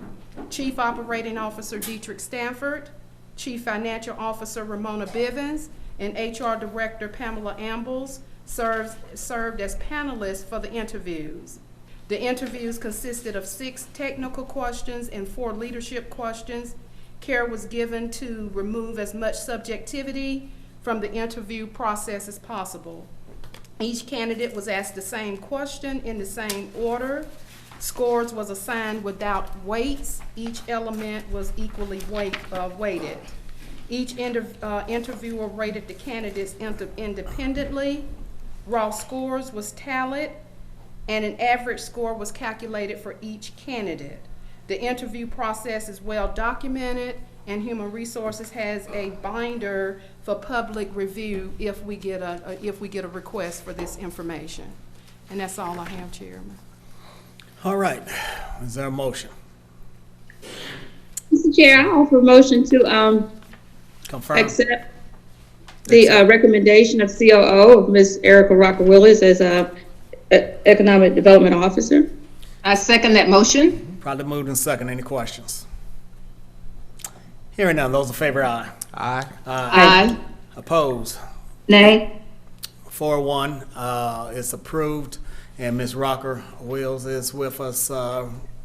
Chief Operating Officer Dietrich Stanford, Chief Financial Officer Ramona Bivens, and HR Director Pamela Ambles served as panelists for the interviews. The interviews consisted of 6 technical questions and 4 leadership questions. Care was given to remove as much subjectivity from the interview process as possible. Each candidate was asked the same question in the same order. Scores was assigned without weights. Each element was equally weighted. Each interviewer rated the candidates independently. Raw scores was tallied, and an average score was calculated for each candidate. The interview process is well documented, and Human Resources has a binder for public review if we get a request for this information. And that's all I have, Chairman. All right, is there a motion? Mr. Chair, I offer a motion to Confirm. accept the recommendation of COO of Ms. Erica Rocker Willis as a Economic Development Officer. I second that motion. Probably moved in second. Any questions? Hearing none, those in favor, aye. Aye. Aye. Opposed? Nay. 4-1, it's approved, and Ms. Rocker Wills is with us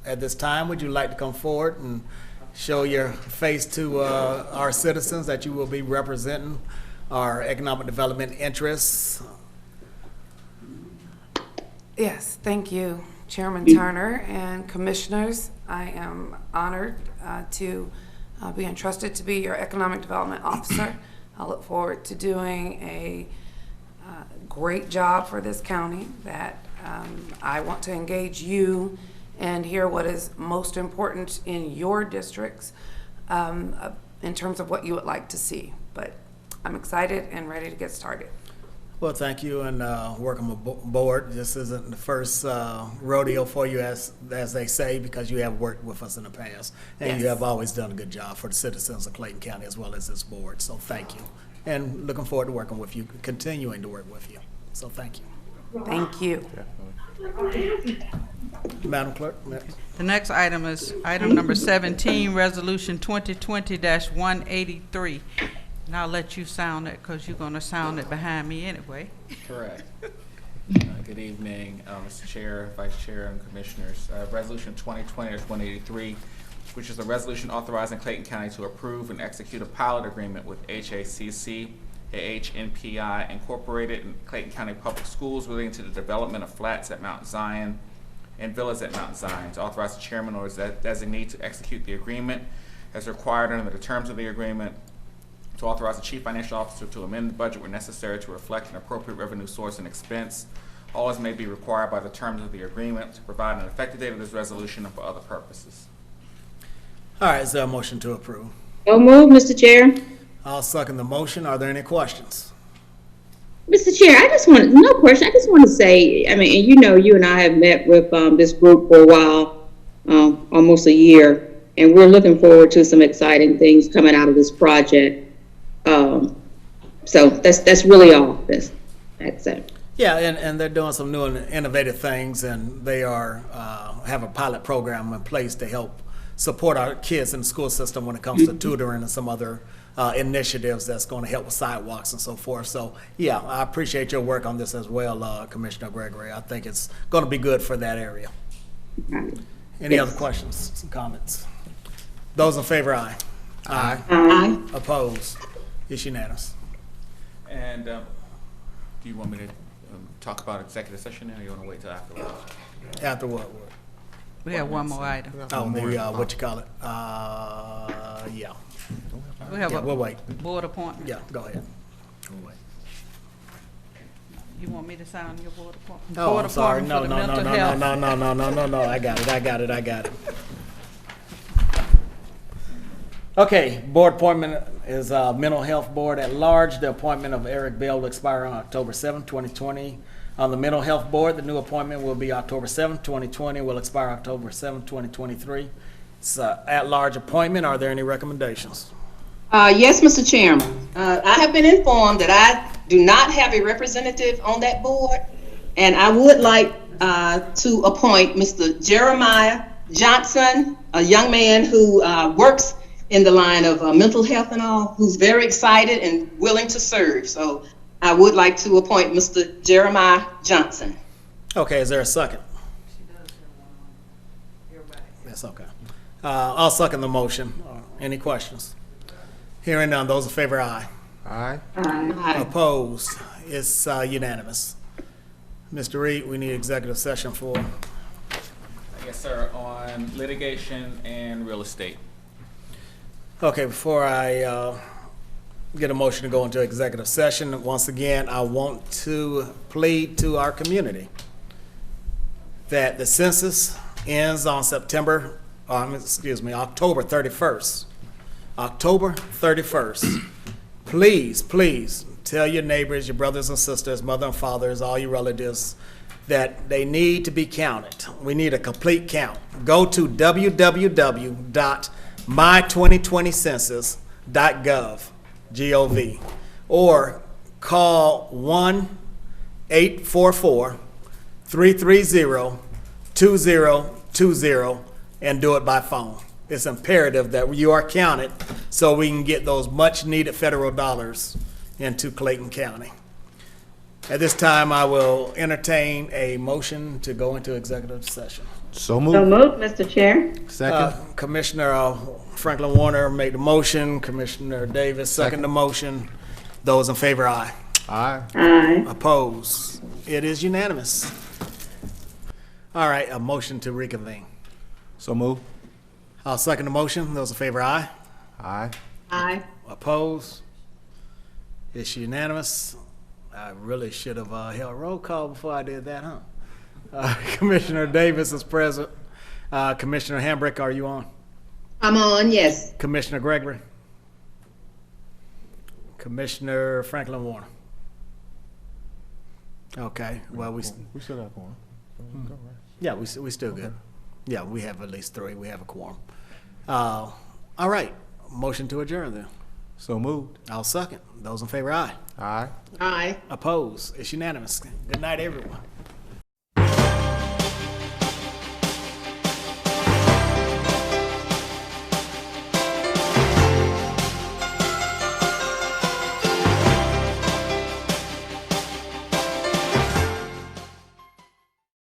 at this time. Would you like to come forward and show your face to our citizens that you will be representing our economic development interests? Yes, thank you, Chairman Turner and Commissioners. I am honored to be entrusted to be your Economic Development Officer. I look forward to doing a great job for this county. That I want to engage you and hear what is most important in your districts in terms of what you would like to see. But I'm excited and ready to get started. Well, thank you, and welcome aboard. This isn't the first rodeo for you, as they say, because you have worked with us in the past, and Yes. you have always done a good job for the citizens of Clayton County as well as this board. So thank you, and looking forward to working with you, continuing to work with you. So thank you. Thank you. Madam Clerk. Next. The next item is item number 17, Resolution 2020-183. And I'll let you sound it because you're going to sound it behind me anyway. Correct. Good evening, Mr. Chair, Vice Chair, and Commissioners. Resolution 2020-183, which is a resolution authorizing Clayton County to approve and execute a pilot agreement with HACC, HNPI Incorporated, and Clayton County Public Schools relating to the development of flats at Mount Zion and villas at Mount Zion, to authorize the chairman or his designee to execute the agreement as required under the terms of the agreement, to authorize the chief financial officer to amend the budget where necessary to reflect an appropriate revenue source and expense, all as may be required by the terms of the agreement, to provide an effective date of this resolution and for other purposes. All right, is there a motion to approve? So moved, Mr. Chair. I'll second the motion. Are there any questions? Mr. Chair, I just want, no question, I just want to say, I mean, and you know, you and I have met with this group for a while, almost a year, and we're looking forward to some exciting things coming out of this project. So that's really all. That's it. Yeah, and they're doing some new and innovative things, and they are have a pilot program in place to help support our kids in the school system when it comes to tutoring and some other initiatives that's going to help with sidewalks and so forth. So, yeah, I appreciate your work on this as well, Commissioner Gregory. I think it's going to be good for that area. Any other questions, some comments? Those in favor, aye. Aye. Aye. Opposed? It's unanimous. And do you want me to talk about executive session now, or you want to wait till afterwards? After what? We have one more item. Oh, the, what you call it? Yeah. We have Yeah, a we'll wait. board appointment. Yeah, go ahead. We'll wait. You want me to sign your board appointment? Oh, Board I'm sorry. appointment No, for the no, no, mental no, health. no, no, no, no, no, no. I got it. Okay, board appointment is Mental Health Board at Large. The appointment of Eric Bell will expire on October 7, 2020. On the Mental Health Board, the new appointment will be October 7, 2020, will expire October 7, 2023. It's an at-large appointment. Are there any recommendations? Yes, Mr. Chairman. I have been informed that I do not have a representative on that board, and I would like to appoint Mr. Jeremiah Johnson, a young man who works in the line of mental health and all, who's very excited and willing to serve. So I would like to appoint Mr. Jeremiah Johnson. Okay, is there a second? That's okay. I'll second the motion. Any questions? Hearing none, those in favor, aye. Aye. Aye. Opposed? It's unanimous. Mr. Reed, we need executive session for. Yes, sir, on litigation and real estate. Okay, before I get a motion to go into executive session, once again, I want to plead to our community that the census ends on October 31st. October 31st. Please tell your neighbors, your brothers and sisters, mother and fathers, all your relatives, that they need to be counted. We need a complete count. Go to www.my2020census.gov, or call 1-844-330-2020 and do it by phone. It's imperative that you are counted so we can get those much needed federal dollars into Clayton County. At this time, I will entertain a motion to go into executive session. So moved. So moved, Mr. Chair. Second. Commissioner Franklin Warner made the motion. Commissioner Davis seconded the motion. Those in favor, aye. Aye. Aye. Opposed? It is unanimous. All right, a motion to reconvene. So moved. I'll second the motion. Those in favor, aye. Aye. Aye. Opposed? It's unanimous. I really should have held roll call before I did that, huh? Commissioner Davis is present. Commissioner Hambrick, are you on? I'm on, yes. Commissioner Gregory? Commissioner Franklin Warner? Okay, well, We still have one. Go, right? yeah, we still good. Yeah, we have at least 3. We have a quorum. All right, motion to adjourn then. So moved. I'll second. Those in favor, aye. Aye. Aye. Opposed? It's unanimous. Good night, everyone.